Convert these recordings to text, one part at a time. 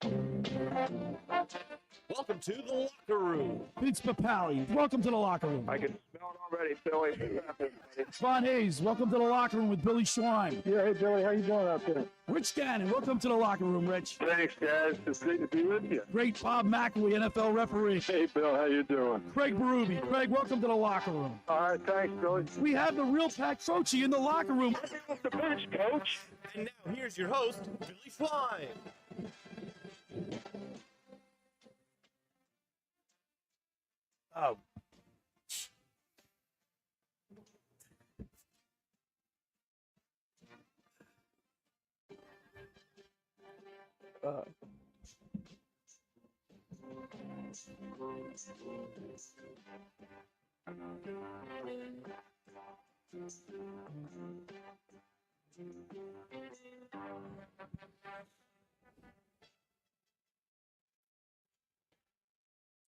Welcome to the locker room. Vince Papali, welcome to the locker room. I can smell it already, Billy. Ron Hayes, welcome to the locker room with Billy Schwein. Yeah, hey, Billy, how you doing out there? Rich Gannon, welcome to the locker room, Rich. Thanks, guys. It's great to be with you. Great Bob McElwee, NFL referee. Hey, Bill, how you doing? Craig Berube. Craig, welcome to the locker room. All right, thanks, Billy. We have the real Pat Croce in the locker room. Off the bench, Coach. And now here's your host, Billy Schwein. Oh.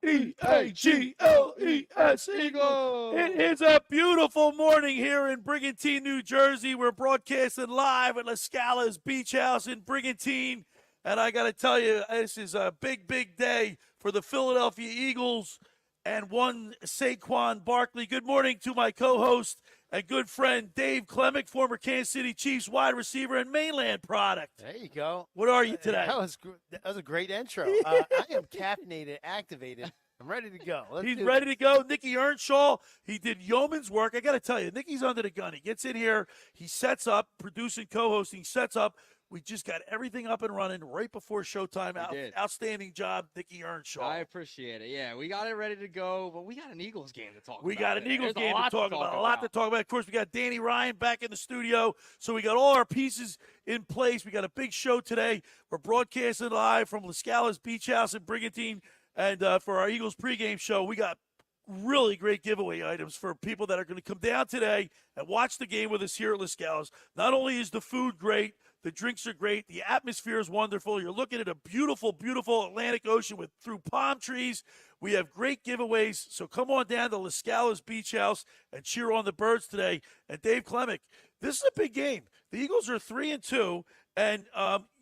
E-A-G-L-E-S, Eagle. It is a beautiful morning here in Brigantine, New Jersey. We're broadcasting live at LaScala's Beach House in Brigantine. And I got to tell you, this is a big, big day for the Philadelphia Eagles and one Saquon Barkley. Good morning to my co-host and good friend Dave Klemic, former Kansas City Chiefs wide receiver and mainland product. There you go. What are you today? That was a great intro. I am caffeinated, activated. I'm ready to go. He's ready to go. Nick Earnshaw, he did yeoman's work. I got to tell you, Nicky's under the gun. He gets in here. He sets up, producing, co-hosting, sets up. We just got everything up and running right before showtime. Outstanding job, Nick Earnshaw. I appreciate it. Yeah, we got it ready to go, but we got an Eagles game to talk about. We got an Eagles game to talk about. A lot to talk about. Of course, we got Danny Ryan back in the studio, so we got all our pieces in place. We got a big show today. We're broadcasting live from LaScala's Beach House in Brigantine, and for our Eagles pregame show, we got really great giveaway items for people that are going to come down today and watch the game with us here at LaScala's. Not only is the food great, the drinks are great, the atmosphere is wonderful. You're looking at a beautiful, beautiful Atlantic Ocean through palm trees. We have great giveaways, so come on down to LaScala's Beach House and cheer on the Birds today. And Dave Klemic, this is a big game. The Eagles are 3-2, and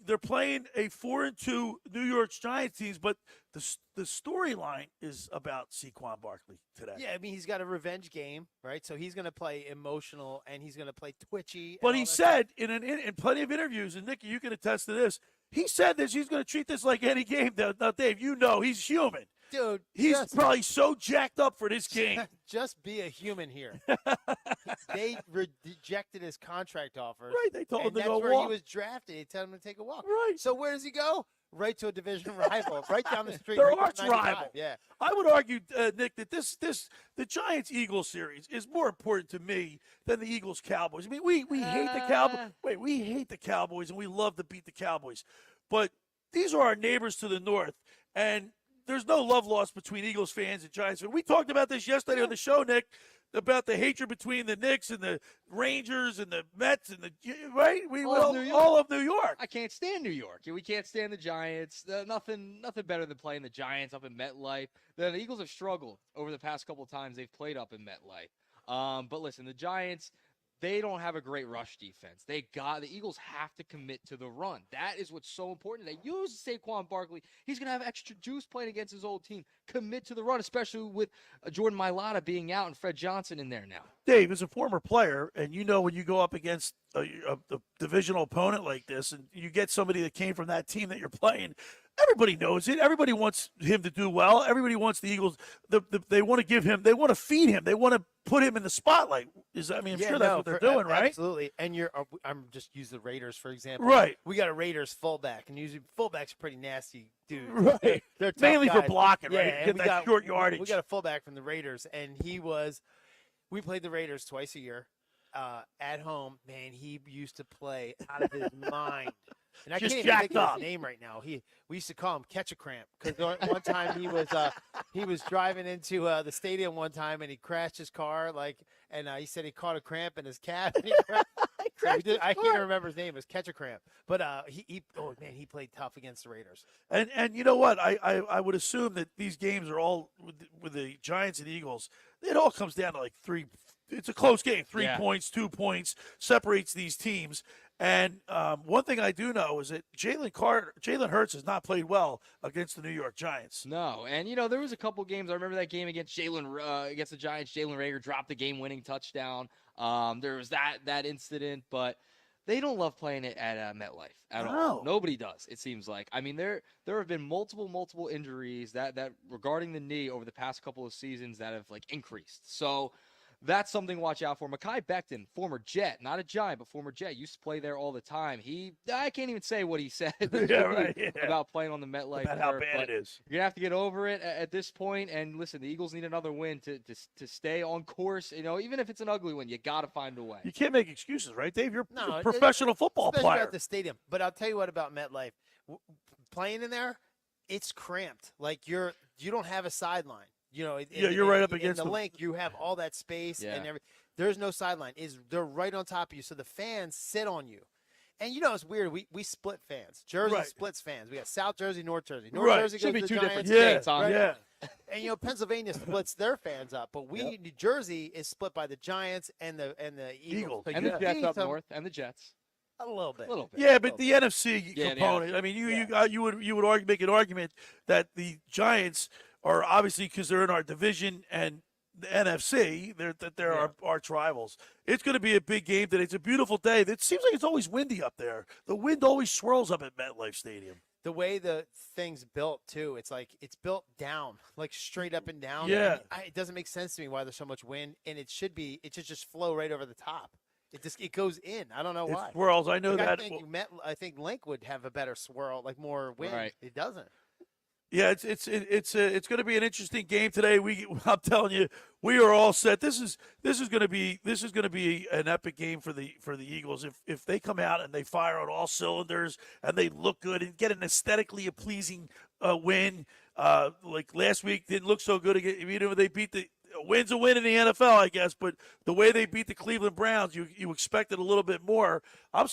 they're playing a 4-2 New York Giants teams, but the storyline is about Saquon Barkley today. Yeah, I mean, he's got a revenge game, right? So he's going to play emotional, and he's going to play twitchy. But he said in plenty of interviews, and Nicky, you can attest to this, he said that he's going to treat this like any game. Now, Dave, you know he's human. Dude, he's probably so jacked up for this game. Just be a human here. They rejected his contract offer. Right, they told him to go walk. That's where he was drafted. They told him to take a walk. Right. So where does he go? Right to a division rival, right down the street. Their right arch rival. Yeah. I would argue, Nick, that the Giants-Eagles series is more important to me than the Eagles-Cowboys. I mean, we hate the Cowboys. We hate the Cowboys, and we love to beat the Cowboys. But these are our neighbors to the north, and there's no love lost between Eagles fans and Giants fans. We talked about this yesterday on the show, Nick, about the hatred between the Knicks and the Rangers and the Mets and right? All of New York. I can't stand New York. We can't stand the Giants. Nothing better than playing the Giants up in MetLife. The Eagles have struggled over the past couple of times they've played up in MetLife. But listen, the Giants, they don't have a great rush defense. The Eagles have to commit to the run. That is what's so important. They use Saquon Barkley. He's going to have extra juice playing against his old team. Commit to the run, especially with Jordan Mailata being out and Fred Johnson in there now. Dave, as a former player, and you know when you go up against a divisional opponent like this and you get somebody that came from that team that you're playing, everybody knows it. Everybody wants him to do well. Everybody wants the Eagles. They want to give him. They want to feed him. They want to put him in the spotlight. I'm sure that's what they're doing, right? Absolutely. And I'm just use the Raiders for example. Right. We got a Raiders fullback, and usually fullbacks are pretty nasty dudes. Right. They're mainly guys. for blocking, right? Yeah, Get that short yardage. We got a fullback from the Raiders, and we played the Raiders twice a year at home. Man, he used to play out of his mind. And I Just can't even think of up. his name right now. We used to call him Catch a Cramp because one time he was driving into the stadium one time and he crashed his car and he said he caught a cramp in his cab. And I can't remember his name. It was Catch a Cramp, but he played tough against the Raiders. And you know what? I would assume that these games are all with the Giants and Eagles. It all comes down to like three it's a close game. 3 Yeah. points, 2 points separates these teams. And one thing I do know is that Jalen Hurts has not played well against the New York Giants. No, and there was a couple games. I remember that game against against the Giants. Jalen Reagor dropped the game-winning touchdown. There was that incident, but they don't love playing it at MetLife at all. Nobody does. It seems like. I mean, there have been multiple injuries that regarding the knee over the past couple of seasons that have increased. So. That's something to watch out for. Mekhi Becton, former Jet, not a Giant, but former Jet, used to play there all the time. I can't even say what he said about playing on the MetLife. About how bad it is. You're going to have to get over it at this point. And listen, the Eagles need another win to stay on course. Even if it's an ugly win, you got to find a way. You can't make excuses, right, Dave? You're a professional football player. player. At the stadium. But I'll tell you what about MetLife. Playing in there, it's cramped. You don't have a sideline. You're right up against the link. You have all that space and everything. There's no sideline. They're right on top of you, so the fans sit on you. And it's weird. We split fans. Jersey splits fans. We got South Jersey, North Jersey. North Jersey goes Should be to the two Giants. different states on Yeah. And Pennsylvania splits their fans up, but New Jersey is split by the Giants and the Eagles. And the Jets up north, and the Jets. A little bit. Yeah, but the NFC component. NFC. I mean, you would make an argument that the Giants are obviously, because they're in our division, and the NFC, they're our arch rivals. It's going to be a big game today. It's a beautiful day. It seems like it's always windy up there. The wind always swirls up at MetLife Stadium. The way the thing's built, too, it's built down, straight up and down. Yeah. It doesn't make sense to me why there's so much wind, and it should just flow right over the top. It goes in. I don't know why. It swirls. I know that. I think Link would have a better swirl, more wind. Right. It doesn't. Yeah, it's going to be an interesting game today. I'm telling you, we are all set. This is going to be an epic game for the Eagles if they come out and they fire on all cylinders and they look good and get an aesthetically pleasing win. Like last week didn't look so good again. Even if they beat a win's a win in the NFL, I guess, but the way they beat the Cleveland Browns, you expected a little bit more.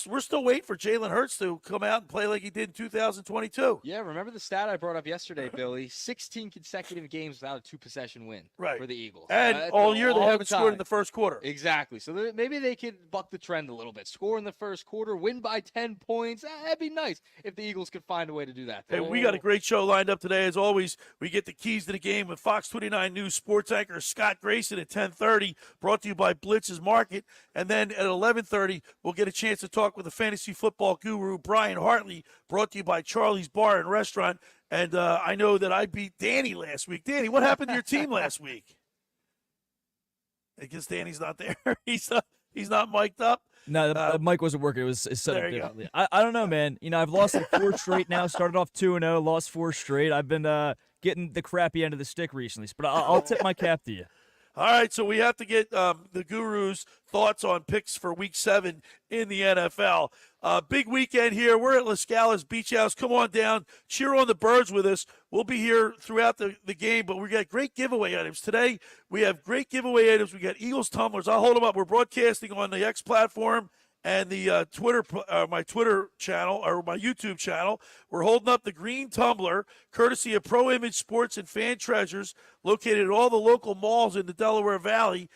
We're still waiting for Jalen Hurts to come out and play like he did in 2022. Yeah, remember the stat I brought up yesterday, Billy? 16 consecutive games without a two-possession win for the Eagles. And all year they haven't scored in the first quarter. Exactly. So maybe they could buck the trend a little bit. Score in the first quarter, win by 10 points. That'd be nice if the Eagles could find a way to do that. Hey, we got a great show lined up today. As always, we get the keys to the game with Fox 29 News sports anchor Scott Grayson at 10:30, brought to you by Blitz's Market. And then at 11:30, we'll get a chance to talk with the fantasy football guru Brian Hartley, brought to you by Charlie's Bar and Restaurant. And I know that I beat Danny last week. Danny, what happened to your team last week? I guess Danny's not there. He's not mic'd up. No, the mic wasn't working. It was set up There you differently. I don't know, man. I've lost 4 straight now. Started off 2-0, lost 4 straight. I've been getting the crappy end of the stick recently, but I'll tip my cap to you. All right, so we have to get the guru's thoughts on picks for Week 7 in the NFL. Big weekend here. We're at LaScala's Beach House. Come on down. Cheer on the Birds with us. We'll be here throughout the game, but we got great giveaway items. Today, we have great giveaway items. We got Eagles tumblers. I'll hold them up. We're broadcasting on the X platform and the my Twitter channel or my YouTube channel. We're holding up the green tumbler, courtesy of Pro Image Sports and Fan Treasures, located at all the local malls in the Delaware Valley.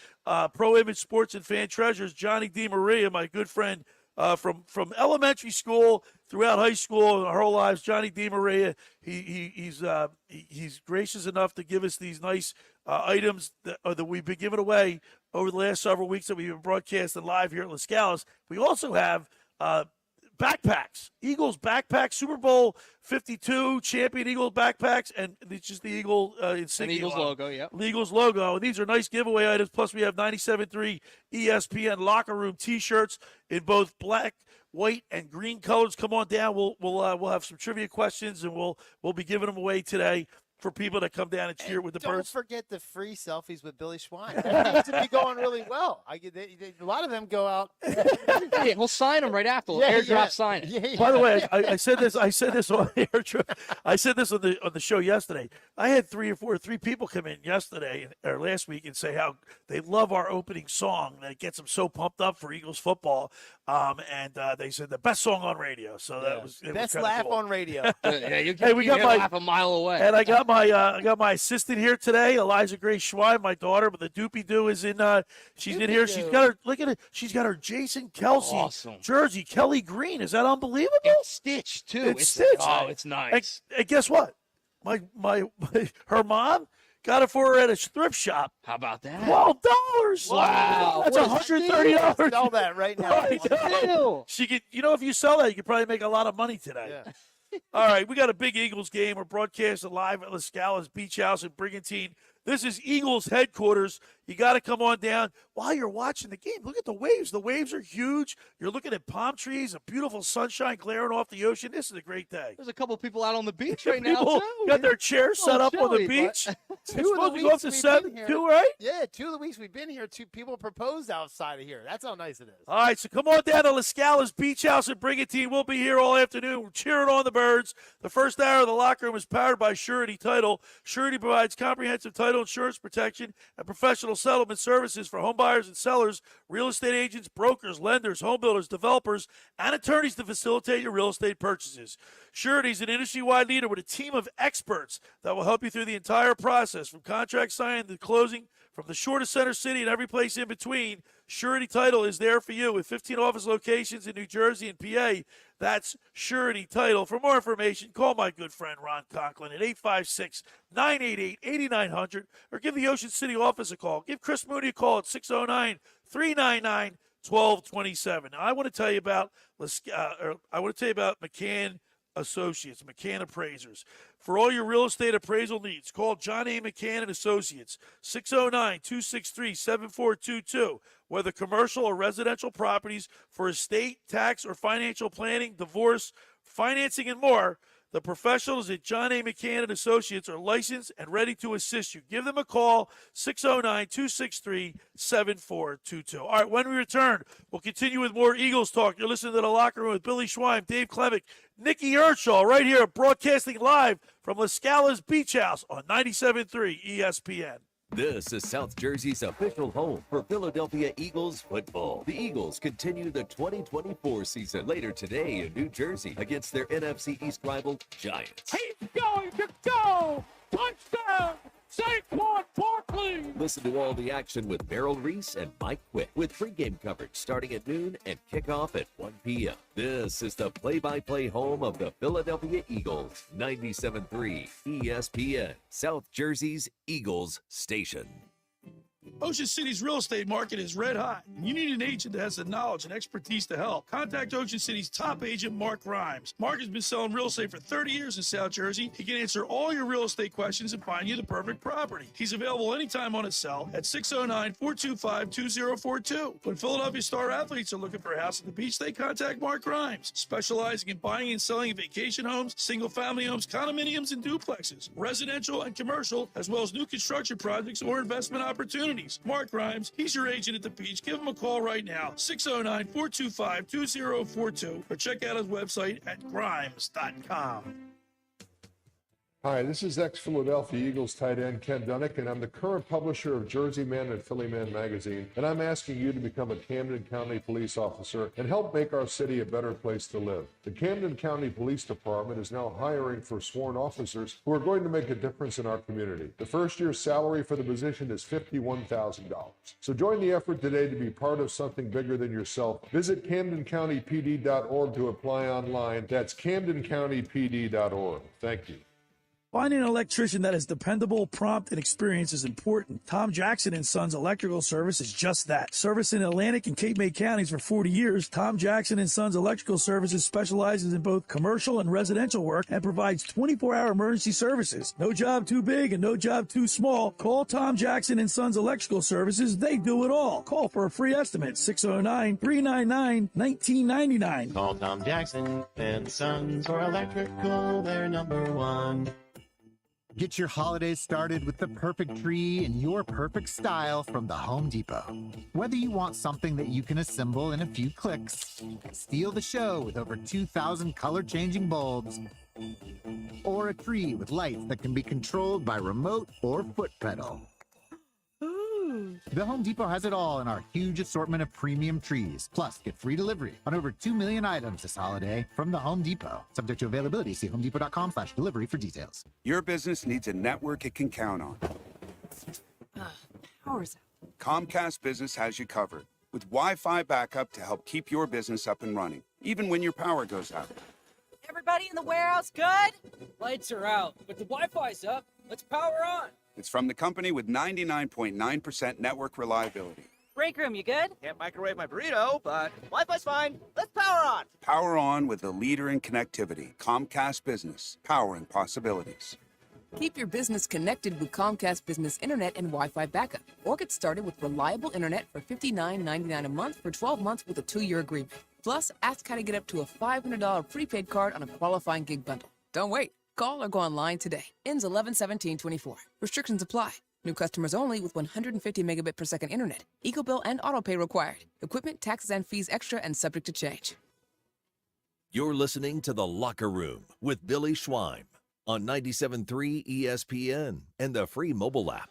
Pro Image Sports and Fan Treasures, Johnny DiMaria, my good friend from elementary school throughout high school and our whole lives. Johnny DiMaria, he's gracious enough to give us these nice items that we've been giving away over the last several weeks that we've been broadcasting live here at LaScalas. We also have backpacks, Eagles backpacks, Super Bowl 52 champion Eagles backpacks, and it's just the Eagle insignia. An Eagles logo, yeah. Eagles logo. And these are nice giveaway items. Plus, we have 97.3 ESPN locker room T-shirts in both black, white, and green colors. Come on down. We'll have some trivia questions, and we'll be giving them away today for people that come down and cheer with the Birds. Don't forget the free selfies with Billy Schwein. That seems to be going really well. A lot of them go out. Yeah, we'll sign them right after. We'll airdrop sign it. Yeah. By the way, I said this on I said this on the show yesterday. I had three people come in yesterday or last week and say how they love our opening song. That gets them so pumped up for Eagles football. And they said the best song on radio. So that was best kinda laugh cool. on radio. Yeah, you Hey, we got hear my- laugh a mile away. And I got my assistant here today, Eliza Grace Schwein, my daughter, but the doopy doo is in. She's in here. She's got her. Look at it. She's got her Jason Kelsey Awesome. jersey, Kelly Green. Is that unbelievable? It's stitched too. It's stitched. Oh, it's nice. And guess what? Her mom got it for her at a thrift shop. How about that? $12. Wow. That's $130. Sell that right now. Ew. She could, if you sell that, you could probably make a lot of money today. Yeah. All right, we got a big Eagles game. We're broadcasting live at LaScala's Beach House in Brigantine. This is Eagles headquarters. You got to come on down while you're watching the game. Look at the waves. The waves are huge. You're looking at palm trees, a beautiful sunshine glaring off the ocean. This is a great day. There's a couple people out on the beach right now People too. got their chairs A little set up on the chilly, beach. but- It's supposed to go up to 7 too, right? Yeah, 2 of the weeks we've been here, 2 people proposed outside of here. That's how nice it is. All right, so come on down to LaScala's Beach House in Brigantine. We'll be here all afternoon. We're cheering on the birds. The first hour of the locker room is powered by Surety Title. Surety provides comprehensive title insurance protection and professional settlement services for home buyers and sellers, real estate agents, brokers, lenders, home builders, developers, and attorneys to facilitate your real estate purchases. Surety is an industry-wide leader with a team of experts that will help you through the entire process, from contract signing to closing, from the shore to Center City and every place in between. Surety Title is there for you with 15 office locations in New Jersey and PA. That's Surety Title. For more information, call my good friend Ron Conklin at 856-988-8900 or give the Ocean City office a call. Give Chris Mooney a call at 609-399-1227. Now, I want to tell you about McCann Associates, McCann Appraisers. For all your real estate appraisal needs, call John A. McCann & Associates, 609-263-7422. Whether commercial or residential properties, for estate, tax, or financial planning, divorce, financing, and more, the professionals at John A. McCann & Associates are licensed and ready to assist you. Give them a call, 609-263-7422. All right, when we return, we'll continue with more Eagles talk. You're listening to The Locker Room with Billy Schwein, Dave Klemic, Nick Earnshaw, right here, broadcasting live from LaScala's Beach House on 97.3 ESPN. This is South Jersey's official home for Philadelphia Eagles football. The Eagles continue the 2024 season later today in New Jersey against their NFC East rival Giants. He's going to go! Touchdown! Saquon Barkley! Listen to all the action with Merrill Reese and Mike Quick with pregame coverage starting at noon and kickoff at 1 p.m. This is the play-by-play home of the Philadelphia Eagles, 97.3 ESPN, South Jersey's Eagles station. Ocean City's real estate market is red hot, and you need an agent that has the knowledge and expertise to help. Contact Ocean City's top agent, Mark Grimes. Mark has been selling real estate for 30 years in South Jersey. He can answer all your real estate questions and find you the perfect property. He's available anytime on his cell at 609-425-2042. When Philadelphia star athletes are looking for a house at the beach, they contact Mark Grimes, specializing in buying and selling vacation homes, single-family homes, condominiums, and duplexes, residential and commercial, as well as new construction projects or investment opportunities. Mark Grimes, he's your agent at the beach. Give him a call right now, 609-425-2042, or check out his website at grimes.com. Hi, this is ex-Philadelphia Eagles tight end Ken Dunnick, and I'm the current publisher of Jersey Man and Philly Man magazine, and I'm asking you to become a Camden County police officer and help make our city a better place to live. The Camden County Police Department is now hiring for sworn officers who are going to make a difference in our community. The first year's salary for the position is $51,000. So join the effort today to be part of something bigger than yourself. Visit CamdenCountyPD.org to apply online. That's CamdenCountyPD.org. Thank you. Finding an electrician that is dependable, prompt, and experienced is important. Tom Jackson & Sons Electrical Service is just that. Servicing Atlantic and Cape May counties for 40 years, Tom Jackson & Sons Electrical Services specializes in both commercial and residential work and provides 24-hour emergency services. No job too big and no job too small. Call Tom Jackson & Sons Electrical Services. They do it all. Call for a free estimate, 609-399-1999. Call Tom Jackson and Sons for electrical, they're number one. Get your holidays started with the perfect tree in your perfect style from the Home Depot. Whether you want something that you can assemble in a few clicks, steal the show with over 2,000 color-changing bulbs, or a tree with lights that can be controlled by remote or foot pedal. The Home Depot has it all in our huge assortment of premium trees. Plus, get free delivery on over 2 million items this holiday from the Home Depot. Subject to availability. See homedepot.com/delivery for details. Your business needs a network it can count on. Power's out. Comcast Business has you covered with Wi-Fi backup to help keep your business up and running, even when your power goes out. Everybody in the warehouse good? Lights are out, but the Wi-Fi's up. Let's power on. It's from the company with 99.9% network reliability. Break room, you good? Can't microwave my burrito, but Wi-Fi's fine. Let's power on. Power on with the leader in connectivity, Comcast Business, powering possibilities. Keep your business connected with Comcast Business Internet and Wi-Fi backup, or get started with reliable internet for $59.99 a month for 12 months with a 2-year agreement. Plus, ask how to get up to a $500 prepaid card on a qualifying gig bundle. Don't wait. Call or go online today. Ends 11/17/24. Restrictions apply. New customers only with 150 megabit per second internet. Eco bill and auto pay required. Equipment, taxes, and fees extra and subject to change. You're listening to The Locker Room with Billy Schwein on 97.3 ESPN and the free mobile app.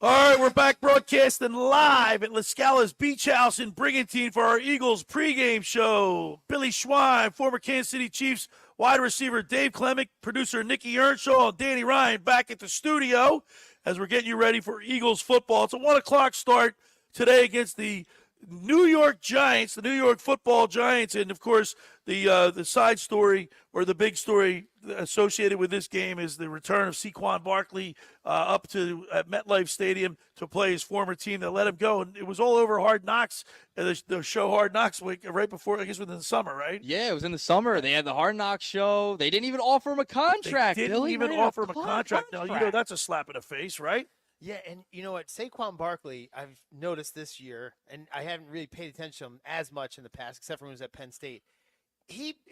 All right, we're back broadcasting live at LaScala's Beach House in Brigantine for our Eagles pregame show. Billy Schwein, former Kansas City Chiefs wide receiver Dave Klemic, producer Nick Earnshaw, and Danny Ryan back at the studio as we're getting you ready for Eagles football. It's a 1 o'clock start today against the New York Giants, the New York football Giants, and of course the side story or the big story associated with this game is the return of Saquon Barkley up to at MetLife Stadium to play his former team that let him go, and it was all over Hard Knocks, the show Hard Knocks week right before, I guess, within the summer, right? Yeah, it was in the summer. They had the Hard Knocks show. They didn't even offer him a contract. They didn't Billy. even Man, offer him a contract. Now, you know that's a slap in the face, right? Yeah, and you know what? Saquon Barkley, I've noticed this year, and I haven't really paid attention to him as much in the past, except for when he was at Penn State.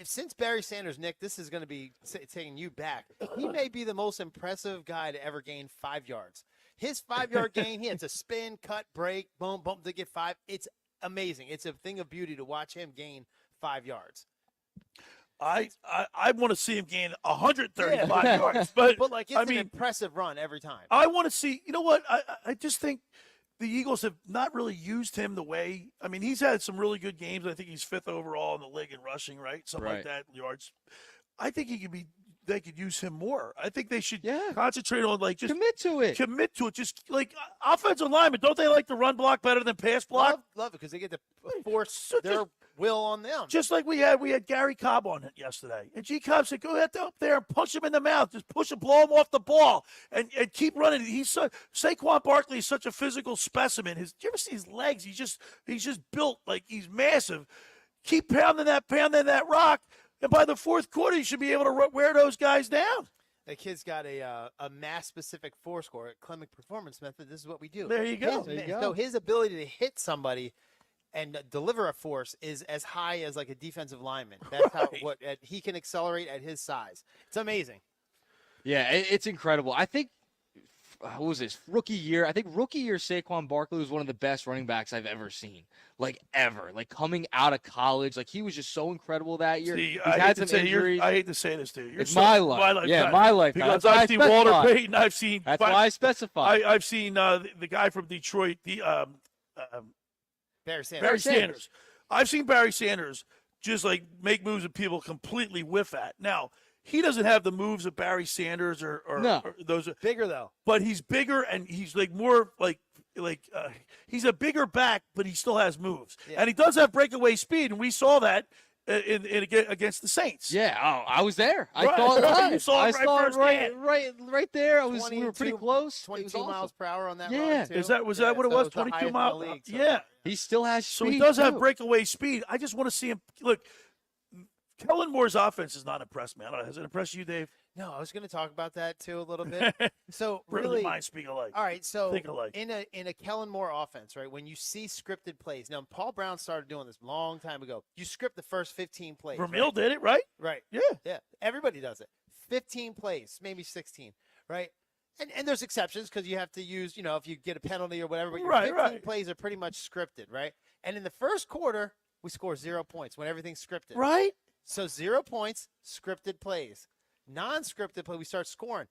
Since Barry Sanders, Nick, this is going to be taking you back. He may be the most impressive guy to ever gain 5 yards. His 5-yard gain, he had to spin, cut, break, boom, boom to get 5. It's amazing. It's a thing of beauty to watch him gain 5 yards. I want to see him gain 135 yards, but like it's an impressive run every time. I want to see. You know what? I just think the Eagles have not really used him the way. I mean, he's had some really good games. I think he's 5th overall in the league in rushing, right? Something like that, yards. I think he could be. They could use him more. I think they should concentrate on just commit to it. Commit to it. Just like offensive linemen, don't they like to run block better than pass block? Love it because they get to force their will on them. Just like we had Gary Cobb on it yesterday. And G Cobb said, go ahead up there and punch him in the mouth. Just push him, blow him off the ball, and keep running. Saquon Barkley is such a physical specimen. Do you ever see his legs? He's just built like he's massive. Keep pounding that rock, and by the fourth quarter, you should be able to wear those guys down. The kid's got a mass-specific force score at Klemic Performance Method. This is what we do. There you go. So his ability to hit somebody and deliver a force is as high as like a defensive lineman. That's how he can accelerate at his size. It's amazing. Yeah, it's incredible. I think what was this rookie year? I think rookie year Saquon Barkley was one of the best running backs I've ever seen, like ever. Like coming out of college, like he was just so incredible that year. See, He's I had some injuries. I hate to say this to you. It's my life. Yeah, my life. Because I've seen Walter Payton. I've seen. That's why I specify. I've seen the guy from Detroit. Barry Sanders. Barry Sanders. I've seen Barry Sanders just like make moves that people completely whiff at. Now, he doesn't have the moves of Barry Sanders or those. Bigger though. But he's bigger and he's like more like he's a bigger back, but he still has moves. Yeah. And he does have breakaway speed, and we saw that against the Saints. Yeah, I was there. I right. saw it live. You saw it right there. We were pretty close. 22 miles per hour on that run, too. Was that what it was? 22 miles? League, so. Yeah. He still has speed. So he does have breakaway speed. I just want to see him. Look, Kellen Moore's offense has not impressed me. I don't know. Has it impressed you, Dave? No, I was going to talk about that too a little bit. So really, minds speak alike. All right, so think alike. in a Kellen Moore offense, right? When you see scripted plays, now Paul Brown started doing this a long time ago. You script the first 15 plays. Vermeil did it, right? Right. Yeah. Everybody does it. 15 plays, maybe 16, right? And there's exceptions because you have to use, if you get a penalty or whatever. But your 15 plays are pretty much scripted, right? And in the first quarter, we score 0 points when everything's scripted. Right. So 0 points, scripted plays. Non-scripted play, we start scoring.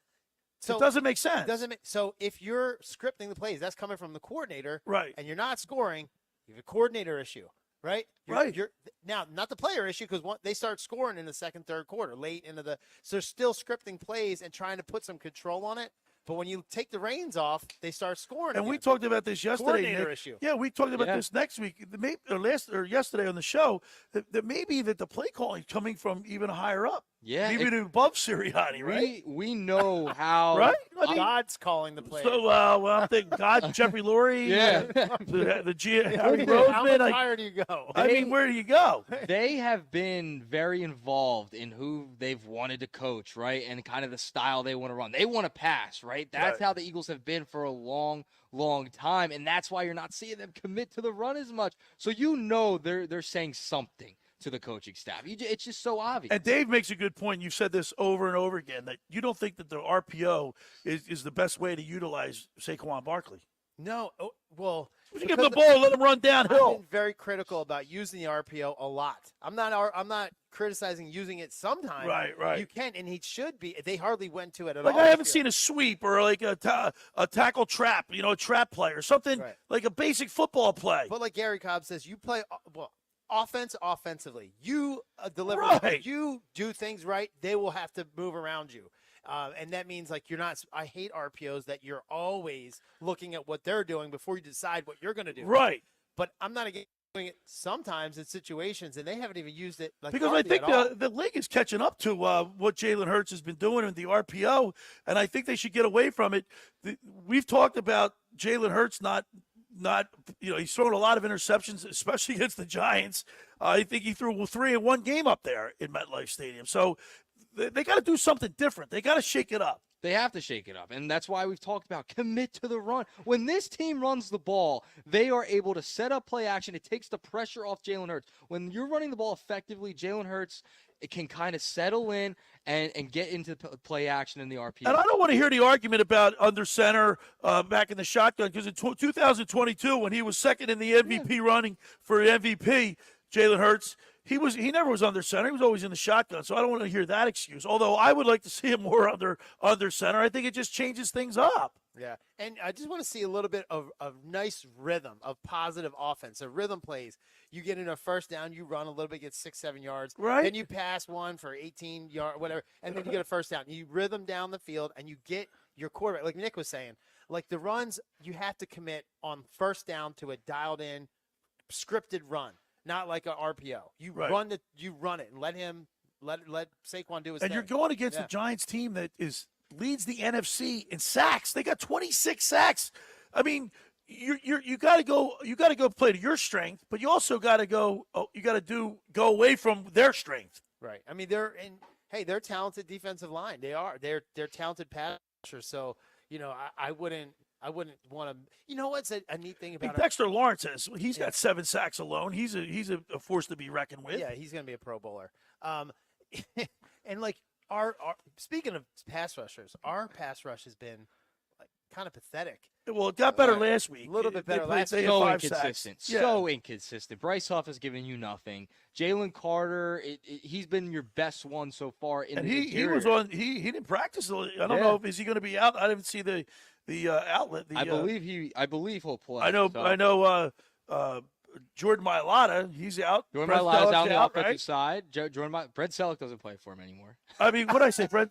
So it doesn't make sense. So if you're scripting the plays, that's coming from the coordinator, right? And you're not scoring, you have a coordinator issue, right? You're now not the player issue because they start scoring in the second, third quarter, late into so they're still scripting plays and trying to put some control on it. But when you take the reins off, they start scoring. And again. we talked about this yesterday. Coordinator Nick. issue. Yeah, we talked about this next week, or yesterday on the show. That maybe that the play calling coming from even higher up. Yeah, even above Sirianni, right? We know how. Right? God's calling the play. So, I'm thinking God, Jeffrey Lurie, the Harry How much Roseman. higher do you go? I mean, where do you go? They have been very involved in who they've wanted to coach, right? And kind of the style they want to run. They want to pass, right? That's how the Eagles have been for a long time, and that's why you're not seeing them commit to the run as much. So they're saying something to the coaching staff. It's just so obvious. And Dave makes a good point. You've said this over and over again, that you don't think that the RPO is the best way to utilize Saquon Barkley. No, well, you give him the ball, let him run downhill. I've been very critical about using the RPO a lot. I'm not criticizing using it sometimes. Right. You can, and he should be. They hardly went to it at like all. I haven't seen a sweep or like a tackle trap, a trap play or something like a basic football play. But like Gary Cobb says, you play offensively. You deliver. Right. You do things right. They will have to move around you. And that means like you're not. I hate RPOs that you're always looking at what they're doing before you decide what you're going to do. Right. But I'm not against doing it sometimes in situations, and they haven't even used it. Like because I think the league is catching up to what Jalen Hurts has been doing in the RPO, and I think they should get away from it. We've talked about Jalen Hurts not he's thrown a lot of interceptions, especially against the Giants. I think he threw 3 in one game up there in MetLife Stadium. So they got to do something different. They got to shake it up. They have to shake it up, and that's why we've talked about commit to the run. When this team runs the ball, they are able to set up play action. It takes the pressure off Jalen Hurts. When you're running the ball effectively, Jalen Hurts can kind of settle in and get into play action in the RPO. And I don't want to hear the argument about under center back in the shotgun, because in 2022, when he was second in the MVP running for MVP, Jalen Hurts, he never was under center. He was always in the shotgun. So I don't want to hear that excuse. Although I would like to see him more under center. I think it just changes things up. Yeah, and I just want to see a little bit of nice rhythm, of positive offense. So rhythm plays. You get in a first down, you run a little bit, get 6-7 yards. Right. Then you pass one for 18 yards, whatever, and then you get a first down. You rhythm down the field, and you get your quarterback. Like Nick was saying, like the runs, you have to commit on first down to a dialed-in, scripted run, not like an RPO. You run it, and let Saquon do his thing. And you're going against a Giants team that leads the NFC in sacks. They got 26 sacks. I mean, you got to go play to your strength, but you also got to go away from their strength. Right. I mean, they're talented defensive line. They're talented pass rushers. So, I wouldn't want to. You know what's a neat thing about Dexter Lawrence he's got 7 sacks alone. He's a force to be reckoned with. Yeah, he's going to be a Pro Bowler. And like our speaking of pass rushers, our pass rush has been like kind of pathetic. Well, it got better last week. A little bit better last week. So inconsistent. So inconsistent. Bryce Huff has given you nothing. Jalen Carter, he's been your best one so far. And he was on. He didn't practice. I don't know if is he going to be out. I didn't see the outlet. I believe he'll play. I know. Jordan Mailata, he's out. Jordan Mailata's out on the offensive side. Brett Selleck doesn't play for him anymore. I mean, what did I say, Brett?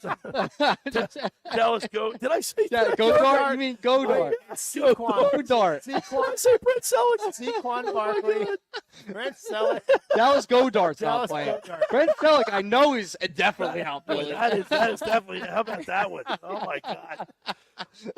Dallas go. Did I say Godart? You mean Godart? Godart. I say Brett Selleck. Saquon Barkley. Brett Selleck. Dallas Godart's not playing. Brett Selleck, I know, is definitely out playing. That is definitely. How about that one? Oh my God.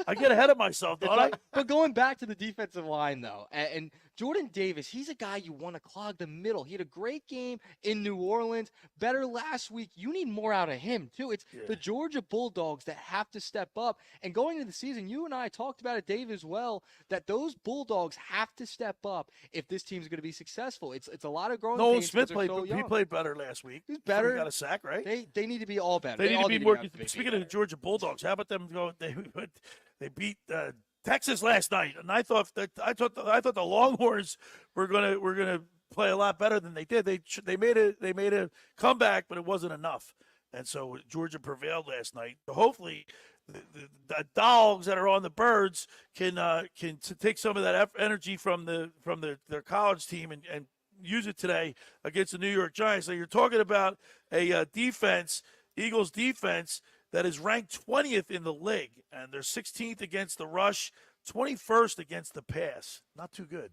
I get ahead of myself, don't I? But going back to the defensive line, though, and Jordan Davis, he's a guy you want to clog the middle. He had a great game in New Orleans, better last week. You need more out of him, too. It's the Georgia Bulldogs that have to step up. And going into the season, you and I talked about it, Dave, as well, that those Bulldogs have to step up if this team's going to be successful. It's a lot of growing pains. Nolan Smith played. He played better last week. He's better. He got a sack, right? They need to be all better. They need to be more. Speaking of the Georgia Bulldogs, how about them go? They beat Texas last night, and I thought the Longhorns were gonna play a lot better than they did. They made a comeback, but it wasn't enough, and so Georgia prevailed last night. Hopefully, the dogs that are on the Birds can take some of that energy from their college team and use it today against the New York Giants. So you're talking about a defense, Eagles defense, that is ranked 20th in the league, and they're 16th against the rush, 21st against the pass. Not too good.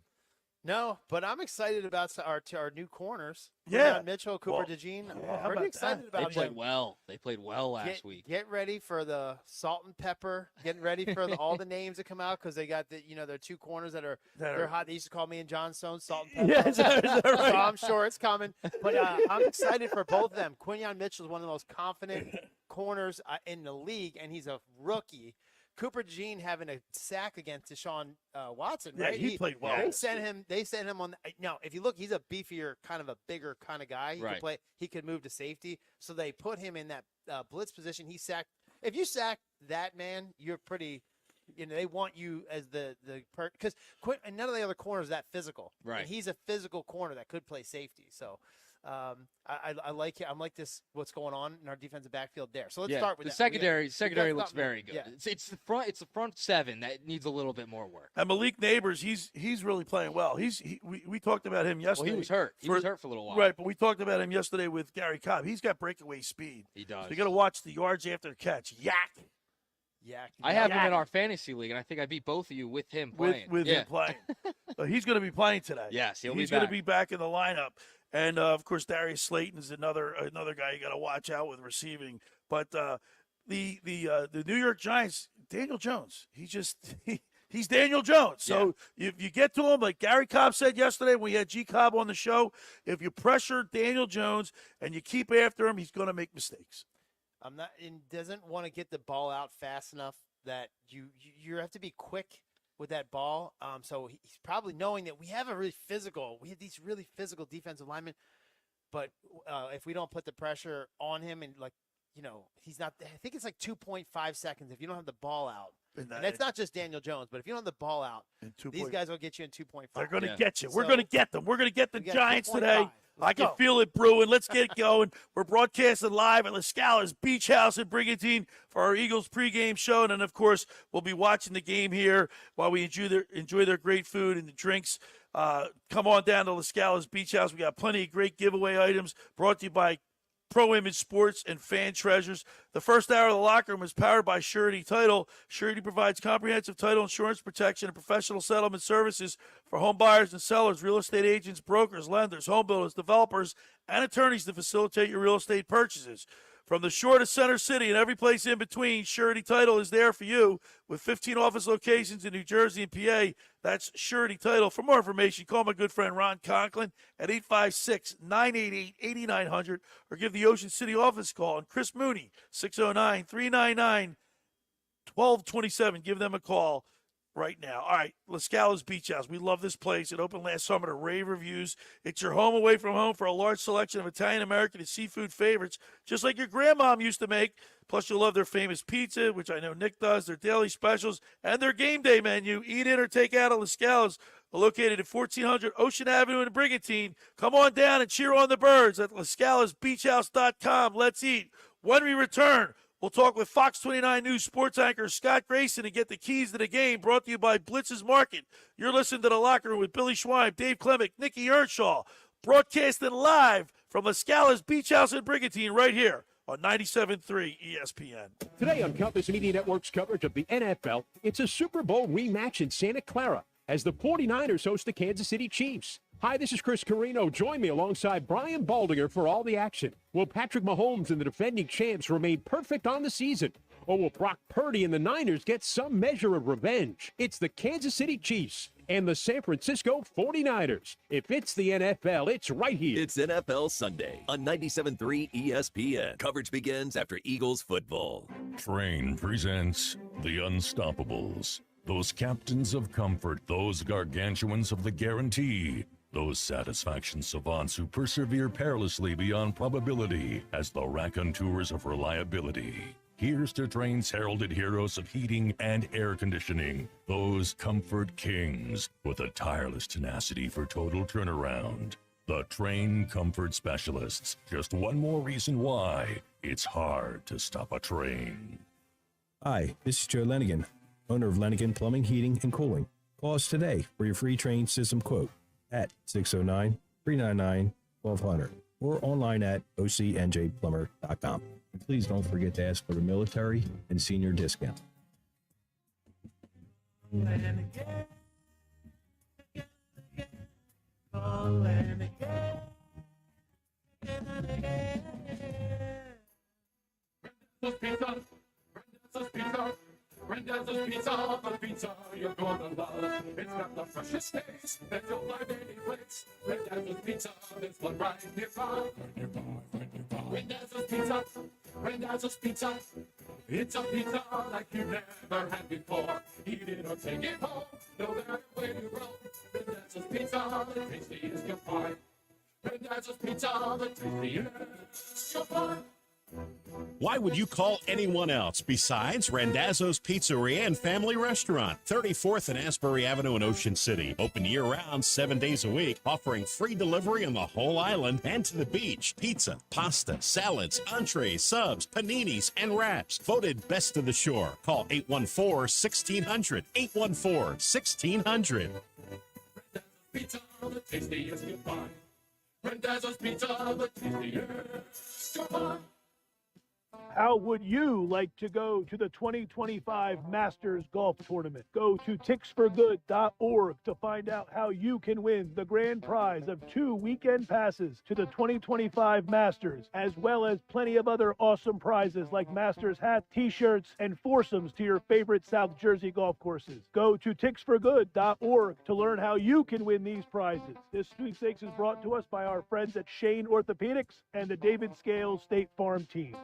No, but I'm excited about our new corners. Yeah. Mitchell, Cooper DeJean. Yeah, I'm pretty excited about They played them. well. They played well last week. Get ready for the salt and pepper. Getting ready for all the names that come out because they got their two corners they're hot. They used to call me and John Stone salt and pepper. Yeah, is that right? So I'm sure it's coming. But I'm excited for both of them. Quinyon Mitchell is one of the most confident corners in the league, and he's a rookie. Cooper DeJean having a sack against Deshaun Watson, right? Yeah, he played well. They sent him on. Now, if you look, he's a beefier, kind of a bigger kind of guy. He could move to safety, so they put him in that blitz position. He sacked. If you sack that man, you're pretty. They want you as the because none of the other corners are that physical. Right. And he's a physical corner that could play safety. So. I like it. I'm like this. What's going on in our defensive backfield there? So let's start with the that. secondary looks very good. Yeah. It's the front seven that needs a little bit more work. And Malik Neighbors, he's really playing well. We talked about him yesterday. Well, he was hurt. He was hurt for a little while. Right, but we talked about him yesterday with Gary Cobb. He's got breakaway speed. He does. So you got to watch the yards after the catch. Yak. I have him in our fantasy league, and I think I beat both of you with him playing. With him playing. He's going to be playing today. Yes, he's going to be back in the lineup. And, of course, Darius Slayton is another guy you got to watch out with receiving. But the New York Giants, Daniel Jones, he's Daniel Jones. So if you get to him, like Gary Cobb said yesterday when we had G. Cobb on the show, if you pressure Daniel Jones and you keep after him, he's going to make mistakes. Doesn't want to get the ball out fast enough that you have to be quick with that ball. So he's probably knowing that we have these really physical defensive linemen, but if we don't put the pressure on him and he's not, I think it's like 2.5 seconds if you don't have the ball out. And that's not just Daniel Jones, but if you don't have the ball out, these guys will get you in 2.5. They're going to get you. We're going to get them. We're going to get the Giants today. I can go. feel it brewing. Let's get it going. We're broadcasting live at LaScala's Beach House in Brigantine for our Eagles pregame show. And then, of course, we'll be watching the game here while we enjoy their great food and the drinks. Come on down to LaScala's Beach House. We got plenty of great giveaway items brought to you by Pro Image Sports and Fan Treasures. The first hour of the locker room is powered by Surety Title. Surety provides comprehensive title insurance protection and professional settlement services for home buyers and sellers, real estate agents, brokers, lenders, home builders, developers, and attorneys to facilitate your real estate purchases. From the shore to Center City and every place in between, Surety Title is there for you with 15 office locations in New Jersey and PA. That's Surety Title. For more information, call my good friend Ron Conklin at 856-988-8900 or give the Ocean City office call. And Chris Mooney, 609-399-1227. Give them a call right now. All right, LaScala's Beach House. We love this place. It opened last summer to rave reviews. It's your home away from home for a large selection of Italian-American and seafood favorites, just like your grandmom used to make. Plus, you'll love their famous pizza, which I know Nick does, their daily specials, and their game day menu. Eat in or take out at LaScala's, located at 1400 Ocean Avenue in Brigantine. Come on down and cheer on the Birds at LaScalasBeachHouse.com. Let's eat. When we return, we'll talk with Fox 29 News sports anchor Scott Grayson and get the keys to the game, brought to you by Blitz's Market. You're listening to The Locker Room with Billy Schwein, Dave Klemic, Nick Earnshaw, broadcasting live from LaScala's Beach House in Brigantine right here on 97.3 ESPN. Today on Compass Media Network's coverage of the NFL, it's a Super Bowl rematch in Santa Clara as the 49ers host the Kansas City Chiefs. Hi, this is Chris Carino. Join me alongside Brian Baldinger for all the action. Will Patrick Mahomes and the defending champs remain perfect on the season? Or will Brock Purdy and the Niners get some measure of revenge? It's the Kansas City Chiefs and the San Francisco 49ers. If it's the NFL, it's right here. It's NFL Sunday on 97.3 ESPN. Coverage begins after Eagles football. Train presents The Unstoppables. Those captains of comfort, those gargantuans of the guarantee, those satisfaction savants who persevere perilously beyond probability as the raconteurs of reliability. Here's to Train's heralded heroes of heating and air conditioning, those comfort kings with a tireless tenacity for total turnaround. The Train Comfort Specialists. Just one more reason why it's hard to stop a train. Hi, this is Joe Lenigan, owner of Lenigan Plumbing, Heating, and Cooling. Call us today for your free train system quote at 609-399-1200 or online at ocnjplumber.com. And please don't forget to ask for the military and senior discount. Randazzo's Pizza, the pizza you're gonna love. It's got the freshest taste that you'll find any place. Randazzo's Pizza, there's one right nearby. Randazzo's Pizza, Randazzo's Pizza. It's a pizza like you never had before. Eat it or take it home, no matter where you roam. Randazzo's Pizza, the tastiest you'll find. Randazzo's Pizza, the tastiest you'll find. Why would you call anyone else besides Randazzo's Pizzeria and Family Restaurant, 34th and Asbury Avenue in Ocean City. Open year-round, 7 days a week, offering free delivery on the whole island and to the beach. Pizza, pasta, salads, entrees, subs, paninis, and wraps. Voted best of the shore. Call 814-1600. 814-1600. Pizza, the tastiest you'll find. Randazzo's Pizza, the tastiest you'll find. How would you like to go to the 2025 Masters Golf Tournament? Go to ticksforgood.org to find out how you can win the grand prize of 2 weekend passes to the 2025 Masters, as well as plenty of other awesome prizes like Masters hats, t-shirts, and foursomes to your favorite South Jersey golf courses. Go to ticksforgood.org to learn how you can win these prizes. This sweepstakes is brought to us by our friends at Shane Orthopedics and the David Scales State Farm team.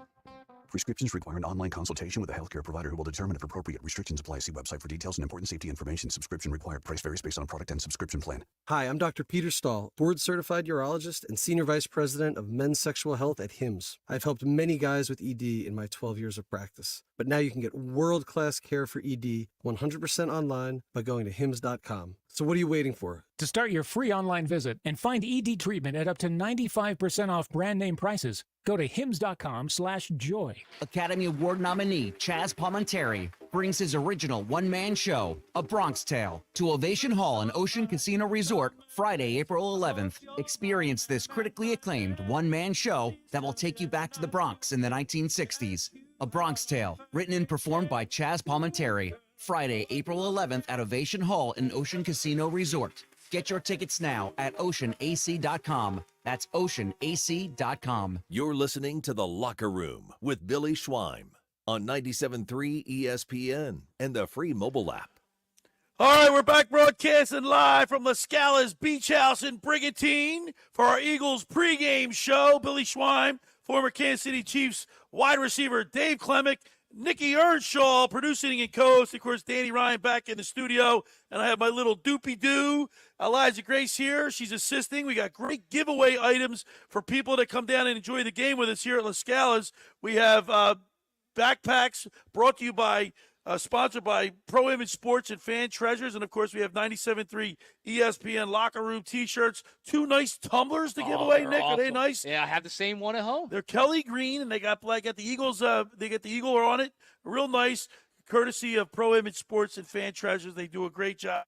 Prescriptions require an online consultation with a healthcare provider who will determine if appropriate. Restrictions apply. See website for details and important safety information. Subscription required. Price varies based on product and subscription plan. Hi, I'm Dr. Peter Stahl, board-certified urologist and senior vice president of men's sexual health at HIMSS. I've helped many guys with ED in my 12 years of practice. But now you can get world-class care for ED 100% online by going to hims.com. So what are you waiting for? To start your free online visit and find ED treatment at up to 95% off brand name prices, go to hims.com/joy. Academy Award nominee Chaz Palminteri brings his original one-man show, A Bronx Tale, to Ovation Hall and Ocean Casino Resort Friday, April 11th. Experience this critically acclaimed one-man show that will take you back to the Bronx in the 1960s. A Bronx Tale, written and performed by Chaz Palminteri. Friday, April 11th at Ovation Hall in Ocean Casino Resort. Get your tickets now at oceanac.com. That's oceanac.com. You're listening to The Locker Room with Billy Schweim on 97.3 ESPN and the free mobile app. All right, we're back broadcasting live from LaScala's Beach House in Brigantine for our Eagles pregame show. Billy Schweim, former Kansas City Chiefs wide receiver Dave Klemic, Nick Earnshaw producing and co-host. Of course, Danny Ryan back in the studio. And I have my little doopy-doo, Elijah Grace here. She's assisting. We got great giveaway items for people that come down and enjoy the game with us here at LaScala's. We have backpacks brought to you by, sponsored by Pro Image Sports and Fan Treasures. And, of course, we have 97.3 ESPN Locker Room T-shirts. 2 nice tumblers to give away, Nick. Awesome. Are they nice? Yeah, I have the same one at home. They're Kelly green, and they got the Eagles. They get the Eagle on it. Real nice, courtesy of Pro Image Sports and Fan Treasures. They do a great job.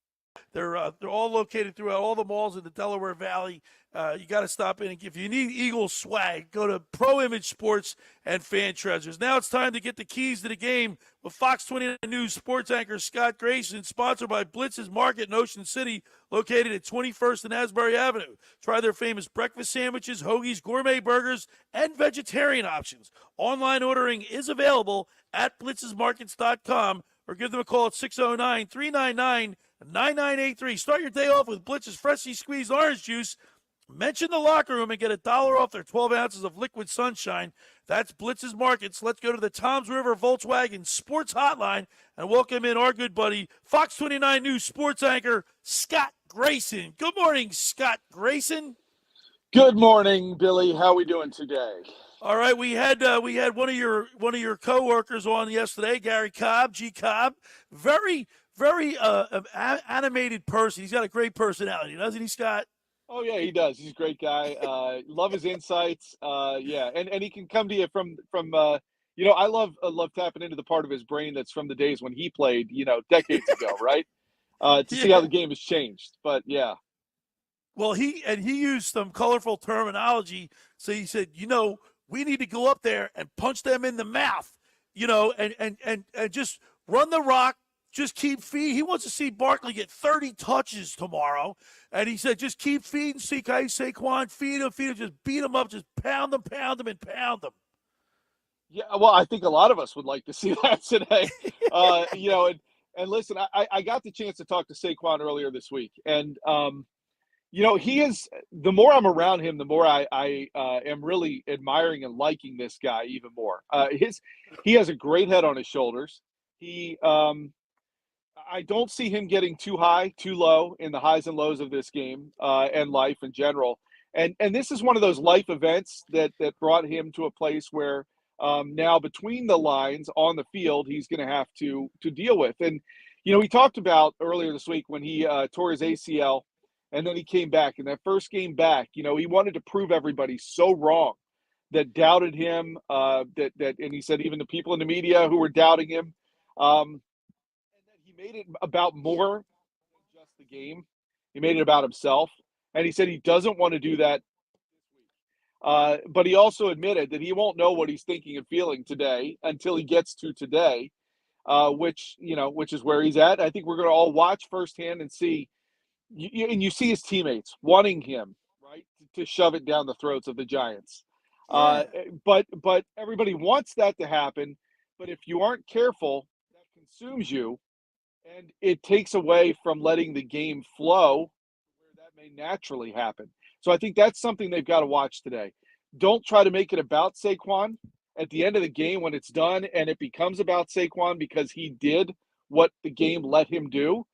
They're all located throughout all the malls in the Delaware Valley. You got to stop in, and if you need Eagles swag, go to Pro Image Sports and Fan Treasures. Now it's time to get the keys to the game with Fox 29 News sports anchor Scott Grayson, sponsored by Blitz's Market in Ocean City, located at 21st and Asbury Avenue. Try their famous breakfast sandwiches, hoagies, gourmet burgers, and vegetarian options. Online ordering is available at blitzesmarkets.com or give them a call at 609-399-9983. Start your day off with Blitz's freshly squeezed orange juice. Mention the Locker Room and get $1 off their 12 ounces of liquid sunshine. That's Blitz's Markets. Let's go to the Toms River Volkswagen Sports Hotline and welcome in our good buddy, Fox 29 News sports anchor, Scott Grayson. Good morning, Scott Grayson. Good morning, Billy. How are we doing today? All right, we had one of your coworkers on yesterday, Gary Cobb, G. Cobb. Very animated person. He's got a great personality, doesn't he, Scott? Oh yeah, he does. He's a great guy. Love his insights. Yeah, and he can come to you from I love tapping into the part of his brain that's from the days when he played, decades ago, right? To see how the game has changed. But yeah. Well, he used some colorful terminology. So he said, we need to go up there and punch them in the mouth, and just run the rock, just keep feeding. He wants to see Barkley get 30 touches tomorrow. And he said, just keep feeding Saquon, feed him, just beat him up, just pound him, and pound him. Yeah, well, I think a lot of us would like to see that today. And listen, I got the chance to talk to Saquon earlier this week. And, he is – the more I'm around him, the more I am really admiring and liking this guy even more. He has a great head on his shoulders. I don't see him getting too high, too low in the highs and lows of this game and life in general. And this is one of those life events that brought him to a place where now between the lines on the field, he's going to have to deal with. And, he talked about earlier this week when he tore his ACL and then he came back. And that first game back, he wanted to prove everybody so wrong that doubted him, and he said even the people in the media who were doubting him, and then he made it about more than just the game. He made it about himself. And he said he doesn't want to do that this week. But he also admitted that he won't know what he's thinking and feeling today until he gets to today, which is where he's at. I think we're going to all watch firsthand and see, and you see his teammates wanting him, right, to shove it down the throats of the Giants. Yeah. But everybody wants that to happen. But if you aren't careful, that consumes you, and it takes away from letting the game flow where that may naturally happen. So I think that's something they've got to watch today. Don't try to make it about Saquon at the end of the game when it's done and it becomes about Saquon because he did what the game let him do.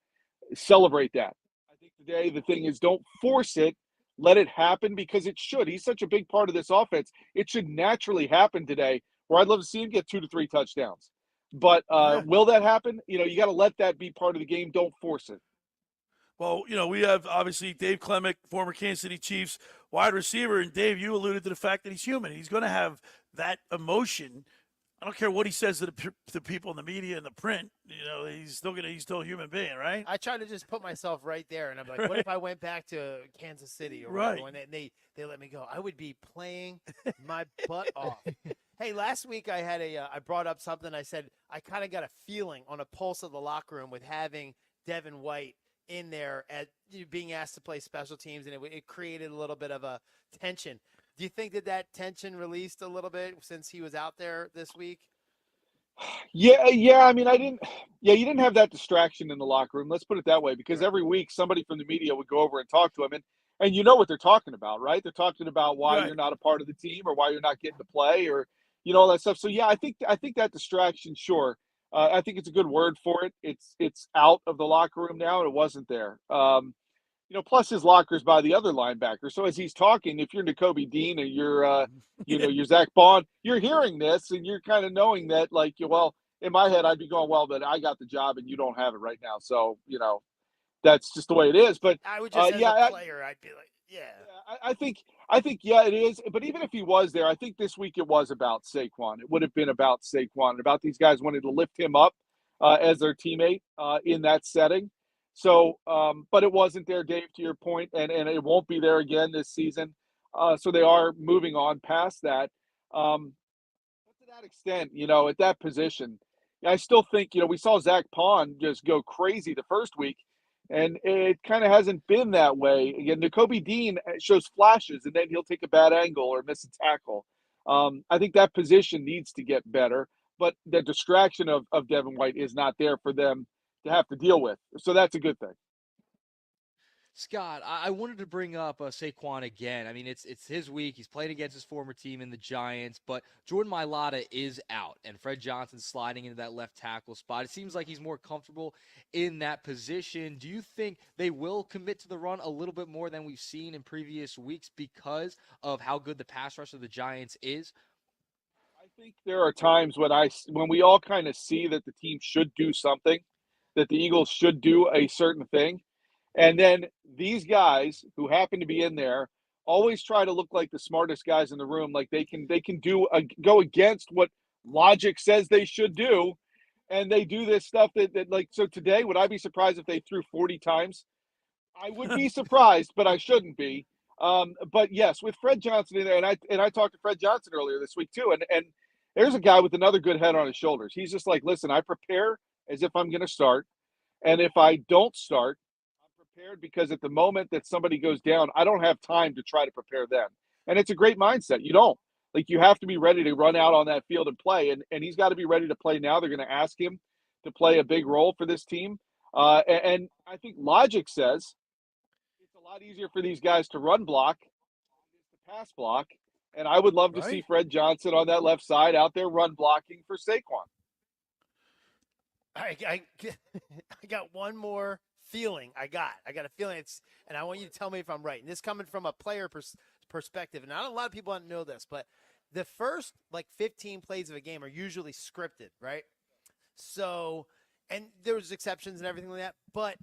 Celebrate that. I think today the thing is don't force it. Let it happen because it should. He's such a big part of this offense. It should naturally happen today where I'd love to see him get 2 to 3 touchdowns. But will that happen? You got to let that be part of the game. Don't force it. Well, we have obviously Dave Klemic, former Kansas City Chiefs wide receiver. And Dave, you alluded to the fact that he's human. He's going to have that emotion. I don't care what he says to the people in the media and the print. He's still a human being, right? I try to just put myself right there, and I'm like, what if I went back to Kansas City or right when they let me go? I would be playing my butt off. Hey, last week I had I brought up something. I said I kind of got a feeling on a pulse of the locker room with having Devin White in there at being asked to play special teams, and it created a little bit of a tension. Do you think that tension released a little bit since he was out there this week? Yeah. I mean, you didn't have that distraction in the locker room. Let's put it that way, because every week somebody from the media would go over and talk to him, and you know what they're talking about, right? They're talking about why you're not a part of the team or why you're not getting to play or, all that stuff. So yeah, I think that distraction, sure. I think it's a good word for it. It's out of the locker room now, and it wasn't there. Plus his locker's by the other linebacker. So as he's talking, if you're Nakobe Dean and you're, you're Zach Bond, you're hearing this and you're kind of knowing that, like, well, in my head, I'd be going, well, but I got the job and you don't have it right now. So, that's just the way it is. But I would just, as a player, I'd be like, I think, yeah, it is. But even if he was there, I think this week it was about Saquon. It would have been about Saquon, about these guys wanting to lift him up as their teammate in that setting. So, but it wasn't there, Dave, to your point, and it won't be there again this season. So they are moving on past that. But to that extent, at that position, I still think, we saw Zach Pond just go crazy the first week, and it kind of hasn't been that way. Again, Nakobe Dean shows flashes, and then he'll take a bad angle or miss a tackle. I think that position needs to get better, but the distraction of Devin White is not there for them to have to deal with. So that's a good thing. Scott, I wanted to bring up Saquon again. I mean, it's his week. He's played against his former team in the Giants, but Jordan Mailata is out, and Fred Johnson's sliding into that left tackle spot. It seems like he's more comfortable in that position. Do you think they will commit to the run a little bit more than we've seen in previous weeks because of how good the pass rush of the Giants is? I think there are times when we all kind of see that the team should do something, that the Eagles should do a certain thing. And then these guys who happen to be in there always try to look like the smartest guys in the room, like they can go against what logic says they should do, and they do this stuff that like, so today, would I be surprised if they threw 40 times? I would be surprised, but I shouldn't be. But yes, with Fred Johnson in there, and I talked to Fred Johnson earlier this week too, and there's a guy with another good head on his shoulders. He's just like, listen, I prepare as if I'm going to start, and if I don't start, I'm prepared because at the moment that somebody goes down, I don't have time to try to prepare them. And it's a great mindset. You don't. Like, you have to be ready to run out on that field and play, and he's got to be ready to play now. They're going to ask him to play a big role for this team. And I think logic says it's a lot easier for these guys to run block than to pass block. And I would love to see Fred Johnson on that left side out there run blocking for Saquon. I got one more feeling. I got a feeling and I want you to tell me if I'm right. And this coming from a player perspective, and not a lot of people don't know this, but the first 15 plays of a game are usually scripted, right? So, and there's exceptions and everything like that, but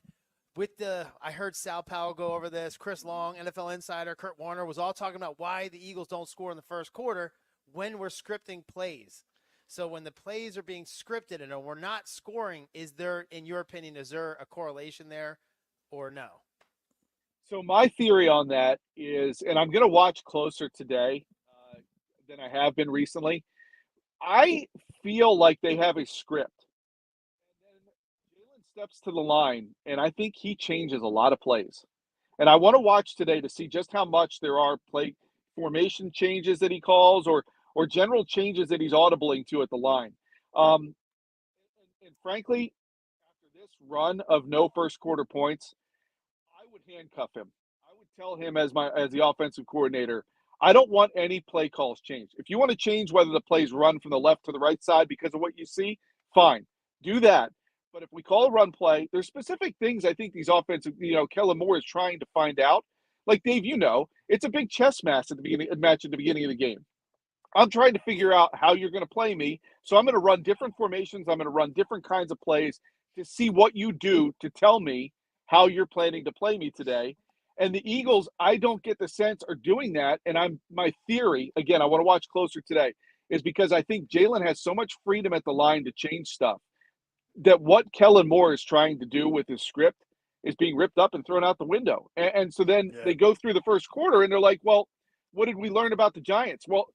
I heard Sal Powell go over this, Chris Long, NFL Insider, Kurt Warner was all talking about why the Eagles don't score in the first quarter when we're scripting plays. So when the plays are being scripted and we're not scoring, is there, in your opinion, is there a correlation there or no? So my theory on that is, and I'm going to watch closer today than I have been recently, I feel like they have a script. And then Jalen steps to the line, and I think he changes a lot of plays. And I want to watch today to see just how much there are play formation changes that he calls or general changes that he's audibling to at the line. And frankly, after this run of no first quarter points, I would handcuff him. I would tell him as the offensive coordinator, I don't want any play calls changed. If you want to change whether the plays run from the left to the right side because of what you see, fine, do that. But if we call a run play, there's specific things I think these offensive, Kellen Moore is trying to find out. Like, Dave, it's a big chess match at the beginning of the game. I'm trying to figure out how you're going to play me. So I'm going to run different formations. I'm going to run different kinds of plays to see what you do to tell me how you're planning to play me today. And the Eagles, I don't get the sense are doing that. And my theory, again, I want to watch closer today, is because I think Jalen has so much freedom at the line to change stuff that what Kellen Moore is trying to do with his script is being ripped up and thrown out the window. And so then they go through the first quarter and they're like, well, what did we learn about the Giants? Well,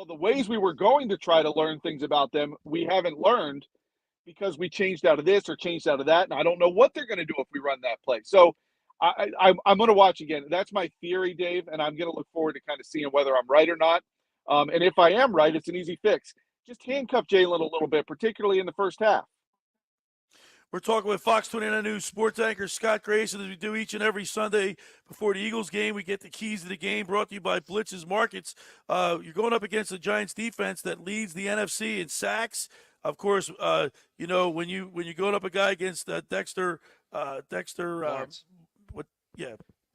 the ways we were going to try to learn things about them, we haven't learned because we changed out of this or changed out of that. And I don't know what they're going to do if we run that play. So I'm going to watch again. That's my theory, Dave, and I'm going to look forward to kind of seeing whether I'm right or not. And if I am right, it's an easy fix. Just handcuff Jalen a little bit, particularly in the first half. We're talking with Fox 29 News sports anchor Scott Grayson, as we do each and every Sunday before the Eagles game. We get the keys to the game brought to you by Blitz's Markets. You're going up against the Giants defense that leads the NFC in sacks. Of course, when you're going up a guy against Dexter Lawrence.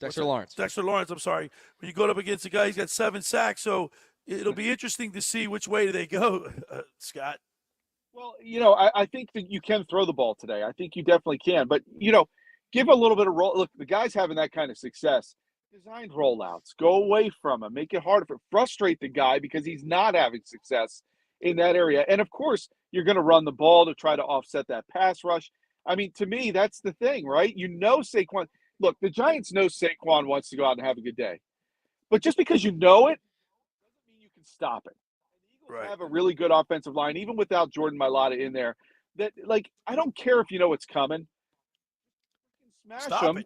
Dexter Lawrence. Dexter Lawrence, I'm sorry. When you go up against a guy, he's got 7 sacks. So it'll be interesting to see which way they go, Scott. Well, I think that you can throw the ball today. I think you definitely can. But, give a little bit of roll. Look, the guy's having that kind of success. Designed rollouts. Go away from him. Make it harder frustrate the guy because he's not having success in that area. And, of course, you're going to run the ball to try to offset that pass rush. I mean, to me, that's the thing, right? Saquon. Look, the Giants know Saquon wants to go out and have a good day. But just because you know it doesn't mean you can stop it. Have a really good offensive line, even without Jordan Mailata in there. That, I don't care if you know what's coming. Smash them.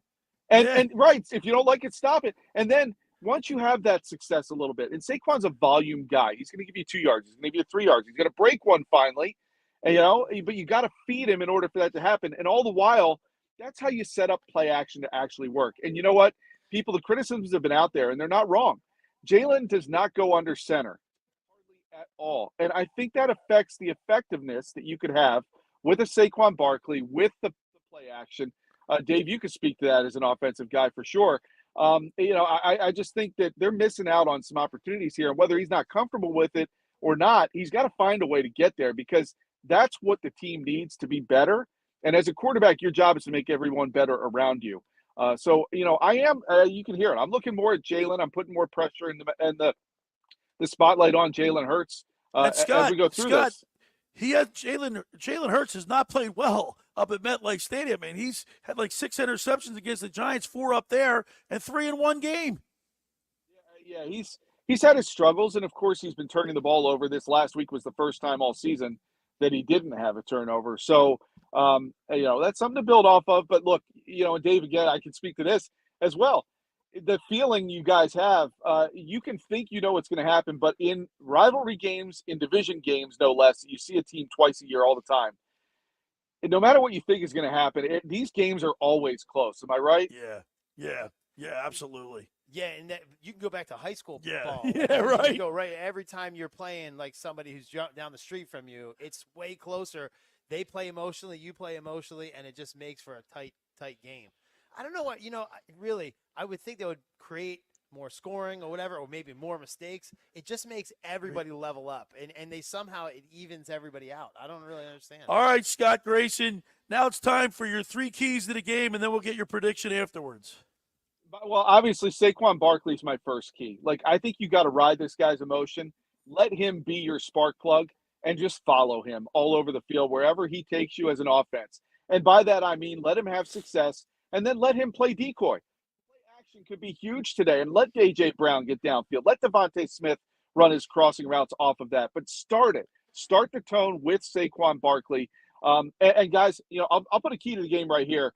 And if you don't like it, stop it. And then once you have that success a little bit, and Saquon's a volume guy. He's going to give you 2 yards. He's going to give you 3 yards. He's going to break one finally. And, but you got to feed him in order for that to happen. And all the while, that's how you set up play action to actually work. And you know what? The criticisms have been out there, and they're not wrong. Jalen does not go under center at all. And I think that affects the effectiveness that you could have with a Saquon Barkley, with the play action. Dave, you could speak to that as an offensive guy for sure. I just think that they're missing out on some opportunities here. And whether he's not comfortable with it or not, he's got to find a way to get there because that's what the team needs to be better. And as a quarterback, your job is to make everyone better around you. I am, you can hear it. I'm looking more at Jalen. I'm putting more pressure in the spotlight on Jalen Hurts And Scott, as we go through Scott, this. he had Jalen Hurts has not played well up at MetLife Stadium. I mean, he's had like 6 interceptions against the Giants, 4 up there, and 3 in one game. Yeah, he's had his struggles, and of course he's been turning the ball over. This last week was the first time all season that he didn't have a turnover. So, that's something to build off of. But look, and Dave, again, I can speak to this as well. The feeling you guys have, you can think you know what's going to happen, but in rivalry games, in division games, no less, you see a team twice a year all the time. And no matter what you think is going to happen, these games are always close. Am I right? Yeah, absolutely. Yeah, and you can go back to high school Yeah. ball. Yeah, right. You go right every time you're playing like somebody who's down the street from you, it's way closer. They play emotionally, you play emotionally, and it just makes for a tight game. I don't know what I would think they would create more scoring or whatever, or maybe more mistakes. It just makes everybody level up, and they somehow it evens everybody out. I don't really understand. All right, Scott Grayson. Now it's time for your 3 keys to the game, and then we'll get your prediction afterwards. Well, obviously, Saquon Barkley's my first key. Like, I think you got to ride this guy's emotion. Let him be your spark plug and just follow him all over the field, wherever he takes you as an offense. And by that, I mean let him have success, and then let him play decoy. Play action could be huge today, and let A.J. Brown get downfield. Let Devontae Smith run his crossing routes off of that. But start it. Start the tone with Saquon Barkley. And guys, I'll put a key to the game right here.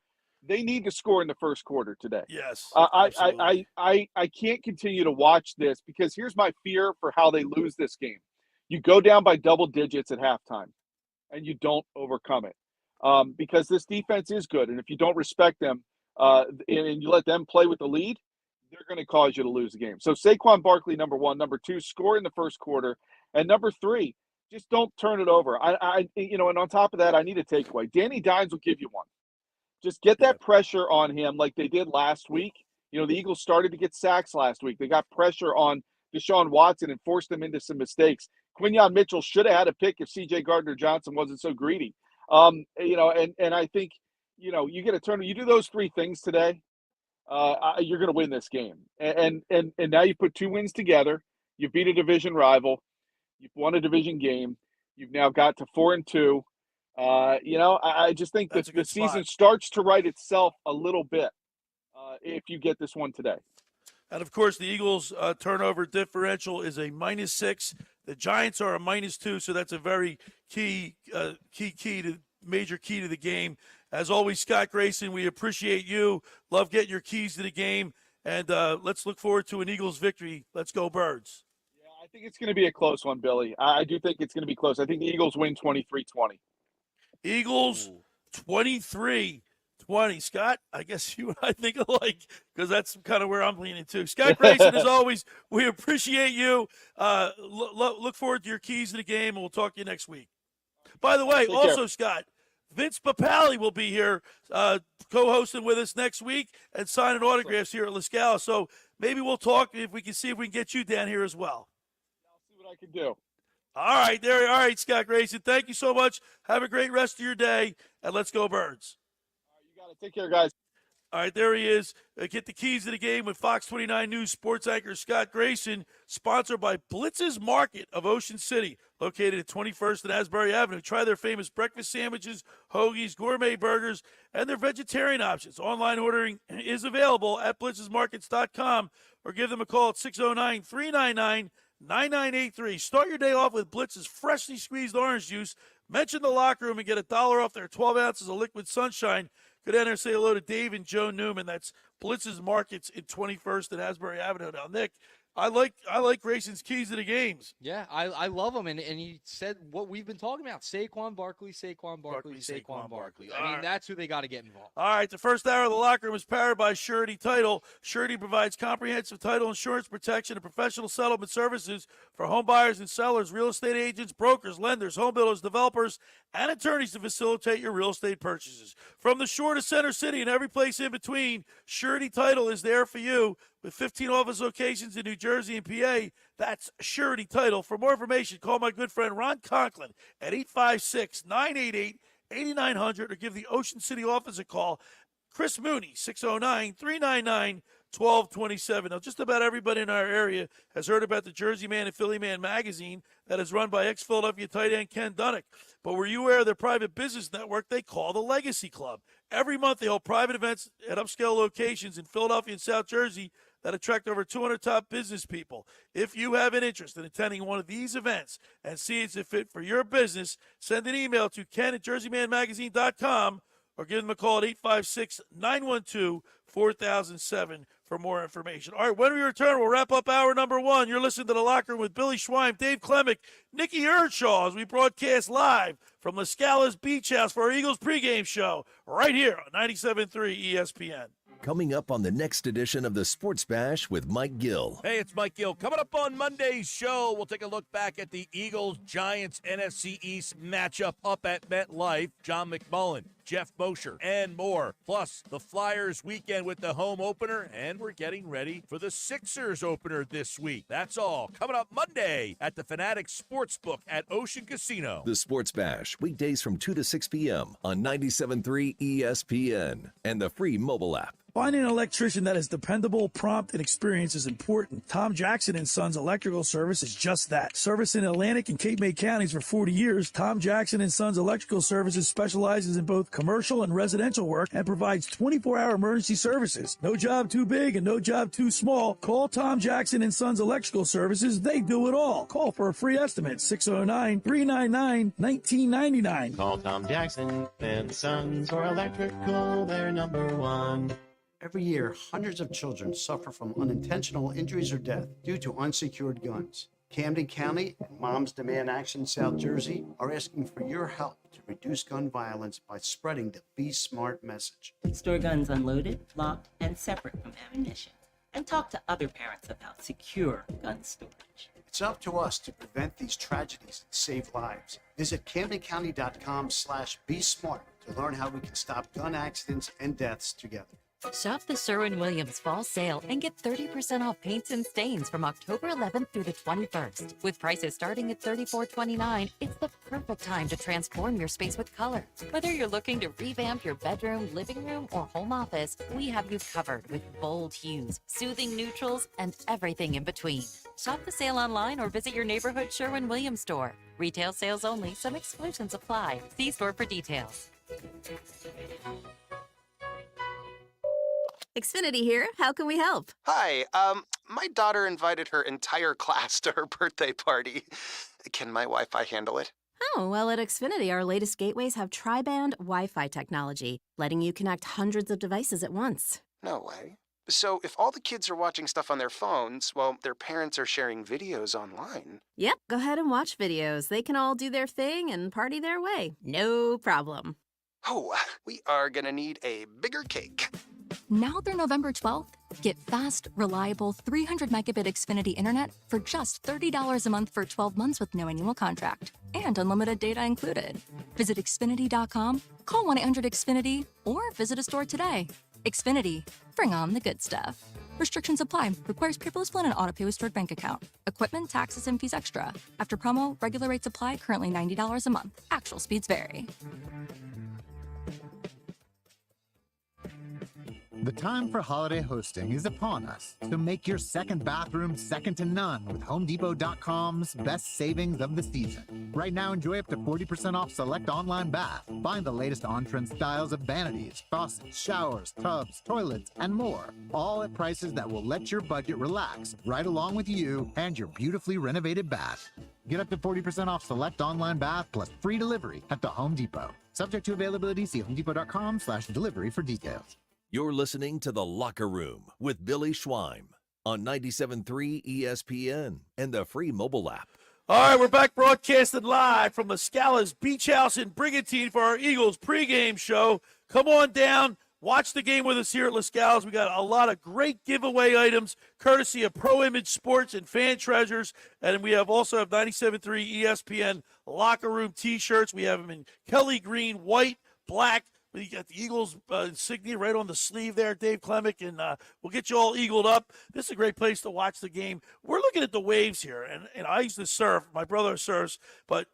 They need to score in the first quarter today. Yes. I can't continue to watch this, because here's my fear for how they lose this game. You go down by double digits at halftime, and you don't overcome it, because this defense is good. And if you don't respect them and you let them play with the lead, they're going to cause you to lose the game. So Saquon Barkley, number 1. Number 2, score in the first quarter. And number 3, just don't turn it over. And on top of that, I need a takeaway. Danny Dimes will give you one. Just get that pressure on him like they did last week. The Eagles started to get sacks last week. They got pressure on Deshaun Watson and forced him into some mistakes. Quinyon Mitchell should have had a pick if C.J. Gardner-Johnson wasn't so greedy. And I think, you get a turn. You do those 3 things today, you're going to win this game. And now you put 2 wins together. You beat a division rival. You've won a division game. You've now got to 4-2. I just think that the season starts to right itself a little bit if you get this one today. And, of course, the Eagles' turnover differential is a -6. The Giants are a -2, so that's a very major key to the game. As always, Scott Grayson, we appreciate you. Love getting your keys to the game. And let's look forward to an Eagles victory. Let's go, Birds. Yeah, I think it's going to be a close one, Billy. I do think it's going to be close. I think the Eagles win 23-20. Eagles 23-20. Scott, I guess you and I think alike, because that's kind of where I'm leaning to. Scott Grayson, as always, we appreciate you. Look forward to your keys to the game, and we'll talk to you next week. By the way, also, Scott, Vince Papale will be here co-hosting with us next week and signing autographs here at LaScala's. So maybe we'll talk if we can see if we can get you down here as well. I'll see what I can do. All right, Scott Grayson. Thank you so much. Have a great rest of your day, and let's go, Birds. All right, you got it. Take care, guys. All right, there he is. Get the keys to the game with Fox 29 News sports anchor Scott Grayson, sponsored by Blitz's Market of Ocean City, located at 21st and Asbury Avenue. Try their famous breakfast sandwiches, hoagies, gourmet burgers, and their vegetarian options. Online ordering is available at blitzesmarkets.com, or give them a call at 609-399-9983. Start your day off with Blitz's freshly squeezed orange juice. Mention the locker room and get $1 off their 12 ounces of liquid sunshine. Go down there and say hello to Dave and Joe Newman. That's Blitz's Markets in 21st and Asbury Avenue. Now, Nick, I like Grayson's keys to the games. Yeah, I love him, and he said what we've been talking about: Saquon Barkley. I mean, that's who they got to get involved. All right, the first hour of the locker room is powered by Surety Title. Surety provides comprehensive title insurance protection and professional settlement services for home buyers and sellers, real estate agents, brokers, lenders, home builders, developers, and attorneys to facilitate your real estate purchases. From the shore to Center City and every place in between, Surety Title is there for you. With 15 office locations in New Jersey and PA, that's Surety Title. For more information, call my good friend Ron Conklin at 856-988-8900 or give the Ocean City office a call. Chris Mooney, 609-399-2300. 1227. Now, just about everybody in our area has heard about the Jersey Man and Philly Man magazine that is run by ex-Philadelphia tight end Ken Dunnick. But were you aware of their private business network they call the Legacy Club? Every month they hold private events at upscale locations in Philadelphia and South Jersey that attract over 200 top business people. If you have an interest in attending one of these events and see it's a fit for your business, send an email to ken@jerseymanmagazine.com or give them a call at 856-912-4007 for more information. All right, when we return, we'll wrap up hour number one. You're listening to The Locker Room with Billy Schwein, Dave Klemic, Nick Earnshaw as we broadcast live from LaScala's Beach House for our Eagles pregame show right here on 97.3 ESPN. Coming up on the next edition of the Sports Bash with Mike Gill. Hey, it's Mike Gill. Coming up on Monday's show, we'll take a look back at the Eagles-Giants NFC East matchup up at MetLife. John McMullen, Jeff Mosher, and more. Plus, the Flyers weekend with the home opener, and we're getting ready for the Sixers opener this week. That's all coming up Monday at the Fanatics Sportsbook at Ocean Casino. The Sports Bash, weekdays from 2 to 6 p.m. on 97.3 ESPN and the free mobile app. Finding an electrician that is dependable, prompt, and experienced is important. Tom Jackson & Sons Electrical Service is just that. Servicing Atlantic and Cape May counties for 40 years, Tom Jackson & Sons Electrical Services specializes in both commercial and residential work and provides 24-hour emergency services. No job too big and no job too small. Call Tom Jackson & Sons Electrical Services. They do it all. Call for a free estimate, 609-399-1999. Call Tom Jackson and Sons for electrical, they're number one. Every year, hundreds of children suffer from unintentional injuries or death due to unsecured guns. Camden County and Moms Demand Action South Jersey are asking for your help to reduce gun violence by spreading the Be Smart message. Store guns unloaded, locked, and separate from ammunition. And talk to other parents about secure gun storage. It's up to us to prevent these tragedies and save lives. Visit CamdenCounty.com/Be Smart to learn how we can stop gun accidents and deaths together. Shop the Sherwin-Williams Fall Sale and get 30% off paints and stains from October 11th through the 21st. With prices starting at $34.29, it's the perfect time to transform your space with color. Whether you're looking to revamp your bedroom, living room, or home office, we have you covered with bold hues, soothing neutrals, and everything in between. Shop the sale online or visit your neighborhood Sherwin-Williams store. Retail sales only. Some exclusions apply. See store for details. Xfinity here. How can we help? Hi. My daughter invited her entire class to her birthday party. Can my Wi-Fi handle it? Oh, well, at Xfinity, our latest gateways have tri-band Wi-Fi technology, letting you connect hundreds of devices at once. No way. So if all the kids are watching stuff on their phones, well, their parents are sharing videos online. Yep, go ahead and watch videos. They can all do their thing and party their way. No problem. Oh, we are gonna need a bigger cake. Now through November 12th, get fast, reliable 300 megabit Xfinity internet for just $30 a month for 12 months with no annual contract and unlimited data included. Visit Xfinity.com, call 1-800-XFINITY, or visit a store today. Xfinity, bring on the good stuff. Restrictions apply. Requires paperless plan and auto-pay with stored bank account. Equipment, taxes, and fees extra. After promo, regular rates apply, currently $90 a month. Actual speeds vary. The time for holiday hosting is upon us, so make your second bathroom second to none with HomeDepot.com's best savings of the season. Right now, enjoy up to 40% off select online bath. Find the latest on-trend styles of vanities, faucets, showers, tubs, toilets, and more, all at prices that will let your budget relax right along with you and your beautifully renovated bath. Get up to 40% off select online bath plus free delivery at the Home Depot. Subject to availability, see HomeDepot.com/delivery for details. You're listening to The Locker Room with Billy Schwein on 97.3 ESPN and the free mobile app. All right, we're back broadcasting live from LaScala's Beach House in Brigantine for our Eagles pregame show. Come on down. Watch the game with us here at LaScala's. We got a lot of great giveaway items, courtesy of Pro Image Sports and Fan Treasures. And we also have 97.3 ESPN Locker Room T-shirts. We have them in Kelly green, white, black. You got the Eagles insignia right on the sleeve there, Dave Klemic, and we'll get you all eagled up. This is a great place to watch the game. We're looking at the waves here, and I used to surf. My brother surfs, but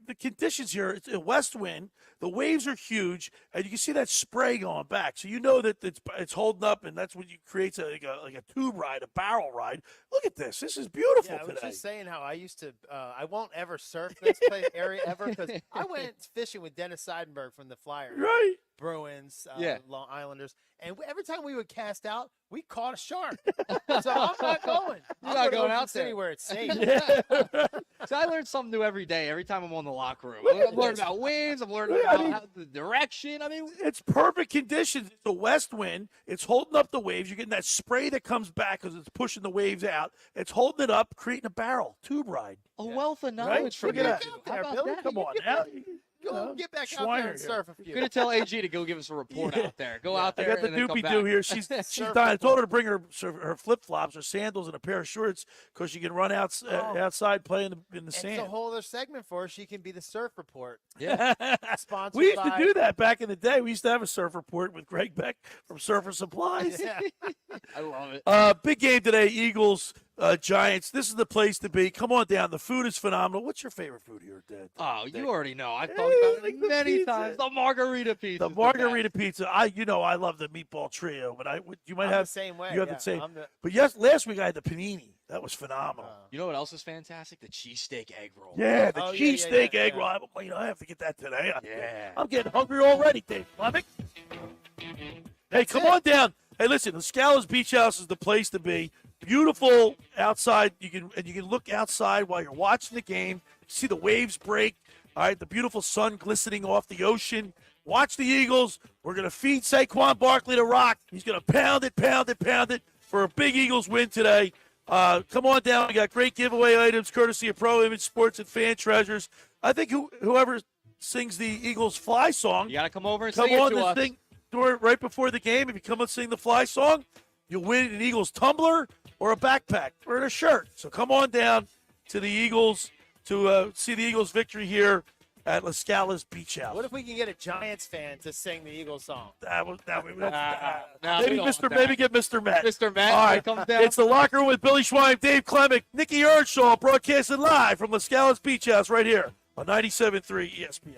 the conditions here, it's a west wind. The waves are huge, and you can see that spray going back. So you know that it's holding up, and that's what creates like a tube ride, a barrel ride. Look at this. This is beautiful I was today. just saying how I used to I won't ever surf this area ever because I went fishing with Dennis Seidenberg from the Flyers. Right. Bruins, Long Islanders. And every time we would cast out, we caught a shark. So I'm not going. You're not going out City there. where it's safe. So I learn something new every day. Every time I'm on the locker room, I'm learning about winds. I'm learning about the direction. I mean, it's perfect conditions. It's a west wind. It's holding up the waves. You're getting that spray that comes back because it's pushing the waves out. It's holding it up, creating a barrel tube ride. A wealth of knowledge from Look at you. that. How about Billy, that? come on now. Go get back out there and surf a few. You're gonna tell AG to go give us a report out there. Go out there. I got the and then come doopy back. doo here. She's dying. I told her to bring her flip flops, her sandals, and a pair of shorts because she can run outside play in the sand. It's a whole other segment for her. She can be the surf report. Yeah. Sponsored We used by... to do that back in the day. We used to have a surf report with Greg Beck from Surfer Supplies. Yeah. I love it. Big game today, Eagles, Giants. This is the place to be. Come on down. The food is phenomenal. What's your favorite food here, Dad? Oh, you already know. I've talked about it many times. The margarita pizza. The margarita pizza. I love the meatball trio, but you might I'm have the same way. You have yeah. the same. I'm the- But yes, last week I had the panini. That was phenomenal. You know what else is fantastic? The cheesesteak egg roll. Yeah, the Oh, cheesesteak egg yeah. roll. I have to get that today. Yeah. I'm getting hungry already, Dave Klemic. Hey, come on down. Hey, listen, LaScala's Beach House is the place to be. Beautiful outside. You can look outside while you're watching the game. See the waves break. All right, the beautiful sun glistening off the ocean. Watch the Eagles. We're going to feed Saquon Barkley to rock. He's going to pound it for a big Eagles win today. Come on down. We got great giveaway items courtesy of Pro Image Sports and Fan Treasures. I think whoever sings the Eagles Fly song. You got to come over and Come sing on it to us. thing right before the game. If you come and sing the Fly song, you'll win an Eagles tumbler or a backpack or a shirt. So come on down to the Eagles to see the Eagles' victory here at LaScala's Beach House. What if we can get a Giants fan to sing the Eagles song? No, Maybe we don't Mr. want Maybe get Mr. Matt. Mr. Matt, All right, comes down. it's the locker room with Billy Schwein, Dave Klemic, Nick Earnshaw, broadcasting live from LaScala's Beach House right here on 97.3 ESPN.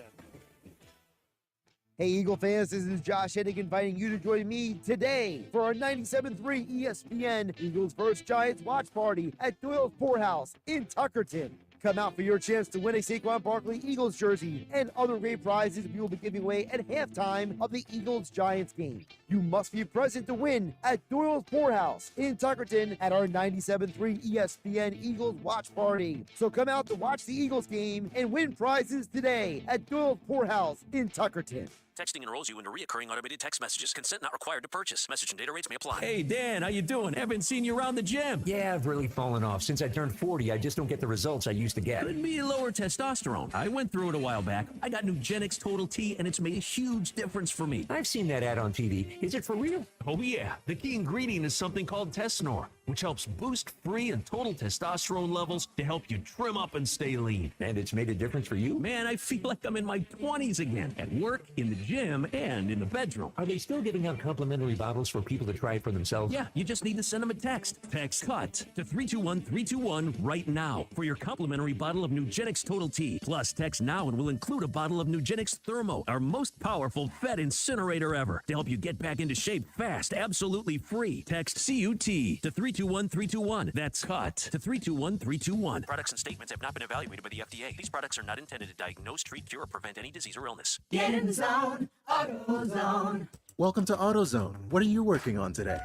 Hey, Eagle fans, this is Josh Hennig inviting you to join me today for our 97.3 ESPN Eagles vs. Giants watch party at Doyle's Poorhouse in Tuckerton. Come out for your chance to win a Saquon Barkley Eagles jersey and other great prizes we will be giving away at halftime of the Eagles-Giants game. You must be present to win at Doyle's Poorhouse in Tuckerton at our 97.3 ESPN Eagles watch party. So come out to watch the Eagles game and win prizes today at Doyle's Poorhouse in Tuckerton. Texting enrolls you into recurring automated text messages. Consent not required to purchase. Message and data rates may apply. Hey, Dan, how you doing? Haven't seen you around the gym. Yeah, I've really fallen off. Since I turned 40, I just don't get the results I used to get. Could be lower testosterone. I went through it a while back. I got Nugenix Total T, and it's made a huge difference for me. I've seen that ad on TV. Is it for real? Oh, yeah. The key ingredient is something called Tesnor, which helps boost free and total testosterone levels to help you trim up and stay lean. And it's made a difference for you? Man, I feel like I'm in my 20s again, at work, in the gym, and in the bedroom. Are they still giving out complimentary bottles for people to try it for themselves? Yeah, you just need to send them a text. Text CUT to 321-321 right now for your complimentary bottle of Nugenix Total T. Plus, text now and we'll include a bottle of Nugenix Thermo, our most powerful fat incinerator ever, to help you get back into shape fast, absolutely free. Text CUT to 321-321. That's CUT to 321-321. Products and statements have not been evaluated by the FDA. These products are not intended to diagnose, treat, cure, or prevent any disease or illness. Get in the zone, AutoZone. Welcome to AutoZone. What are you working on today?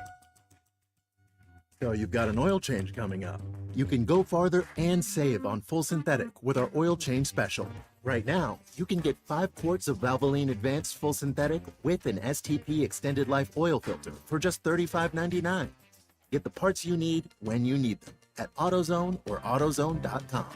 So you've got an oil change coming up. You can go farther and save on full synthetic with our oil change special. Right now, you can get 5 quarts of Valvoline Advanced Full Synthetic with an STP Extended Life oil filter for just $35.99. Get the parts you need when you need them at AutoZone or AutoZone.com.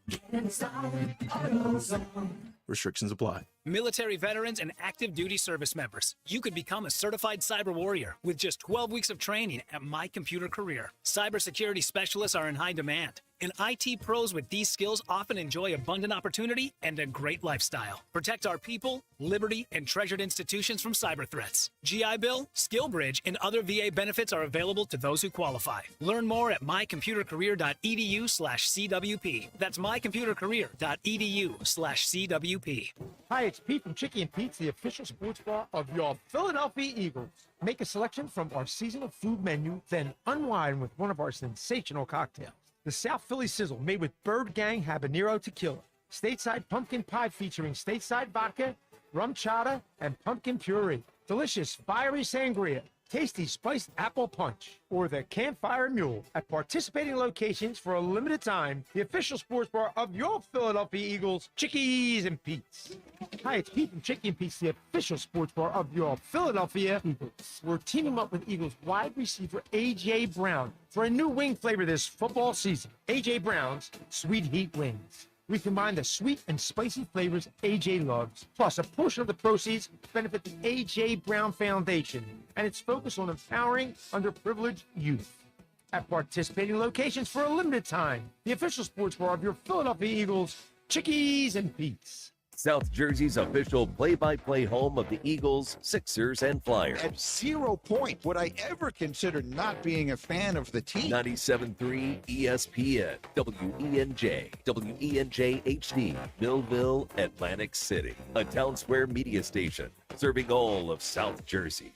Get in the zone, AutoZone. Restrictions apply. Military veterans and active duty service members, you could become a certified cyber warrior with just 12 weeks of training at My Computer Career. Cybersecurity specialists are in high demand. And IT pros with these skills often enjoy abundant opportunity and a great lifestyle. Protect our people, liberty, and treasured institutions from cyber threats. GI Bill, SkillBridge, and other VA benefits are available to those who qualify. Learn more at mycomputercareer.edu/CWP. That's mycomputercareer.edu/CWP. Hi, it's Pete from Chicky and Pete's, the official sports bar of your Philadelphia Eagles. Make a selection from our seasonal food menu, then unwind with one of our sensational cocktails. The South Philly Sizzle, made with Bird Gang Habanero Tequila. Stateside Pumpkin Pie featuring stateside vodka, rum chata, and pumpkin puree. Delicious fiery sangria. Tasty spiced apple punch, or the Campfire Mule at participating locations for a limited time. The official sports bar of your Philadelphia Eagles, Chickies and Pete's. Hi, it's Pete from Chicky and Pete's, the official sports bar of your Philadelphia Eagles. We're teaming up with Eagles wide receiver A.J. Brown for a new wing flavor this football season. A.J. Brown's Sweet Heat Wings. We combine the sweet and spicy flavors AJ loves, plus a portion of the proceeds benefit the AJ Brown Foundation, and it's focused on empowering underprivileged youth. At participating locations for a limited time, the official sports bar of your Philadelphia Eagles, Chickies and Pete's. South Jersey's official play-by-play home of the Eagles, Sixers, and Flyers. At 0 point would I ever consider not being a fan of the team. 97.3 ESPN, WENJ, WENJ HD, Millville, Atlantic City. A Town Square media station serving all of South Jersey.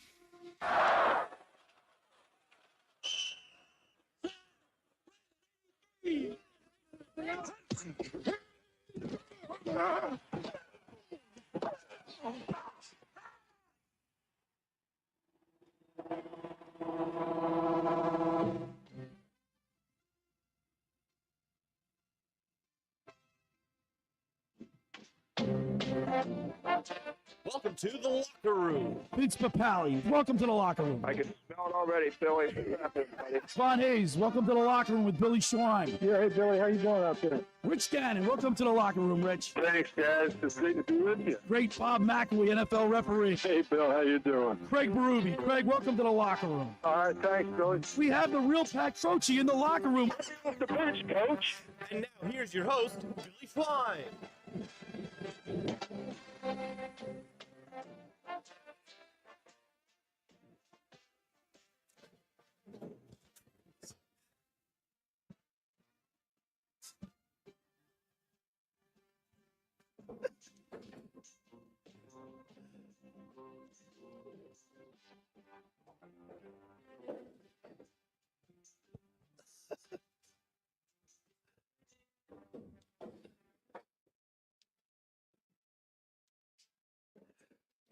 Welcome to the locker room. Vince Papali, welcome to the locker room. I can smell it already, Billy. Von Hayes, welcome to the locker room with Billy Schwein. Yeah, hey, Billy, how you doing out there? Rich Gannon, welcome to the locker room, Rich. Thanks, guys. It's great to be with you. Great Bob McElwee, NFL referee. Hey, Bill, how you doing? Craig Berube. Craig, welcome to the locker room. All right, thanks, Billy. We have the real Pat Croce in the locker room. Off the bench, Coach. And now here's your host, Billy Fly.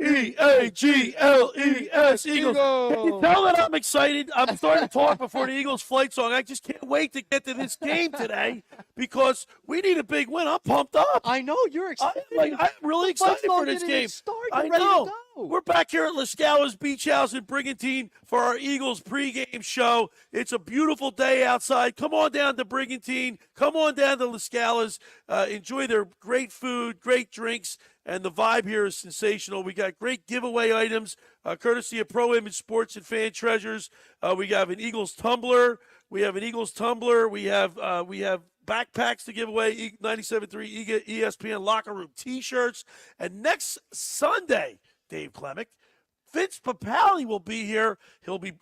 E-A-G-L-E-S, Eagles. Can you tell that I'm excited? I'm starting to talk before the Eagles flight song. I just can't wait to get to this game today because we need a big win. I'm pumped up. I know you're excited. I'm really excited for this game. I know. We're back here at LaScala's Beach House in Brigantine for our Eagles pregame show. It's a beautiful day outside. Come on down to Brigantine. Come on down to LaScala's. Enjoy their great food, great drinks, and the vibe here is sensational. We got great giveaway items, courtesy of Pro Image Sports and Fan Treasures. We have an Eagles tumbler. We have backpacks to give away, 97.3 ESPN locker room T-shirts. And next Sunday, Dave Klemic, Vince Papali will be here. He'll be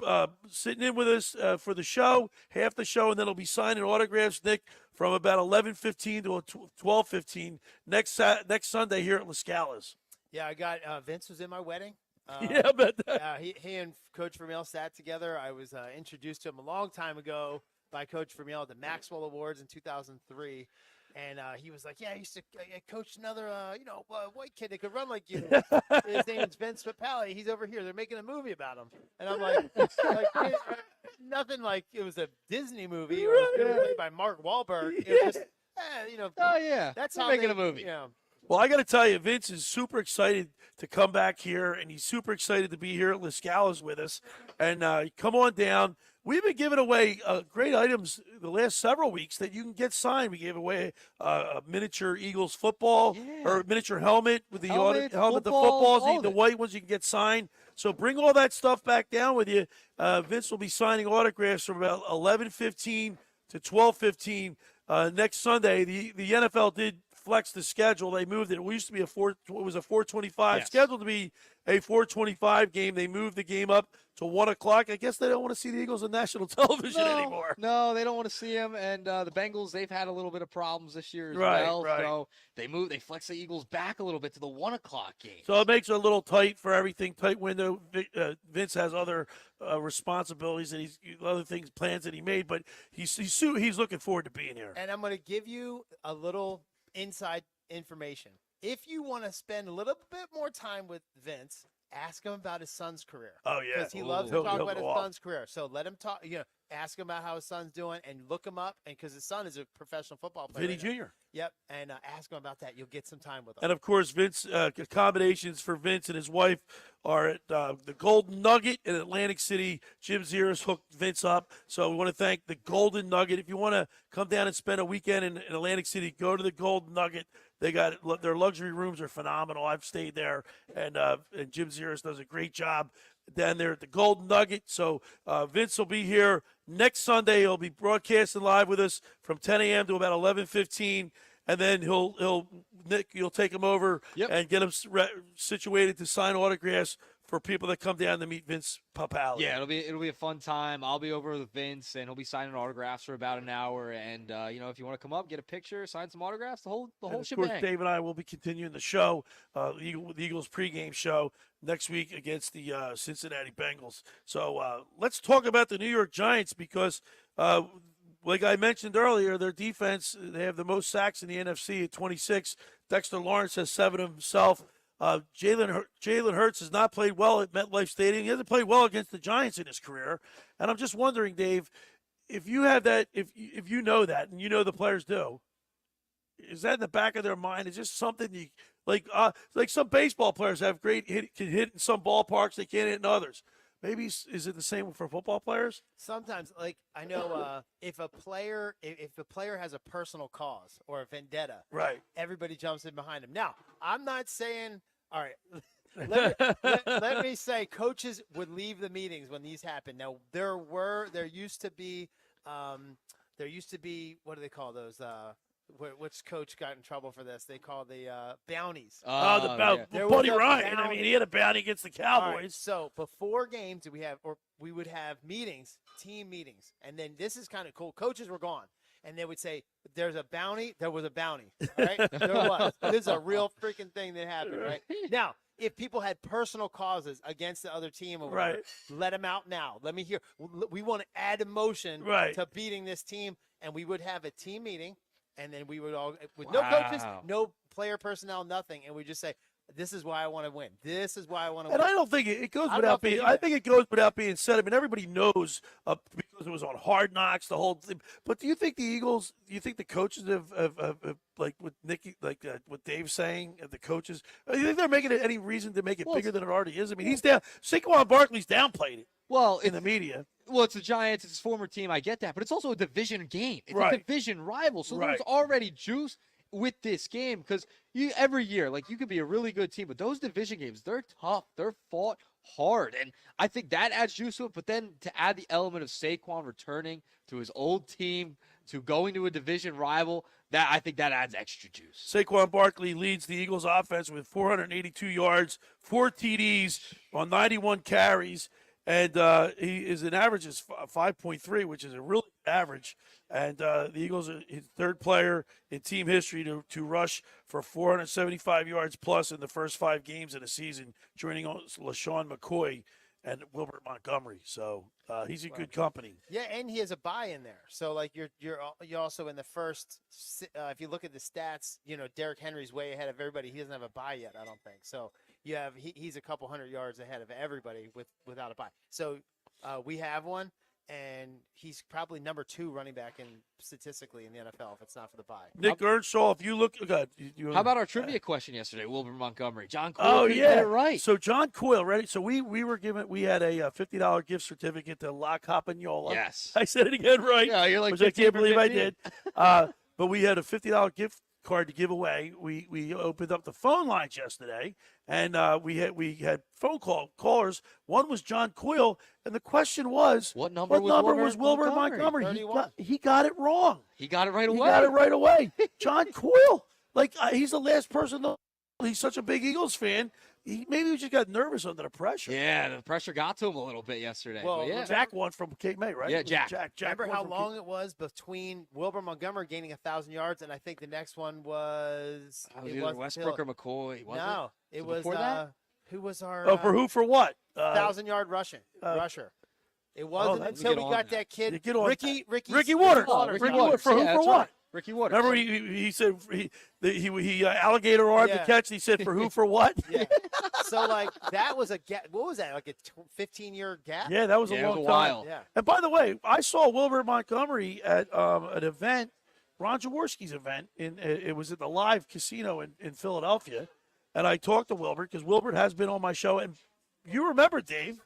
sitting in with us for the show, half the show, and then he'll be signing autographs, Nick, from about 11:15 to 12:15 next Sunday here at LaScala's. Yeah, I got Vince was in my wedding. Yeah, I bet that. He and Coach Vermeil sat together. I was introduced to him a long time ago by Coach Vermeil at the Maxwell Awards in 2003. And he was like, yeah, I used to coach another, white kid that could run like you. His name is Vince Papali. He's over here. They're making a movie about him. And I'm like nothing like it was a Disney movie or it was made by Mark Wahlberg. It was just, oh, yeah. That's They're how making a movie. Well, I got to tell you, Vince is super excited to come back here, and he's super excited to be here at LaScala's with us. And come on down. We've been giving away great items the last several weeks that you can get signed. We gave away a miniature Eagles football or miniature helmet with the helmet, the footballs, the white ones you can get signed. So bring all that stuff back down with you. Vince will be signing autographs from about 11:15 to 12:15 next Sunday, the NFL did flex the schedule. They moved it. It used to be a 4:25 scheduled to be a 4:25 game. They moved the game up to 1 o'clock. I guess they don't want to see the Eagles on national television anymore. No, they don't want to see them. And the Bengals, they've had a little bit of problems this year as Right, well. right. So they flex the Eagles back a little bit to the 1 o'clock game. So it makes it a little tight for everything. Tight window. Vince has other responsibilities and other things, plans that he made, but he's looking forward to being here. And I'm going to give you a little inside information. If you want to spend a little bit more time with Vince, ask him about his son's career. Oh, yeah. Because he loves to talk about his son's career. So let him talk, ask him about how his son's doing and look him up. And because his son is a professional football player. Vinny Jr. Yep. And ask him about that. You'll get some time with him. And, of course, Vince, accommodations for Vince and his wife are at the Golden Nugget in Atlantic City. Jim Zeros hooked Vince up. So we want to thank the Golden Nugget. If you want to come down and spend a weekend in Atlantic City, go to the Golden Nugget. They got their luxury rooms are phenomenal. I've stayed there, and Jim Zeros does a great job down there at the Golden Nugget. So Vince will be here next Sunday. He'll be broadcasting live with us from 10 a.m. to about 11:15, and then Nick, you'll take him over and get him situated to sign autographs for people that come down to meet Vince Papale. Yeah, it'll be a fun time. I'll be over with Vince, and he'll be signing autographs for about an hour. And if you want to come up, get a picture, sign some autographs, the whole Of shebang. course, Dave and I will be continuing the show, the Eagles pregame show next week against the Cincinnati Bengals. So let's talk about the New York Giants because, like I mentioned earlier, their defense, they have the most sacks in the NFC at 26. Dexter Lawrence has 7 himself. Jalen Hurts has not played well at MetLife Stadium. He hasn't played well against the Giants in his career. And I'm just wondering, Dave, if you have that, if you know that, and you know the players do, is that in the back of their mind? Is this something you like some baseball players have great can hit in some ballparks, they can't hit in others. Maybe is it the same for football players? Sometimes, I know if a player has a personal cause or a vendetta, right? Everybody jumps in behind him. Now, I'm not saying, all right. Let me say, coaches would leave the meetings when these happen. Now, there used to be, what do they call those? Which coach got in trouble for this? They call the bounties. Buddy Ryan. I mean, he had a bounty against the Cowboys. Right, so before games, we would have meetings, team meetings, and then this is kind of cool. Coaches were gone, and they would say, "There's a bounty. There was a bounty. All right, there was. This is a real freaking thing that happened. Right now." If people had personal causes against the other team, or whatever, let them out now. Let me hear. We want to add emotion to beating this team, and we would have a team meeting. And then we would all, with no coaches, no player personnel, nothing. And we just say, this is why I want to win. This is why I want to win. And I don't think it goes without being, I think it goes without being said. I mean, everybody knows because it was on Hard Knocks, the whole thing. But do you think the Eagles, do you think the coaches have like with Nicky, like what Dave's saying, the coaches, do you think they're making it any reason to make it bigger than it already is? I mean, he's down, Saquon Barkley's downplayed it. Well, in the media. Well, it's the Giants. It's his former team. I get that. But it's also a division game. It's a division rival. So there's already juice with this game because every year, you could be a really good team, but those division games, they're tough. They're fought hard. And I think that adds juice to it. But then to add the element of Saquon returning to his old team, to going to a division rival, I think that adds extra juice. Saquon Barkley leads the Eagles offense with 482 yards, 4 TDs on 91 carries. And he is an average is 5.3, which is a really good average. And the Eagles are his third player in team history to rush for 475 yards plus in the first 5 games of the season, joining LaShawn McCoy and Wilbert Montgomery. So he's in good company. Yeah, and he has a bye in there. So you're also in the first. If you look at the stats, Derrick Henry's way ahead of everybody. He doesn't have a bye yet, I don't think. So you have he's a couple hundred yards ahead of everybody without a bye. So we have one, and he's probably number 2 running back statistically in the NFL if it's not for the bye. Nick Earnshaw, if you look, how about our trivia question yesterday? Wilbur Montgomery, John Coyle. Get it right. So John Coyle, ready? So we had a $50 gift certificate to La Campagnola. Yes, I said it again right. Yeah, you're like, which I can't believe I did. But we had a $50 gift card to give away. We opened up the phone lines yesterday, and we had phone callers. One was John Coyle, and the question was, what number was Wilbur Montgomery? He got it wrong. He got it right away. He got it right away. John Coyle, he's the last person. He's such a big Eagles fan. Maybe he just got nervous under the pressure. Yeah, the pressure got to him a little bit yesterday. Well, yeah. Jack won from Cape May, right? Yeah, Jack. Remember how long it was between Wilbur Montgomery gaining 1,000 yards, and I think the next one was either Westbrook or McCoy. No, it was before that? Who was our? Oh, for who? For what? 1,000-yard rusher. It wasn't until we got that kid, Ricky Waters. Ricky Waters. For who? For what? Right. Ricky Waters. Remember he said he alligator armed the catch. And he said for who? For what? Yeah. So that was a gap. What was that? Like a 15-year gap? Yeah, that was a long time. While. Yeah. And by the way, I saw Wilbur Montgomery at an event, Ron Jaworski's event. It was at the Live Casino in Philadelphia, and I talked to Wilbur because Wilbur has been on my show. And you remember, Dave?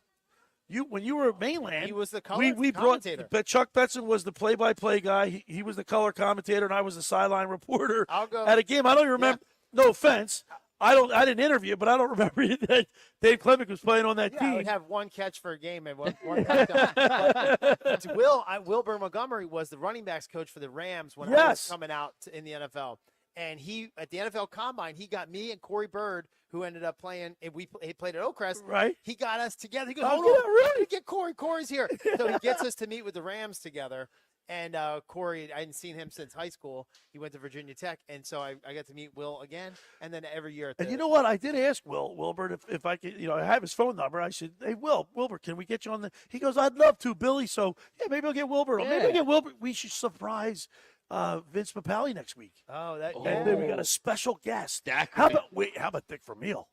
When you were at Mainland, he was the color commentator. Chuck Betson was the play-by-play guy. He was the color commentator, and I was the sideline reporter at a game. I don't even remember. Yeah. No offense, I didn't interview, but I don't remember that Dave Klemic was playing on that team. I would have one catch for a game and one touchdown. Wilbur Montgomery was the running backs coach for the Rams when I was coming out in the NFL. And he, at the NFL Combine, he got me and Corey Bird, who ended up playing, and he played at Oakcrest. Right. He got us together. He goes, oh, yeah, really? Get Corey. Corey's here. So he gets us to meet with the Rams together. And Corey, I hadn't seen him since high school. He went to Virginia Tech. And so I got to meet Will again. And then every year. And you know what? I did ask Wilbur, if I could, I have his phone number. I said, hey, Wilbur, can we get you on the, he goes, I'd love to, Billy. So, yeah, maybe I'll get Wilbur. Yeah. Maybe I'll get Wilbur. We should surprise Vince Papale next week. Oh, and then we got a special guest. How about Dick Vermeil?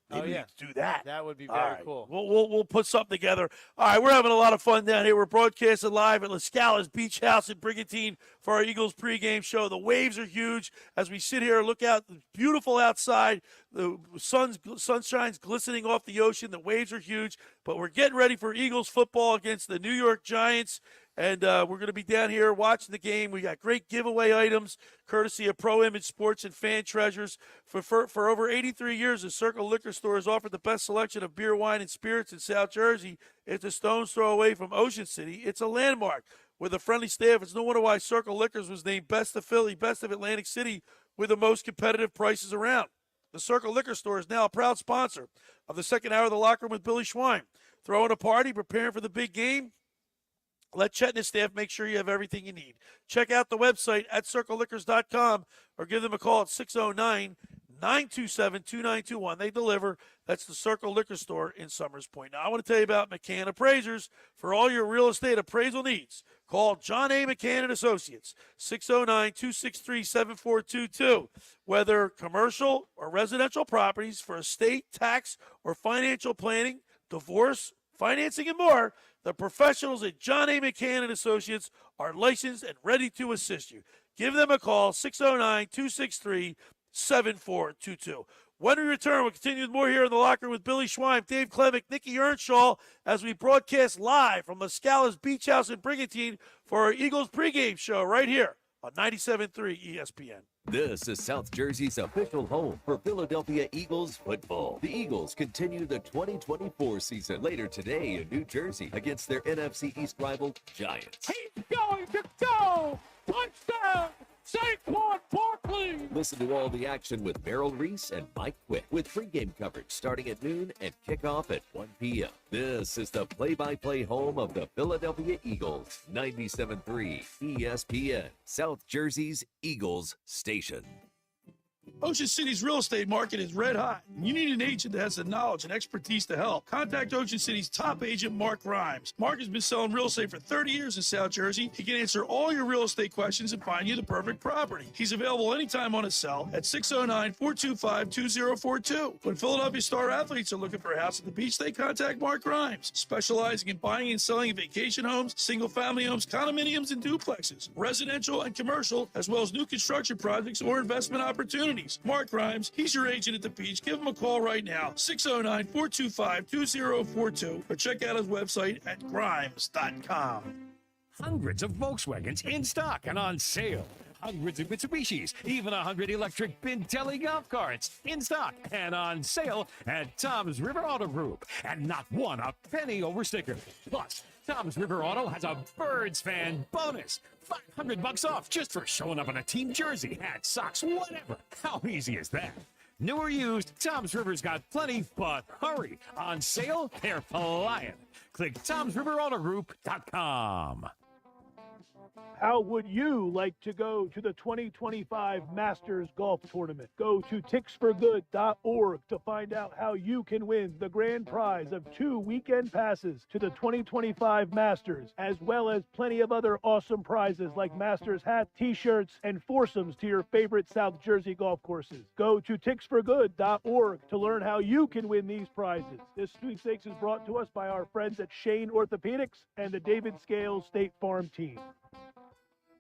Maybe we could do that. That would be very cool. We'll put something together. All right, we're having a lot of fun down here. We're broadcasting live at LaScala's Beach House in Brigantine for our Eagles pregame show. The waves are huge as we sit here and look out. It's beautiful outside. The sunshine's glistening off the ocean. The waves are huge. But we're getting ready for Eagles football against the New York Giants. And we're going to be down here watching the game. We got great giveaway items, courtesy of Pro Image Sports and Fan Treasures. For over 83 years, the Circle Liquor Store has offered the best selection of beer, wine, and spirits in South Jersey. It's a stone's throw away from Ocean City. It's a landmark with a friendly staff. It's no wonder why Circle Liquors was named Best of Philly, Best of Atlantic City, with the most competitive prices around. The Circle Liquor Store is now a proud sponsor of the second hour of the Locker Room with Billy Schwein. Throwing a party, preparing for the big game. Let Chet and his staff make sure you have everything you need. Check out the website at circleliquors.com or give them a call at 609-927-2921. They deliver. That's the Circle Liquor Store in Summers Point. Now, I want to tell you about McCann Appraisers. For all your real estate appraisal needs, call John A. McCann & Associates, 609-263-7422. Whether commercial or residential properties for estate, tax, or financial planning, divorce, financing, and more, the professionals at John A. McCann & Associates are licensed and ready to assist you. Give them a call, 609-263-7422. When we return, we'll continue with more here in the locker room with Billy Schwein, Dave Klemic, Nick Earnshaw, as we broadcast live from LaScala's Beach House in Brigantine for our Eagles pregame show right here on 97.3 ESPN. This is South Jersey's official home for Philadelphia Eagles football. The Eagles continue the 2024 season later today in New Jersey against their NFC East rival Giants. He's going to go! Touchdown! Saquon Barkley! Listen to all the action with Merrill Reese and Mike Quick with pregame coverage starting at noon and kickoff at 1 p.m. This is the play-by-play home of the Philadelphia Eagles, 97.3 ESPN, South Jersey's Eagles station. Ocean City's real estate market is red hot. You need an agent that has the knowledge and expertise to help. Contact Ocean City's top agent, Mark Grimes. Mark has been selling real estate for 30 years in South Jersey. He can answer all your real estate questions and find you the perfect property. He's available anytime on his cell at 609-425-2042. When Philadelphia star athletes are looking for a house at the beach, they contact Mark Grimes, specializing in buying and selling vacation homes, single-family homes, condominiums, and duplexes, residential and commercial, as well as new construction projects or investment opportunities. Mark Grimes, he's your agent at the beach. Give him a call right now, 609-425-2042, or check out his website at grimes.com. Hundreds of Volkswagens in stock and on sale. hundreds of Mitsubishis, even 100 electric Bintelli golf carts in stock and on sale at Tom's River Auto Group. And not one a penny over sticker. Plus, Tom's River Auto has a Birds fan bonus. $500 off just for showing up in a team jersey, hat, socks, whatever. How easy is that? New or used, Tom's River's got plenty, but hurry. On sale, they're flying. Click Tom'sRiverAutoGroup.com. How would you like to go to the 2025 Masters Golf Tournament? Go to ticksforgood.org to find out how you can win the grand prize of 2 weekend passes to the 2025 Masters, as well as plenty of other awesome prizes like Masters hats, t-shirts, and foursomes to your favorite South Jersey golf courses. Go to ticksforgood.org to learn how you can win these prizes. This sweepstakes is brought to us by our friends at Shane Orthopedics and the David Scales State Farm team.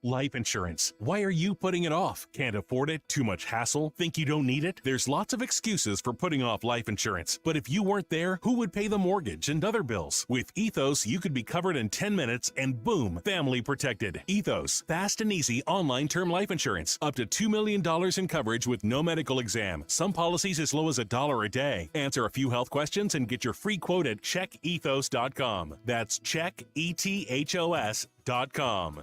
Life insurance. Why are you putting it off? Can't afford it? Too much hassle? Think you don't need it? There's lots of excuses for putting off life insurance. But if you weren't there, who would pay the mortgage and other bills? With Ethos, you could be covered in 10 minutes and boom, family protected. Ethos, fast and easy online term life insurance. Up to $2 million in coverage with no medical exam. Some policies as low as $1 a day. Answer a few health questions and get your free quote at checkethos.com. That's checkethos.com.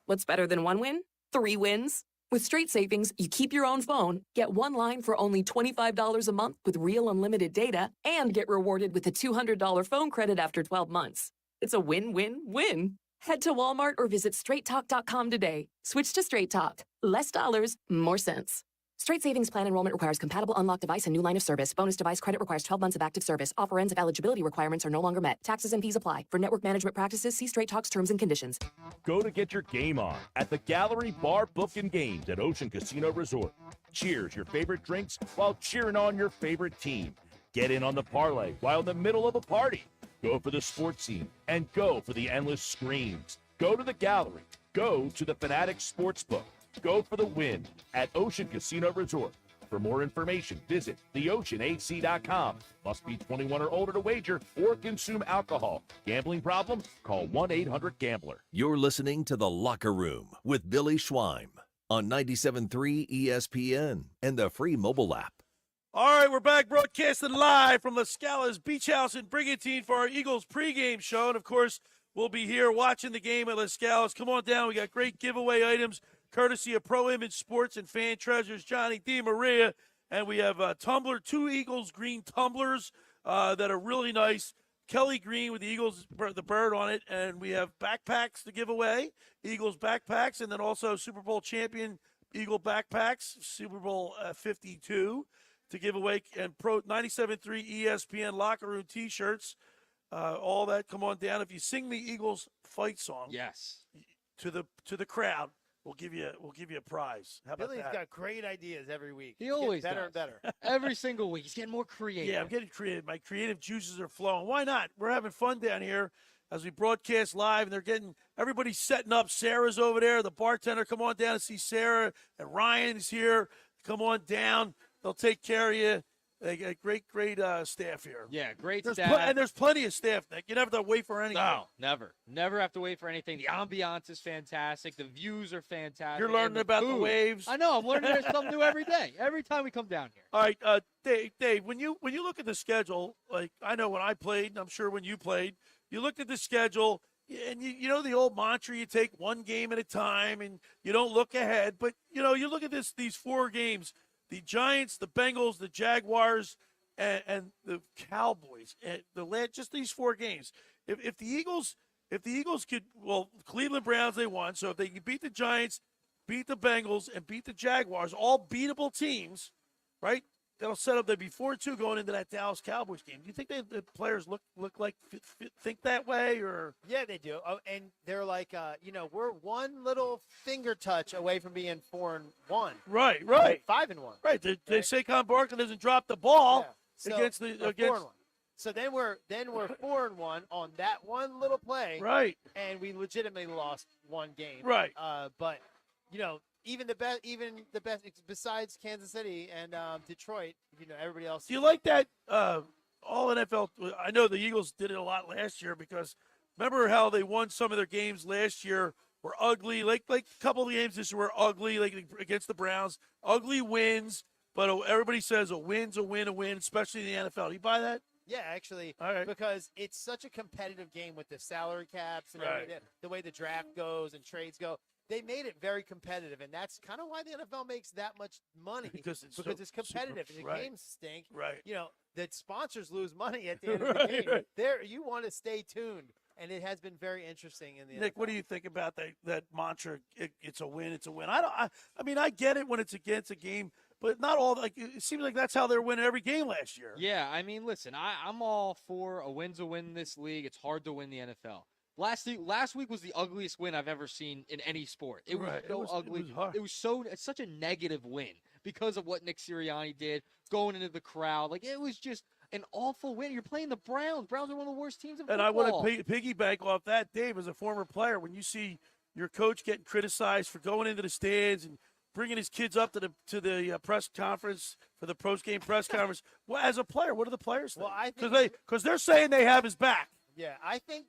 What's better than one win? 3 wins. With Straight Savings, you keep your own phone, get one line for only $25 a month with real unlimited data, and get rewarded with a $200 phone credit after 12 months. It's a win-win-win. Head to Walmart or visit straighttalk.com today. Switch to Straight Talk. Less dollars, more sense. Straight Savings Plan enrollment requires compatible unlocked device and new line of service. Bonus device credit requires 12 months of active service. Offer ends if eligibility requirements are no longer met. Taxes and fees apply. For network management practices, see Straight Talk's terms and conditions. Go to get your game on at the Gallery Bar Book and Games at Ocean Casino Resort. Cheers your favorite drinks while cheering on your favorite team. Get in on the parlay while in the middle of a party. Go for the sports scene and go for the endless screams. Go to the Gallery. Go to the Fanatic Sportsbook. Go for the win at Ocean Casino Resort. For more information, visit theoceanac.com. Must be 21 or older to wager or consume alcohol. Gambling problem? Call 1-800-GAMBLER. You're listening to The Locker Room with Billy Schweim on 97.3 ESPN and the free mobile app. All right, we're back broadcasting live from LaScala's Beach House in Brigantine for our Eagles pregame show. And, of course, we'll be here watching the game at LaScala's. Come on down. We got great giveaway items courtesy of Pro Image Sports and Fan Treasures, Johnny D. Maria. And we have Tumbler, 2 Eagles green tumblers that are really nice. Kelly green with the Eagles, the bird on it. And we have backpacks to give away, Eagles backpacks, and then also Super Bowl champion Eagle backpacks, Super Bowl 52 to give away, and Pro 97.3 ESPN locker room T-shirts. All that, come on down. If you sing the Eagles fight song, yes, to the crowd, we'll give you a prize. How about Billy's that? got great ideas every week. He He's always getting better does. and better. Every single week. He's getting more creative. Yeah, I'm getting creative. My creative juices are flowing. Why not? We're having fun down here as we broadcast live, and everybody's setting up. Sarah's over there, the bartender. Come on down and see Sarah, and Ryan's here. Come on down. They'll take care of you. They got great staff here. Yeah, great There's staff. and there's plenty of staff, Nick. You never have to wait for anything. No, never. Never have to wait for anything. The ambiance is fantastic. The views are fantastic. You're learning and about the food. waves. I know. I'm learning there's something new every day. Every time we come down here. All right, Dave, when you look at the schedule, like I know when I played, and I'm sure when you played, you looked at the schedule, and you know the old mantra, you take one game at a time, and you don't look ahead. But, you look at these 4 games, the Giants, the Bengals, the Jaguars, and the Cowboys, and just these 4 games. If the Eagles could, Cleveland Browns, they won. So if they can beat the Giants, beat the Bengals, and beat the Jaguars, all beatable teams, right? That'll set up. They'd be 4-2 going into that Dallas Cowboys game. Do you think the players look like think that way, or? Yeah, they do. Oh, and they're like, we're one little finger touch away from being 4-1. Right. 5-1. Right. They Saquon Barkley doesn't drop the ball against the 4-1. So then we're 4-1 on that one little play. Right. And we legitimately lost one game. Right. But even the best besides Kansas City and Detroit, everybody else. Do you like that all NFL? I know the Eagles did it a lot last year because remember how they won some of their games last year were ugly. Like a couple of games this year were ugly, like against the Browns. Ugly wins, but everybody says a win's a win, especially in the NFL. Do you buy that? Yeah, actually, All right. because it's such a competitive game with the salary caps and Right. the way the draft goes and trades go. They made it very competitive, and that's kind of why the NFL makes that much money Because it's competitive super, and the right. games stink. Right. You know, the sponsors lose money at the end of the Right, game. right. There, you want to stay tuned, and it has been very interesting in the Nick, NFL. what do you think about that mantra? It's a win. It's a win. I mean, I get it when it's against a game, but not all. Like it seems like that's how they're winning every game last year. Yeah, I mean, listen, I'm all for a win's a win in this league. It's hard to win the NFL. Last week was the ugliest win I've ever seen in any sport. It was Right. so It was ugly. hard. It's such a negative win because of what Nick Sirianni did, going into the crowd. Like, it was just an awful win. You're playing the Browns. Browns are one of the worst teams in And football. I want to piggyback off that, Dave, as a former player. When you see your coach getting criticized for going into the stands and bringing his kids up to the press conference for the post-game press conference, well, as a player, what do the players think? Well, I think because they're saying they have his back. Yeah, I think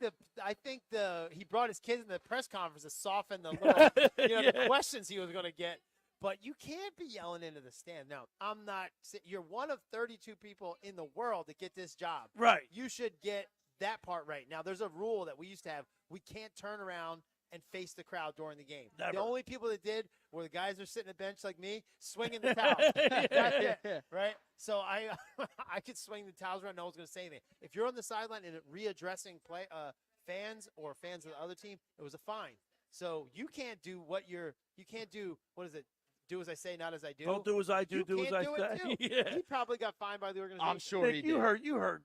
he brought his kids in the press conference to soften the little, the questions he was going to get. But you can't be yelling into the stand. Now, I'm not. You're one of 32 people in the world to get this job. Right. You should get that part right. Now, there's a rule that we used to have. We can't turn around and face the crowd during the game. Never. The only people that did were the guys who are sitting at the bench like me, swinging the towel. That's it, right? So I could swing the towels around. No one's going to say anything. If you're on the sideline and readdressing fans or fans of the other team, it was a fine. So you can't do what is it? Do as I say, not as I do. Don't do as I do, You do as can't I do say. it too. Yeah. He probably got fined by the organization. I'm sure Nick, he you did. heard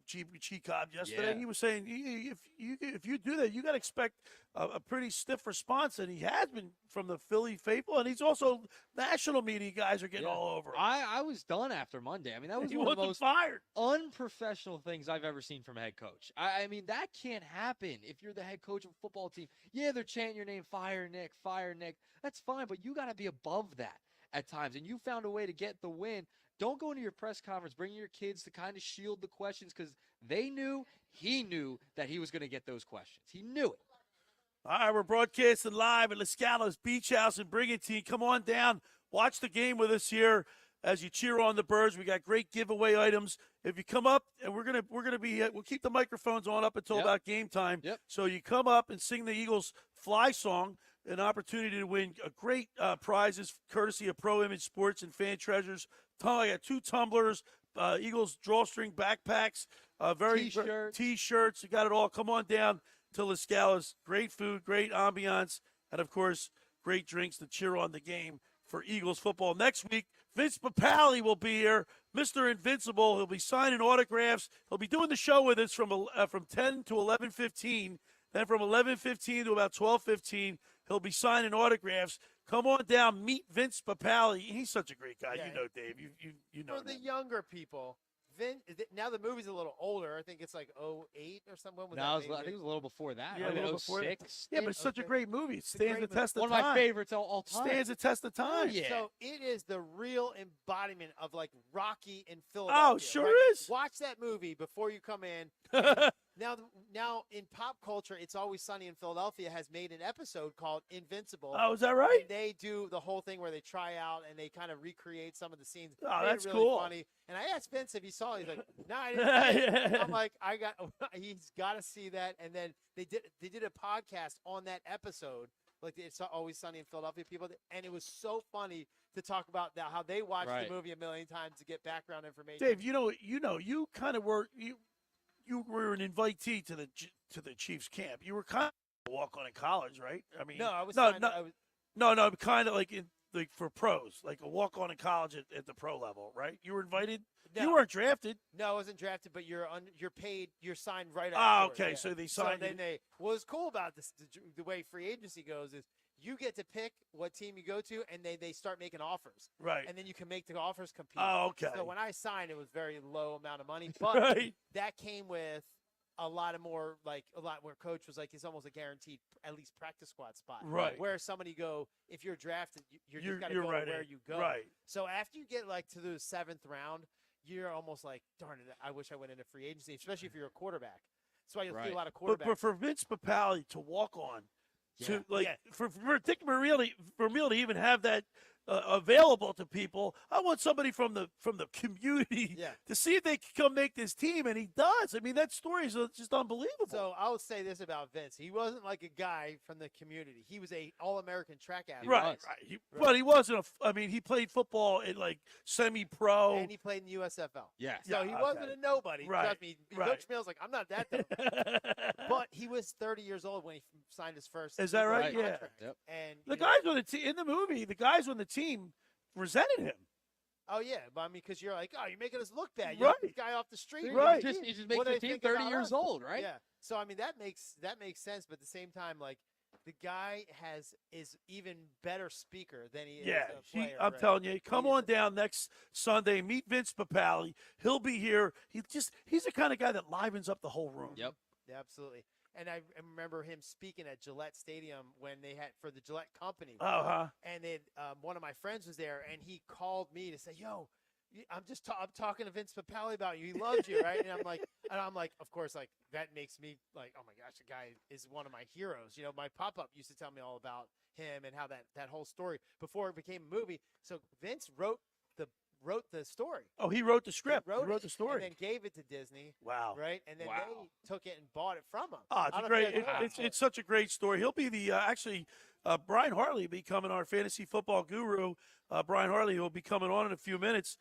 Chief Cobb yesterday. Yeah. He was saying if you do that, you got to expect a pretty stiff response, and he has been from the Philly faithful, and he's also national media guys are getting all over him. I was done after Monday. I mean, that was He one of the wasn't most fired. unprofessional things I've ever seen from a head coach. I mean, that can't happen if you're the head coach of a football team. Yeah, they're chanting your name, fire Nick, fire Nick. That's fine, but you got to be above that at times, and you found a way to get the win. Don't go into your press conference, bring your kids to kind of shield the questions because he knew that he was going to get those questions. He knew it. All right, we're broadcasting live at LaScala's Beach House in Brigantine. Come on down, watch the game with us here as you cheer on the Birds. We got great giveaway items. If you come up, and we're gonna be we'll keep the microphones on up until about game time. Yep. So you come up and sing the Eagles Fly song, an opportunity to win a great prizes courtesy of Pro Image Sports and Fan Treasures. I got 2 tumblers, Eagles drawstring backpacks, T-shirts. You got it all. Come on down to LaScala's. Great food, great ambiance, and, of course, great drinks to cheer on the game for Eagles football. Next week, Vince Papale will be here, Mr. Invincible. He'll be signing autographs. He'll be doing the show with us from 10 to 11:15. Then from 11:15 to about 12:15, he'll be signing autographs. Come on down, meet Vince Papale. He's such a great guy. Yeah. You know, Dave. You know For the him. younger people, now the movie's a little older. I think it's like 2008 or something. When was No, that I maybe? think it was a little before that. Yeah, Maybe a little before that. 06. Yeah, but it's such a great movie. It stands the great test of One time. of my favorites all time. Stands the test of time. yeah. So it is the real embodiment of like Rocky in Philadelphia. Oh, sure right? is. Watch that movie before you come in. Now in pop culture, It's Always Sunny in Philadelphia has made an episode called Invincible. Oh, is that right? And they do the whole thing where they try out and they kind of recreate some of the scenes. Oh, Made it that's really cool. funny. And I asked Vince if he saw it. He's like, "No, I didn't." See it." I'm like, he's got to see that. And then they did a podcast on that episode. Like It's Always Sunny in Philadelphia people, and it was so funny to talk about how they watched Right. the movie a million times to get background information. Dave, you kind of were you were an invitee to the Chiefs camp. You were kind of a walk-on in college, right? I mean, No, I was no, kinda- I was- no, kind of like for pros, like a walk-on in college at the pro level, right? You were invited. No. You weren't drafted. No, I wasn't drafted, but you're paid. You're signed right Ah, afterwards, okay, yeah. so they signed then you. what was cool about this, the way free agency goes is you get to pick what team you go to, and they start making offers. Right. And then you can make the offers compete. Oh, okay. So when I signed, it was very low amount of money, but Right. that came with a lot more coach was like, it's almost a guaranteed at least practice squad spot. Right. Where somebody go, if you're drafted, you're just got to you're go right where in. you go. Right. So after you get like to the 7th round, you're almost like, darn it, I wish I went into free agency, especially if you're a quarterback. That's why you'll see a lot of quarterbacks. But for Vince Papale to walk on, to for Dick Vermeil to even have that available to people. I want somebody from the community to see if they can come make this team, and he does. I mean, that story is just unbelievable. So I will say this about Vince: he wasn't like a guy from the community. He was a All-American track athlete. Right. But he wasn't he played football in like semi-pro, and he played in the USFL. Yeah. So he wasn't a nobody. Right. Trust me. Coach Mills like, I'm not that dumb. But he was 30 years old when he signed his first. Is that right? Yeah. Contract. Yep. And The guys on the team in the movie, the guys on the team resented him. Oh yeah, but I mean, because you're like, oh, you're making us look bad. Right. You're the guy off the street. Right. He just makes What do the they team think 30 about years us? old, right? Yeah. So I mean, that makes sense. But at the same time, like, the guy is even better speaker than he is a player. I'm telling you, come on down next Sunday. Meet Vince Papale. He'll be here. He's the kind of guy that livens up the whole room. Yep. Yeah, absolutely. And I remember him speaking at Gillette Stadium when they had for the Gillette Company. And then one of my friends was there, and he called me to say, "Yo, I'm talking to Vince Papale about you. He loves you, right?" And I'm like, of course, like that makes me like, oh my gosh, the guy is one of my heroes. You know, my pop-up used to tell me all about him and how that whole story before it became a movie. So Vince wrote the story. Oh, he wrote the script. He wrote the story. And then gave it to Disney. Wow. Right? And then they took it and bought it from him. Oh, it's great. It's such a great story. He'll be the Brian Hartley will be coming, our fantasy football guru. Brian Hartley will be coming on in a few minutes.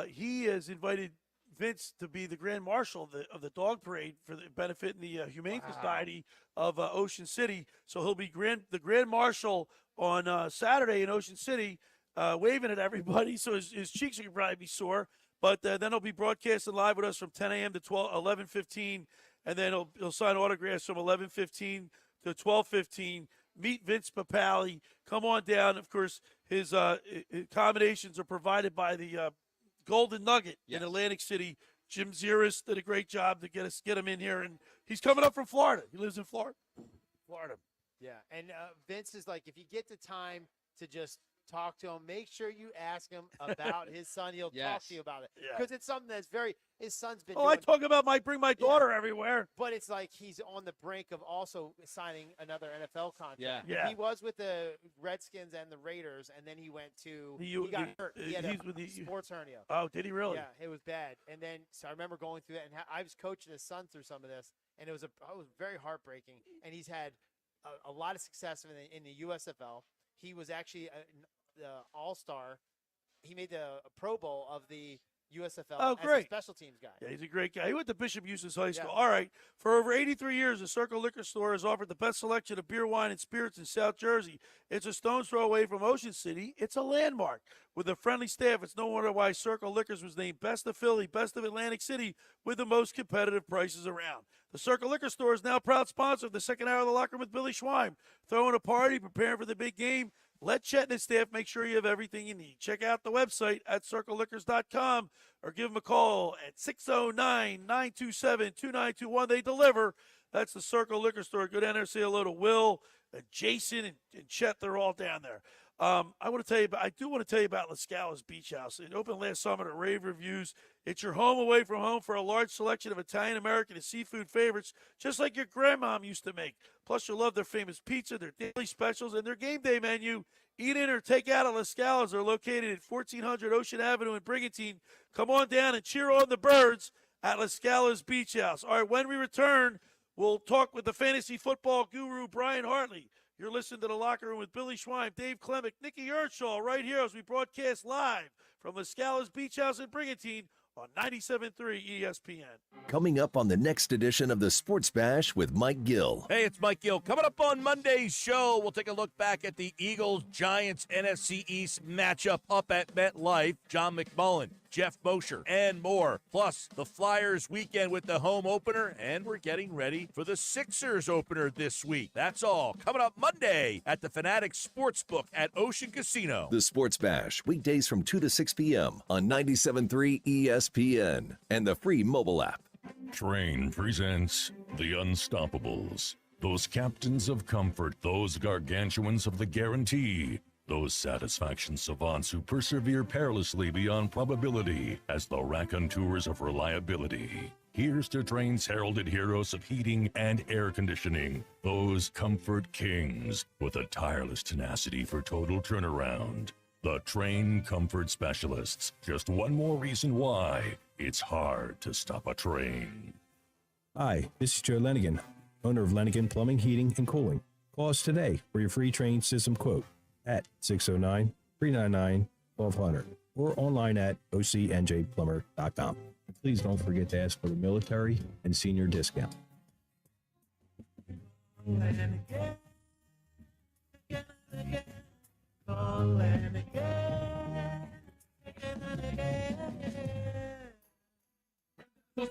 He has invited Vince to be the Grand Marshal of the dog parade for the benefit in the Humane Society of Ocean City. So he'll be the Grand Marshal on Saturday in Ocean City. Waving at everybody, so his cheeks are probably be sore. But then he'll be broadcasting live with us from 10 a.m. to 11:15, and then he'll sign autographs from 11:15 to 12:15. Meet Vince Papale. Come on down. Of course, his accommodations are provided by the Golden Nugget in Atlantic City. Jim Ziris did a great job to get him in here, and he's coming up from Florida. He lives in Florida. Yeah, and Vince is like, if you get the time to just talk to him, make sure you ask him about his son. He'll talk to you about it because it's something that's his son's been doing. I talk about bring my daughter everywhere. But it's like he's on the brink of also signing another NFL contract. Yeah. He was with the Redskins and the Raiders, and then he went to he got hurt. He had a sports hernia. Oh, did he really? Yeah, it was bad. And then so I remember going through that, and I was coaching his son through some of this, and it was very heartbreaking. And he's had a lot of success in the USFL. He was actually the All-Star. He made the Pro Bowl of the USFL as a special teams guy. Yeah, he's a great guy. He went to Bishop Eustace High School. Yeah. All right. For over 83 years, the Circle Liquor Store has offered the best selection of beer, wine, and spirits in South Jersey. It's a stone's throw away from Ocean City. It's a landmark. With a friendly staff, it's no wonder why Circle Liquors was named Best of Philly, Best of Atlantic City, with the most competitive prices around. The Circle Liquor Store is now proud sponsor of the second hour of the Locker Room with Billy Schweim. Throwing a party, preparing for the big game. Let Chet and his staff make sure you have everything you need. Check out the website at circleliquors.com or give them a call at 609-927-2921. They deliver. That's the Circle Liquor Store. Go down there, say hello to Will, Jason, and Chet. They're all down there. I do want to tell you about LaScala's Beach House. It opened last summer to rave reviews. It's your home away from home for a large selection of Italian, American, and seafood favorites, just like your grandmom used to make. Plus, you'll love their famous pizza, their daily specials, and their game day menu. Eat in or take out at LaScala's. They're located at 1400 Ocean Avenue in Brigantine. Come on down and cheer on the birds at LaScala's Beach House. All right, when we return, we'll talk with the fantasy football guru, Brian Hartley. You're listening to The Locker Room with Billy Schweim, Dave Klemic, Nick Earnshaw, right here as we broadcast live from LaScala's Beach House in Brigantine on 97.3 ESPN. Coming up on the next edition of the Sports Bash with Mike Gill. Hey, it's Mike Gill. Coming up on Monday's show, we'll take a look back at the Eagles-Giants NFC East matchup up at MetLife. John McMullen, Jeff Mosher, and more. Plus, the Flyers weekend with the home opener, and we're getting ready for the Sixers opener this week. That's all coming up Monday at the Fanatics Sportsbook at Ocean Casino. The Sports Bash, weekdays from 2 to 6 p.m. on 97.3 ESPN and the free mobile app. Train presents The Unstoppables. Those captains of comfort, those gargantuans of the guarantee, those satisfaction savants who persevere perilously beyond probability as the raconteurs of reliability. Here's to Train's heralded heroes of heating and air conditioning, those comfort kings with a tireless tenacity for total turnaround. The Train Comfort Specialists. Just one more reason why it's hard to stop a train. Hi, this is Joe Lenigan, owner of Lenigan Plumbing, Heating, and Cooling. Call us today for your free train system quote at 609-399-1200 or online at ocnjplumber.com. Please don't forget to ask for the military and senior discount. Rendezvous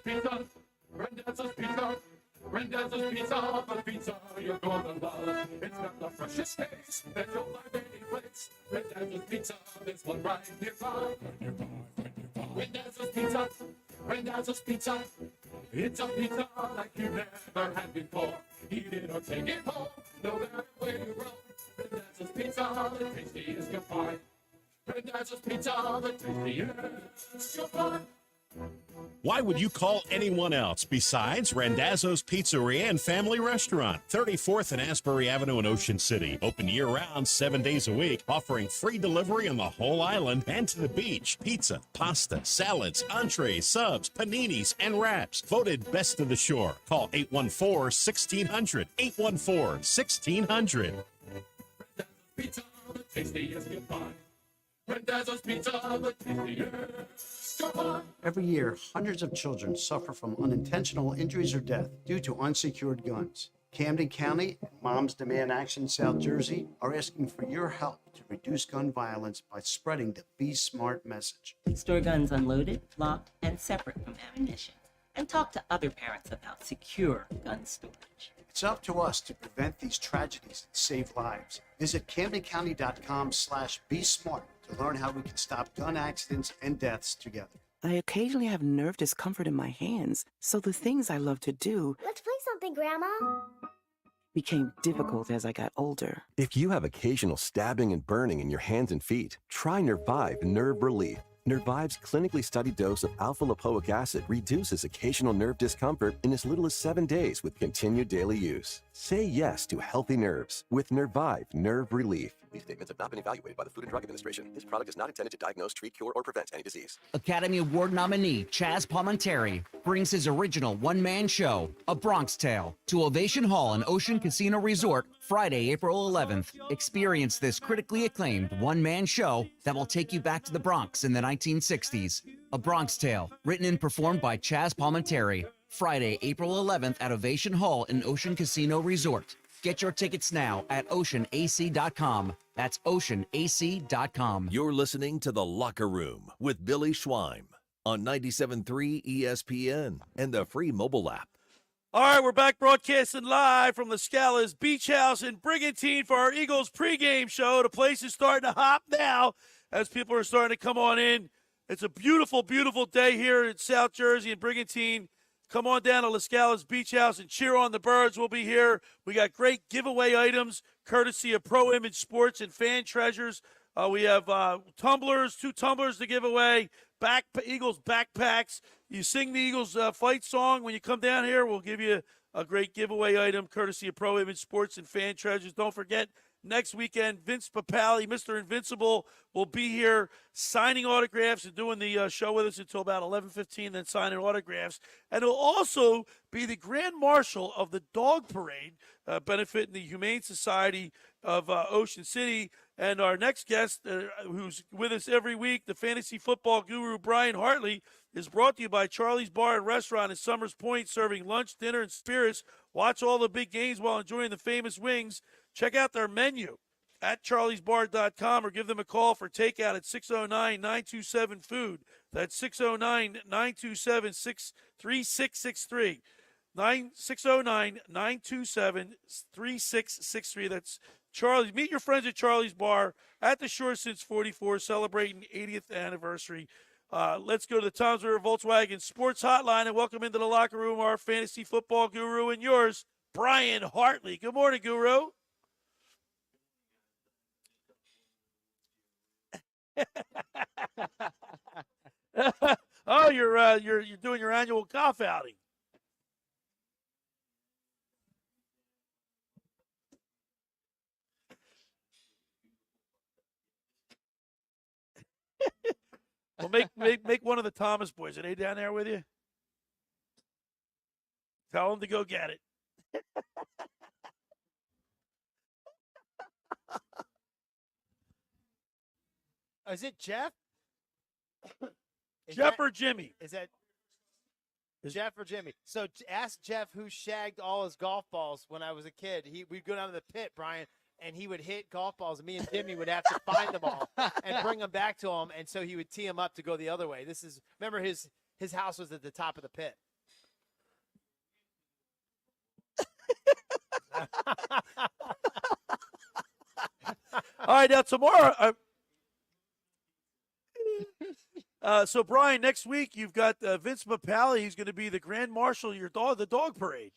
Pizza, Rendezvous Pizza, the pizza you're gonna love. It's got the freshest taste that you'll find any place. Rendezvous Pizza, there's one right nearby. Rendezvous Pizza, Rendezvous Pizza. It's a pizza like you never had before. Eat it or take it home, no matter where you roam. Rendezvous Pizza, the tastiest you'll find. Rendezvous Pizza, the tastiest you'll find. Why would you call anyone else besides Randazzo's Pizzeria and Family Restaurant, 34th and Asbury Avenue in Ocean City. Open year-round, 7 days a week, offering free delivery on the whole island and to the beach. Pizza, pasta, salads, entrees, subs, paninis, and wraps. Voted best of the shore. Call 814-1600. 814-1600. Pizza, the tastiest you'll find. Rendezvous Pizza, the tastiest you'll find. Every year, hundreds of children suffer from unintentional injuries or death due to unsecured guns. Camden County and Moms Demand Action South Jersey are asking for your help to reduce gun violence by spreading the Be Smart message. Store guns unloaded, locked, and separate from ammunition. And talk to other parents about secure gun storage. It's up to us to prevent these tragedies and save lives. Visit CamdenCounty.com/BeSmart to learn how we can stop gun accidents and deaths together. I occasionally have nerve discomfort in my hands, so the things I love to do Let's play something, Grandma. became difficult as I got older. If you have occasional stabbing and burning in your hands and feet, try Nervive Nerve Relief. Nervive's clinically studied dose of alpha-lipoic acid reduces occasional nerve discomfort in as little as 7 days with continued daily use. Say yes to healthy nerves with Nervive Nerve Relief. These statements have not been evaluated by the Food and Drug Administration. This product is not intended to diagnose, treat, cure, or prevent any disease. Academy Award nominee Chaz Palminteri brings his original one-man show, A Bronx Tale, to Ovation Hall and Ocean Casino Resort Friday, April 11th. Experience this critically acclaimed one-man show that will take you back to the Bronx in the 1960s. A Bronx Tale, written and performed by Chaz Palminteri. Friday, April 11th at Ovation Hall in Ocean Casino Resort. Get your tickets now at oceanac.com. That's oceanac.com. You're listening to The Locker Room with Billy Schweim on 97.3 ESPN and the free mobile app. All right, we're back broadcasting live from LaScala's Beach House in Brigantine for our Eagles pregame show. The place is starting to hop now as people are starting to come on in. It's a beautiful, beautiful day here in South Jersey and Brigantine. Come on down to LaScala's Beach House and cheer on the birds. We'll be here. We got great giveaway items courtesy of Pro Image Sports and Fan Treasures. We have tumblers, 2 tumblers to give away, Eagles backpacks. You sing the Eagles fight song when you come down here, we'll give you a great giveaway item courtesy of Pro Image Sports and Fan Treasures. Don't forget, next weekend, Vince Papali, Mr. Invincible, will be here signing autographs and doing the show with us until about 11:15, then signing autographs. And he'll also be the Grand Marshal of the Dog Parade, benefiting the Humane Society of Ocean City. And our next guest, who's with us every week, the fantasy football guru Brian Hartley, is brought to you by Charlie's Bar and Restaurant in Summers Point, serving lunch, dinner, and spirits. Watch all the big games while enjoying the famous wings. Check out their menu at charliesbar.com or give them a call for takeout at 609-927-FOOD. That's 609-927-3663. 609-927-3663. That's Charlie. Meet your friends at Charlie's Bar at the shore since 44, celebrating 80th anniversary. Let's go to the Toms River Volkswagen Sports Hotline and welcome into the locker room our fantasy football guru and yours, Brian Hartley. Good morning, Guru. Oh, you're doing your annual golf outing. Well, make one of the Thomas boys. Are they down there with you? Tell them to go get it. Is it Jeff? Jeff or Jimmy? Is that Jeff or Jimmy? So ask Jeff who shagged all his golf balls when I was a kid. We'd go down to the pit, Brian, and he would hit golf balls, and me and Jimmy would have to find them all and bring them back to him, and so he would tee them up to go the other way. Remember his house was at the top of the pit. All right, now tomorrow. So Brian, next week you've got Vince Mapali. He's going to be the Grand Marshal of the dog parade.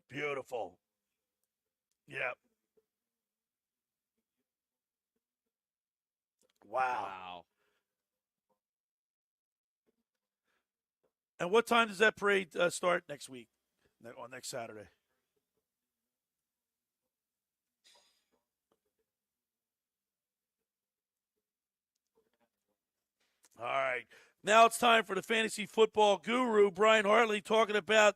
Beautiful. Yeah. Wow. And what time does that parade start next week, on next Saturday? All right. Now it's time for the fantasy football guru, Brian Hartley, talking about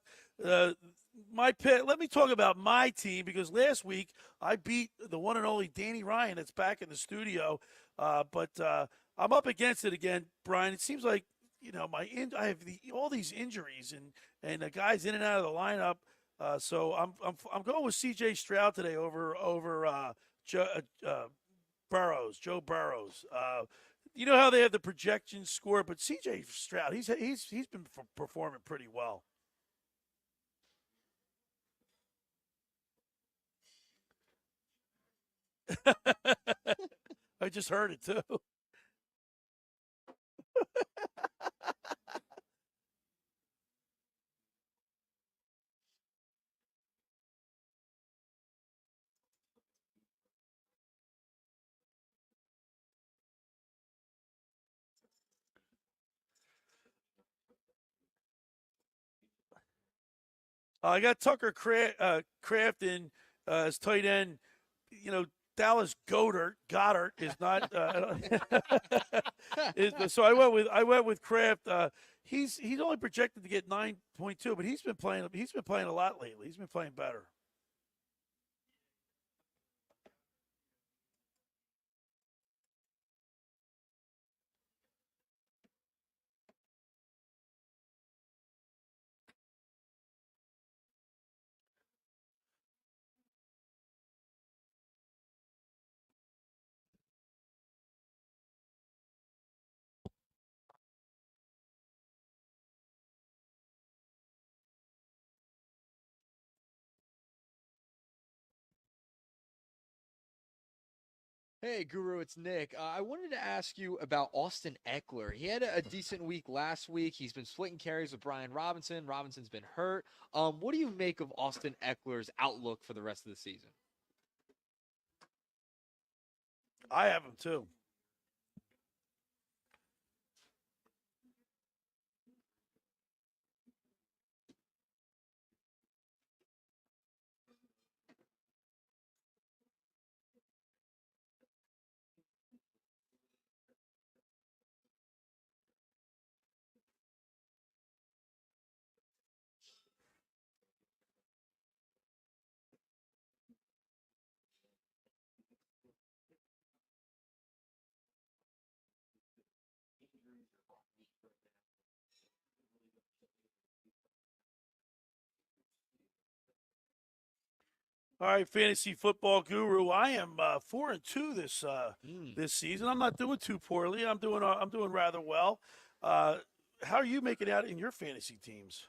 my pick. Let me talk about my team, because last week I beat the one and only Danny Ryan that's back in the studio. But I'm up against it again, Brian. It seems like, I have all these injuries and the guys in and out of the lineup. So I'm going with C.J. Stroud today over Joe Burrows. You know how they have the projection score, but C.J. Stroud, he's been performing pretty well. I just heard it too. I got Tucker Kraft in as tight end. Dallas Goddard is not. So I went with Kraft. He's only projected to get 9.2, but he's been playing a lot lately. He's been playing better. Hey, Guru, it's Nick. I wanted to ask you about Austin Eckler. He had a decent week last week. He's been splitting carries with Brian Robinson. Robinson's been hurt. What do you make of Austin Eckler's outlook for the rest of the season? I have him too. All right, fantasy football guru. I am 4-2 this season. I'm not doing too poorly. I'm doing rather well. How are you making out in your fantasy teams?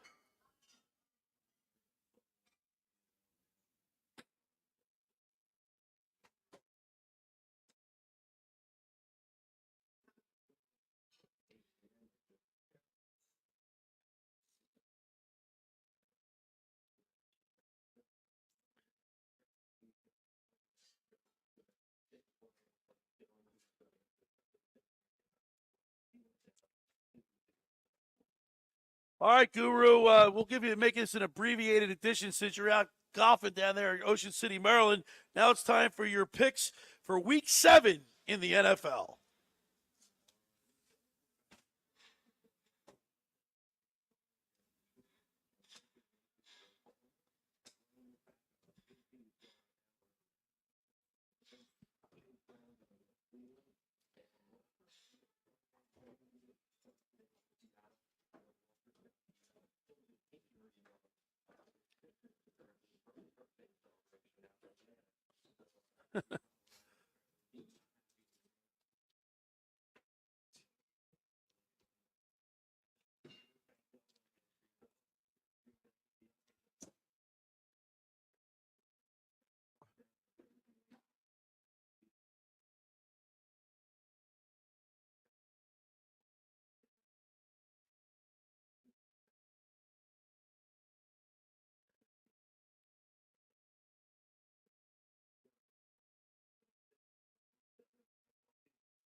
All right, Guru, we'll make this an abbreviated edition since you're out golfing down there in Ocean City, Maryland. Now it's time for your picks for Week 7 in the NFL.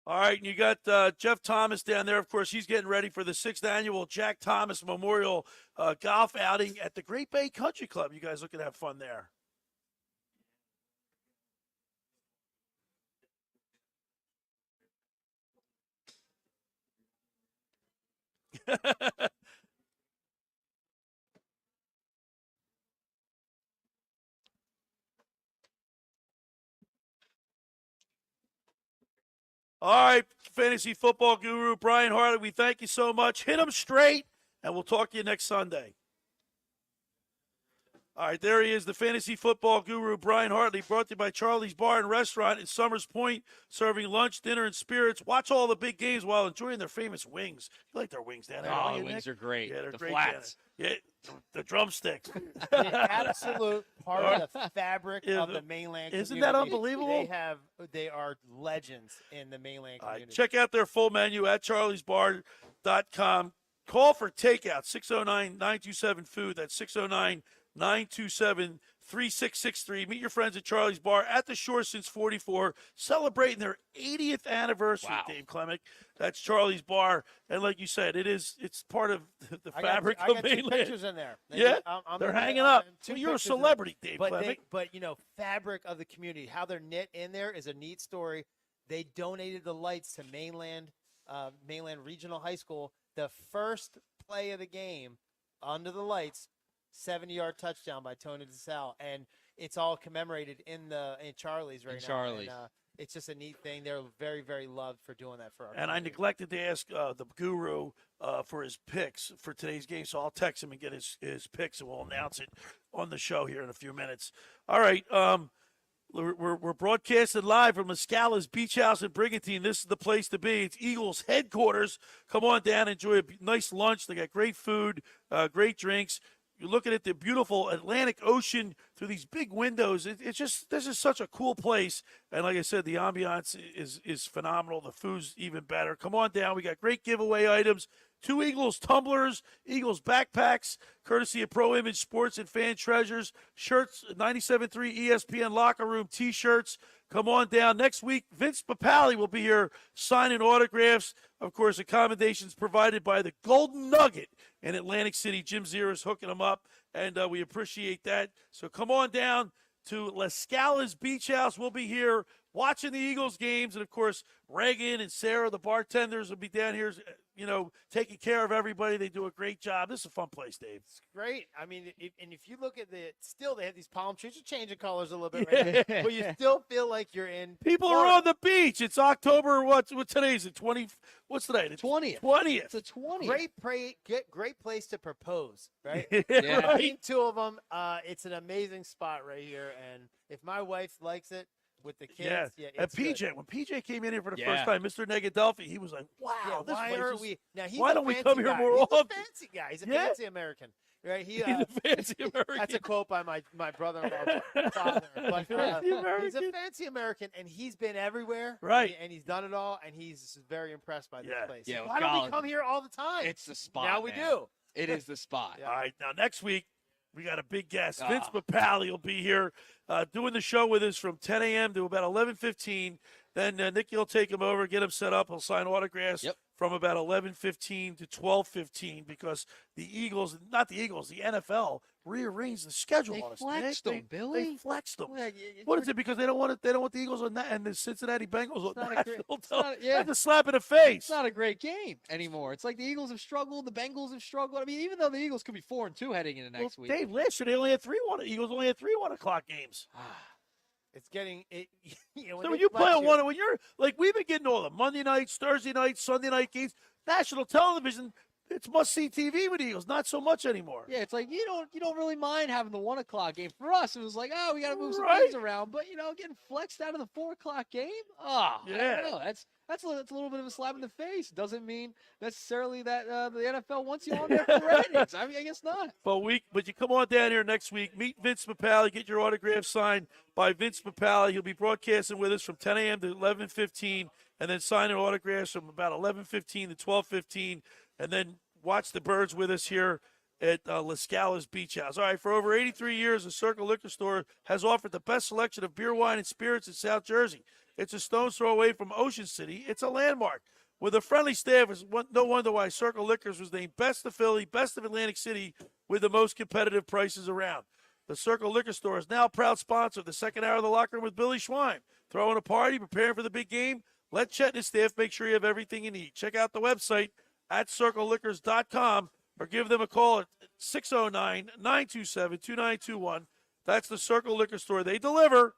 All right, and you got Jeff Thomas down there. Of course, he's getting ready for the 6th annual Jack Thomas Memorial Golf Outing at the Great Bay Country Club. You guys looking to have fun there? All right, fantasy football guru Brian Hartley, we thank you so much. Hit them straight, and we'll talk to you next Sunday. All right, there he is, the fantasy football guru Brian Hartley, brought to you by Charlie's Bar and Restaurant in Summers Point, serving lunch, dinner, and spirits. Watch all the big games while enjoying their famous wings. You like their wings down there? Oh, the wings are great. Yeah, they're the great. flats. Yeah, the drumsticks. The absolute part of the fabric of the mainland Isn't community. that unbelievable? They are legends in the mainland community. Check out their full menu at charliesbar.com. Call for takeout, 609-927-FOOD. That's 609-927-3663. Meet your friends at Charlie's Bar at the shore since 44, celebrating their 80th anniversary, Dave Klemic. That's Charlie's Bar. And like you said, it's part of the fabric I of got mainland. two pictures in there. Yeah, I'm they're gonna- hanging up. two Well, you're a pictures in there. celebrity, Dave Klemic. But fabric of the community, how they're knit in there is a neat story. They donated the lights to mainland Regional High School. The first play of the game, under the lights, 70-yard touchdown by Tony DeSalle, and it's all commemorated in Charlie's right now. Charlie's. And, it's just a neat thing. They're very, very loved for doing that for our And I community. neglected to ask the guru for his picks for today's game, so I'll text him and get his picks, and we'll announce it on the show here in a few minutes. All right, we're broadcasting live from LaScala's Beach House in Brigantine. This is the place to be. It's Eagles headquarters. Come on down, enjoy a nice lunch. They got great food, great drinks. You're looking at the beautiful Atlantic Ocean through these big windows. This is such a cool place. And like I said, the ambiance is phenomenal. The food's even better. Come on down. We got great giveaway items. 2 Eagles tumblers, Eagles backpacks, courtesy of Pro Image Sports and Fan Treasures, shirts, 97.3 ESPN Locker Room T-shirts. Come on down. Next week, Vince Papale will be here signing autographs. Of course, accommodations provided by the Golden Nugget in Atlantic City. Jim Zera's hooking them up, and we appreciate that. So come on down to LaScala's Beach House. We'll be here watching the Eagles games. And, of course, Reagan and Sarah, the bartenders, will be down here, taking care of everybody. They do a great job. This is a fun place, Dave. It's great. I mean, if you look at they have these palm trees. They're changing colors a little bit right now, but you still feel like you're in People are on the beach. It's October. What today is it? 20. What's today? The 20th. 20th. It's the 20th. Great place to propose, right? Yeah. I've seen 2 of them. It's an amazing spot right here, and if my wife likes it with the kids, Yeah, and it's PJ, good. when PJ came in here for the Yeah. first time, Mr. Negadelphi, he was like, "Wow, Yeah, this why place are is- we? Now he's why a don't we fancy come here guy. more He's often?" a fancy guy. He's a Yeah. fancy American, right? He's a fancy American. That's a quote by my brother-in-law's father. But Fancy he's American. a fancy American, and he's been everywhere, Right. And he's done it all, and he's very impressed by this Yeah. place. Yeah, Why don't we Colin, come here all the time? It's the spot. Now we man. do. It is the spot. All right, now next week we got a big guest. Ah. Vince Papale will be here doing the show with us from 10 a.m. to about 11:15. Then Nicky will take him over, get him set up. He'll sign autographs Yep. from about 11:15 to 12:15 because the NFL rearranged the schedule on us. Flexed them, Billy. They flexed them. Well, What is it? Because they don't want it. They don't want the Eagles on that and the Cincinnati Bengals on national television. Yeah. That's a slap in the face. It's not a great game anymore. It's like the Eagles have struggled, the Bengals have struggled. I mean, even though the Eagles could be 4-2 heading into next week. Dave, last year they only had Eagles only had 3 1:00 games. It's getting it. So when you play on when you're like we've been getting all the Monday nights, Thursday nights, Sunday night games, national television. It's must-see TV with Eagles, not so much anymore. Yeah, it's like you don't really mind having the 1:00 game. For us, it was like, we got to move some Right. things around. But getting flexed out of the 4:00 game, I don't know. That's a little bit of a slap in the face. Doesn't mean necessarily that the NFL wants you on there for ratings. I mean, I guess not. But you come on down here next week, meet Vince Papale, get your autograph signed by Vince Papale. He'll be broadcasting with us from 10 a.m. to 11:15, and then signing autographs from about 11:15 to 12:15. And then watch the Birds with us here at LaScala's Beach House. All right, for over 83 years, the Circle Liquor Store has offered the best selection of beer, wine, and spirits in South Jersey. It's a stone's throw away from Ocean City. It's a landmark. With a friendly staff, it's no wonder why Circle Liquors was named Best of Philly, Best of Atlantic City, with the most competitive prices around. The Circle Liquor Store is now a proud sponsor of the second hour of the Locker Room with Billy Schwein. Throwing a party, preparing for the big game? Let Chet and his staff make sure you have everything you need. Check out the website at circleliquors.com or give them a call at 609-927-2921. That's the Circle Liquor Store. They deliver.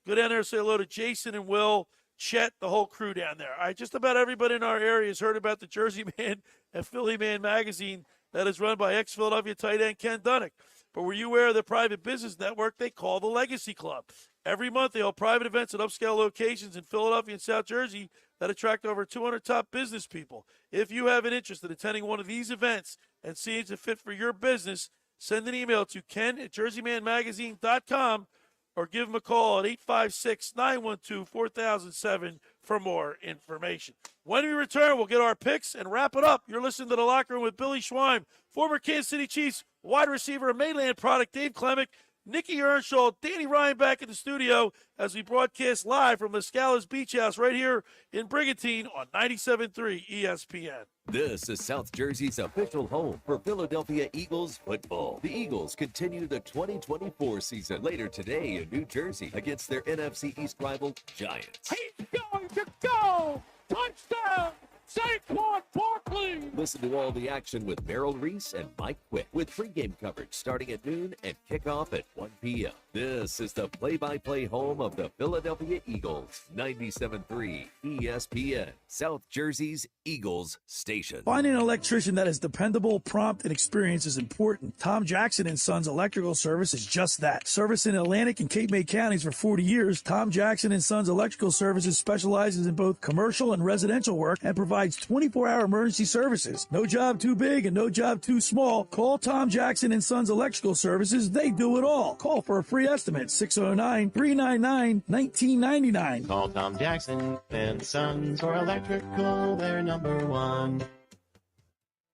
Go down there and say hello to Jason and Will, Chet, the whole crew down there. All right, just about everybody in our area has heard about the Jersey Man and Philly Man magazine that is run by ex-Philadelphia tight end Ken Dunnick. But were you aware of the private business network they call the Legacy Club? Every month they hold private events at upscale locations in Philadelphia and South Jersey that attract over 200 top business people. If you have an interest in attending one of these events and seeing it's a fit for your business, send an email to ken@jerseymanmagazine.com or give him a call at 856-912-4007 for more information. When we return, we'll get our picks and wrap it up. You're listening to The Locker Room with Billy Schwein, former Kansas City Chiefs wide receiver and Mainland product Dave Klemic, Nick Earnshaw, Danny Ryan back in the studio as we broadcast live from LaScala's Beach House right here in Brigantine on 97.3 ESPN. This is South Jersey's official home for Philadelphia Eagles football. The Eagles continue the 2024 season later today in New Jersey against their NFC East rival Giants. He's going to go! Touchdown! Saquon Barkley! Listen to all the action with Merrill Reese and Mike Quick with pregame coverage starting at noon and kickoff at 1 p.m. This is the play-by-play home of the Philadelphia Eagles, 97.3 ESPN, South Jersey's Eagles station. Finding an electrician that is dependable, prompt, and experienced is important. Tom Jackson and Sons Electrical Service is just that. Servicing Atlantic and Cape May counties for 40 years, Tom Jackson and Sons Electrical Services specializes in both commercial and residential work and provides 24-hour emergency services. No job too big and no job too small. Call Tom Jackson and Sons Electrical Services. They do it all. Call for a free estimate, 609-399-1999. Call Tom Jackson and Sons for electrical. They're number one.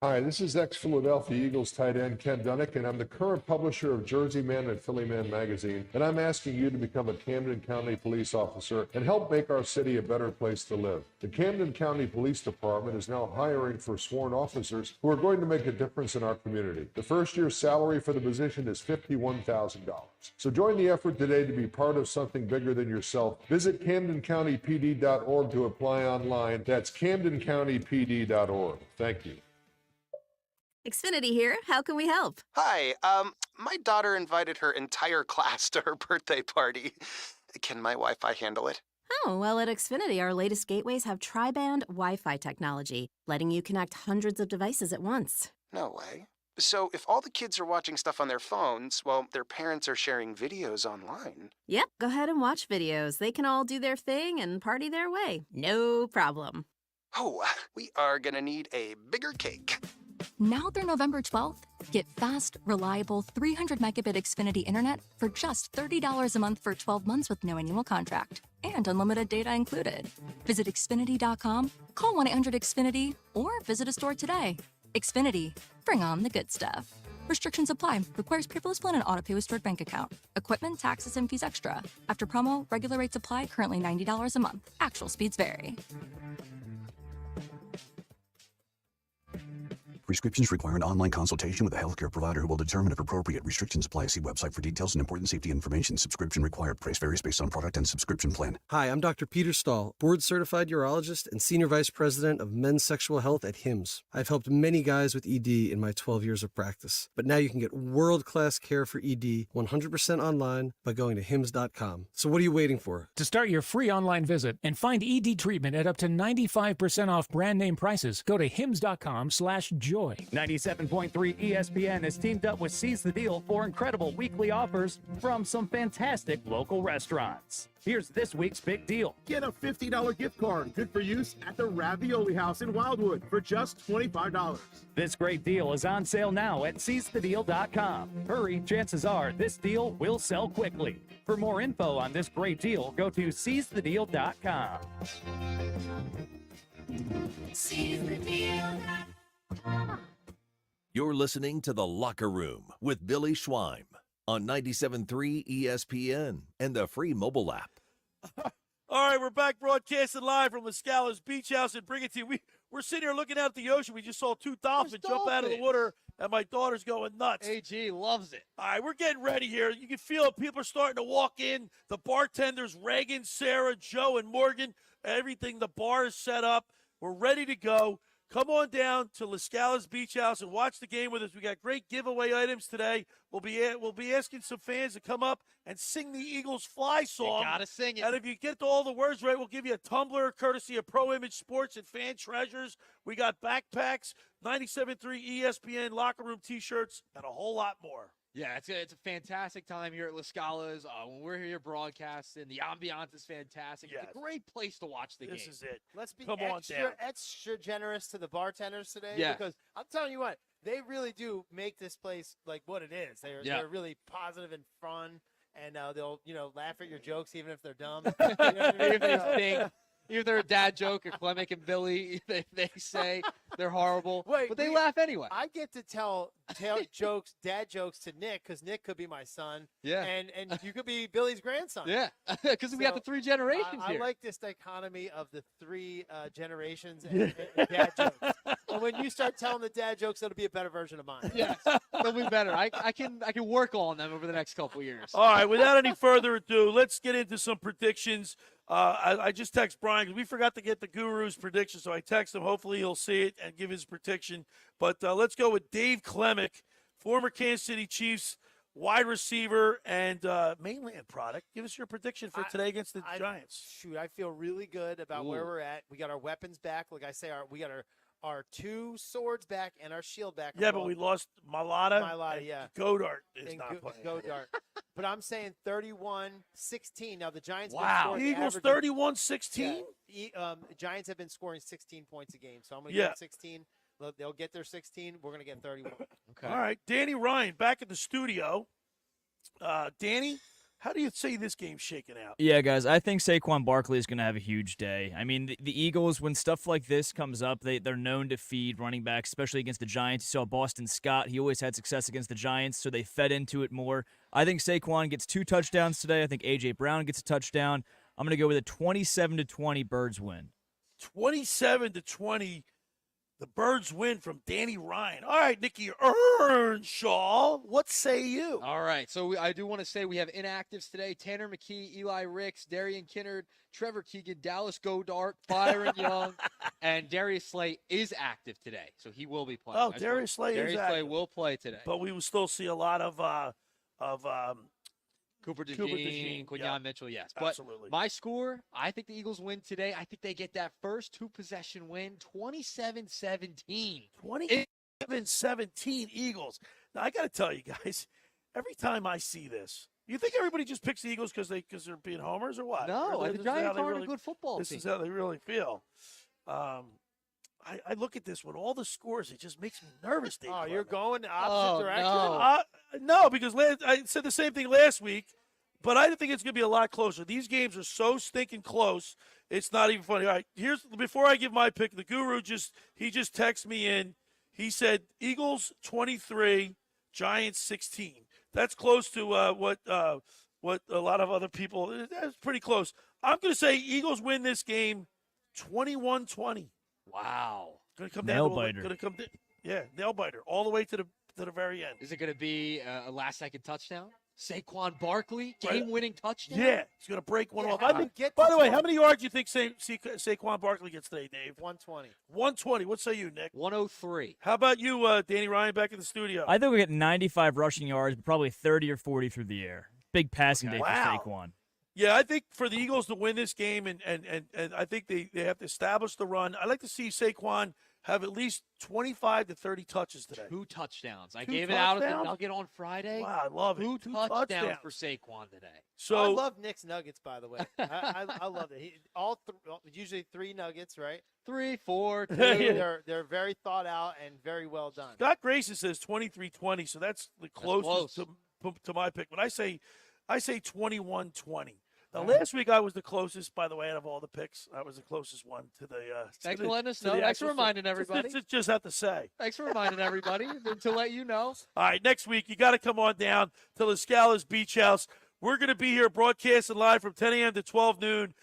Hi, this is ex-Philadelphia Eagles tight end Ken Dunnick, and I'm the current publisher of Jersey Man and Philly Man magazine, and I'm asking you to become a Camden County police officer and help make our city a better place to live. The Camden County Police Department is now hiring for sworn officers who are going to make a difference in our community. The first year's salary for the position is $51,000. So join the effort today to be part of something bigger than yourself. Visit CamdenCountyPD.org to apply online. That's CamdenCountyPD.org. Thank you. Xfinity here. How can we help? Hi. My daughter invited her entire class to her birthday party. Can my Wi-Fi handle it? Oh, well, at Xfinity, our latest gateways have tri-band Wi-Fi technology, letting you connect hundreds of devices at once. No way. So if all the kids are watching stuff on their phones, while their parents are sharing videos online. Yep, go ahead and watch videos. They can all do their thing and party their way. No problem. Oh, we are gonna need a bigger cake. Now through November 12th, get fast, reliable 300 megabit Xfinity internet for just $30 a month for 12 months with no annual contract and unlimited data included. Visit Xfinity.com, call 1-800-XFINITY, or visit a store today. Xfinity, bring on the good stuff. Restrictions apply. Requires paperless plan and autopay with stored bank account. Equipment, taxes, and fees extra. After promo, regular rates apply. Currently $90 a month. Actual speeds vary. Prescriptions require an online consultation with a healthcare provider who will determine if appropriate. Restrictions apply. See website for details and important safety information. Subscription required. Price varies based on product and subscription plan. Hi, I'm Dr. Peter Stahl, board-certified urologist and Senior Vice President of Men's Sexual Health at HIMSS. I've helped many guys with ED in my 12 years of practice. But now you can get world-class care for ED 100% online by going to HIMSS.com. So what are you waiting for? To start your free online visit and find ED treatment at up to 95% off brand name prices, go to hims.com/joy. 97.3 ESPN has teamed up with Seize the Deal for incredible weekly offers from some fantastic local restaurants. Here's this week's big deal. Get a $50 gift card, good for use at the Ravioli House in Wildwood for just $25. This great deal is on sale now at seizethedeal.com. Hurry, chances are this deal will sell quickly. For more info on this great deal, go to seizethedeal.com. You're listening to The Locker Room with Billy Schweim on 97.3 ESPN and the free mobile app. All right, we're back broadcasting live from LaScala's Beach House in Brigantine. We're sitting here looking out at the ocean. We just saw two dolphins jump out of the water, and my daughter's going nuts. AG loves it. All right, we're getting ready here. You can feel it. People are starting to walk in. The bartenders, Reagan, Sarah, Joe, and Morgan, everything. The bar is set up. We're ready to go. Come on down to LaScala's Beach House and watch the game with us. We got great giveaway items today. We'll be asking some fans to come up and sing the Eagles Fly song. You gotta sing it. And if you get all the words right, we'll give you a tumbler courtesy of Pro Image Sports and Fan Treasures. We got backpacks, 97.3 ESPN locker room T-shirts, and a whole lot more. Yeah, it's a fantastic time here at LaScala's. When we're here broadcasting, the ambiance is fantastic. Yes. It's a great place to watch the game. This is it. Let's be Come on down. extra generous to the bartenders today. Yeah. Because I'm telling you what, they really do make this place like what it is. They're really positive and fun, and they'll laugh at your jokes even if they're dumb. You know what I mean? Even if they're a dad joke or Klemic and Billy, they say they're horrible, but they laugh anyway. I get to tell jokes, dad jokes to Nick because Nick could be my son. Yeah. And you could be Billy's grandson. Yeah, because we got the three generations I here. like this dichotomy of the three generations and dad jokes. And when you start telling the dad jokes, it'll be a better version of mine. Yes, they'll be better. I can work on them over the next couple of years. All right, without any further ado, let's get into some predictions. I just text Brian because we forgot to get the Guru's prediction, so I text him. Hopefully he'll see it and give his prediction. But let's go with Dave Klemic, former Kansas City Chiefs wide receiver and mainland product. Give us your prediction for today against the Giants. Shoot, I feel really good about where we're at. We got our weapons back. Like I say, we got our two swords back and our shield back. Yeah, but we lost Malata. Yeah. Godart is not playing. Godart. But I'm saying 31-16. Now, the Giants Wow. Eagles 31-16? Yeah, Giants have been scoring 16 points a game. So I'm going to get 16. They'll get their 16. We're going to get 31. Okay. All right. Danny Ryan back in the studio. Danny, how do you see this game shaking out? Yeah, guys, I think Saquon Barkley is going to have a huge day. I mean, the Eagles, when stuff like this comes up, they're known to feed running backs, especially against the Giants. You saw Boston Scott. He always had success against the Giants, so they fed into it more. I think Saquon gets 2 touchdowns today. I think A.J. Brown gets a touchdown. I'm going to go with a 27-20 Birds win. 27-20. The Birds win from Danny Ryan. All right, Nick Earnshaw, what say you? All right, so I do want to say we have inactives today. Tanner McKee, Eli Ricks, Darian Kinnard, Trevor Keegan, Dallas Goedert, Byron Young, and Darius Slay is active today, so he will be playing. Oh, Darius Slay is active. Darius Slay will play today. But we will still see a lot of Cooper DeJean, Quinyon Mitchell, yes. But absolutely. My score, I think the Eagles win today. I think they get that first 2-possession win, 27-17. 27-17 Eagles. Now, I got to tell you guys, every time I see this, you think everybody just picks the Eagles because they're being homers or what? No, or the Giants aren't a good football team. This is how they really feel. I look at this with all the scores. It just makes me nervous, Dave. Oh, you're going the opposite direction? No, because I said the same thing last week, but I think it's going to be a lot closer. These games are so stinking close, it's not even funny. All right, before I give my pick, the Guru just texted me in. He said Eagles 23, Giants 16. That's close to what a lot of other people. That's pretty close. I'm going to say Eagles win this game 21-20. Wow. Gonna come Nail down biter. Yeah, nail biter all the way to the very end. Is it going to be a last-second touchdown? Saquon Barkley, game-winning touchdown? Yeah, he's going to break one off. how I do you think, get by to the way, 20? how many yards do you think Saquon Barkley gets today, Dave? 120. 120. What say you, Nick? 103. How about you, Danny Ryan, back in the studio? I think we get 95 rushing yards, but probably 30 or 40 through the air. Big passing day Wow. for Saquon. Yeah, I think for the Eagles to win this game, and I think they have to establish the run. I'd like to see Saquon have at least 25 to 30 touches today. 2 touchdowns. I Two gave it out at the touchdowns? Nugget on Friday. Wow, I love it. 2 Two touchdowns for Saquon today. So I love Nick's Nuggets, by the way. I love it. Usually 3 Nuggets, right? 3, 4, 2. They're very thought out and very well done. Scott Grayson says 23-20, so that's the closest to my pick. But I say 21-20. Now, last week I was the closest, by the way, out of all the picks. I was the closest one to the. Thanks for letting us know. Thanks for reminding everybody. Just have to say. Thanks for reminding everybody to let you know. All right, next week you got to come on down to LaScala's Beach House. We're going to be here broadcasting live from 10 a.m. to 12 noon.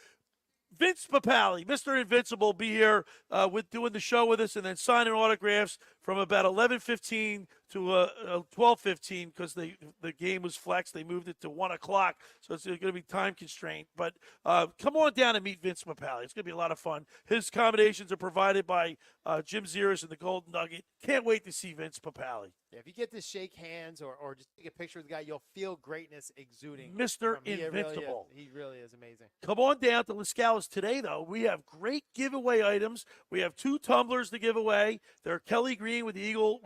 Vince Papale, Mr. Invincible, will be here with doing the show with us and then signing autographs from about 11:15 to 12:15 because the game was flexed. They moved it to 1 o'clock, so it's going to be time constrained. But come on down and meet Vince Papale. It's going to be a lot of fun. His accommodations are provided by Jim Zeras and the Golden Nugget. Can't wait to see Vince Papale. Yeah, if you get to shake hands or just take a picture with the guy, you'll feel greatness exuding. Mr. from him. Invincible. He really is amazing. Come on down to LaScala's today, though. We have great giveaway items. We have 2 tumblers to give away. They're Kelly Green with the eagle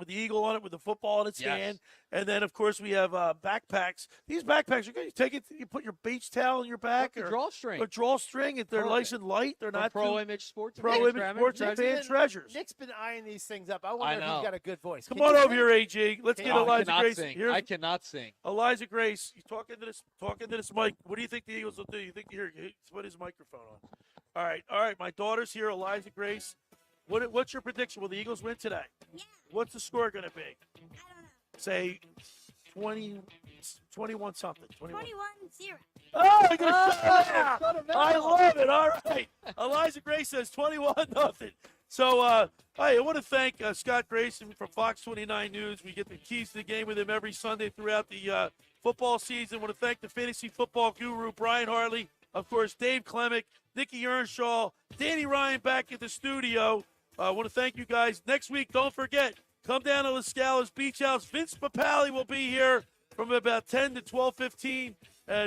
on it, with the football in its hand. And then, of course, we have backpacks. These backpacks, you take it, you put your beach towel in your back, or drawstring. Or drawstring. If they're nice and light, they're From not Pro too, Image Sports. Pro Image Sports and Fan Treasures. Nick's been eyeing these things up. I wonder if he's got a good voice. Come on over here, AJ. Let's get Eliza Grace. I cannot sing. Eliza Grace, you talk into this mic. What do you think the Eagles will do? You think here? Put his microphone on. All right. My daughter's here, Eliza Grace. What's your prediction? Will the Eagles win today? Yeah. What's the score going to be? I don't know. Say 21 something. 21-0. Oh, I love it. All right. Eliza Grace says 21-0. So, I want to thank Scott Grayson from Fox 29 News. We get the keys to the game with him every Sunday throughout the football season. I want to thank the fantasy football guru, Brian Hartley. Of course, Dave Klemic, Nick Earnshaw, Danny Ryan back at the studio. I want to thank you guys. Next week, don't forget, come down to LaScala's Beach House. Vince Papale will be here from about 10 to 12:15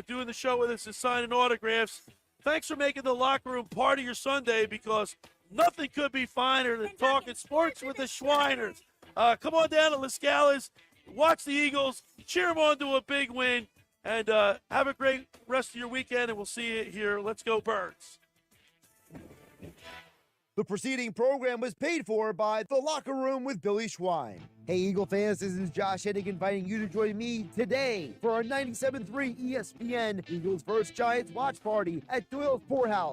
doing the show with us and signing autographs. Thanks for making the locker room part of your Sunday because nothing could be finer than talking sports with the Schweiners. Come on down to LaScala's, watch the Eagles, cheer them on to a big win, and have a great rest of your weekend, and we'll see you here. Let's go, Birds. The preceding program was paid for by The Locker Room with Billy Schwein. Hey, Eagle fans, this is Josh Hennig inviting you to join me today for our 97.3 ESPN Eagles vs. Giants watch party at Doyle's Poorhouse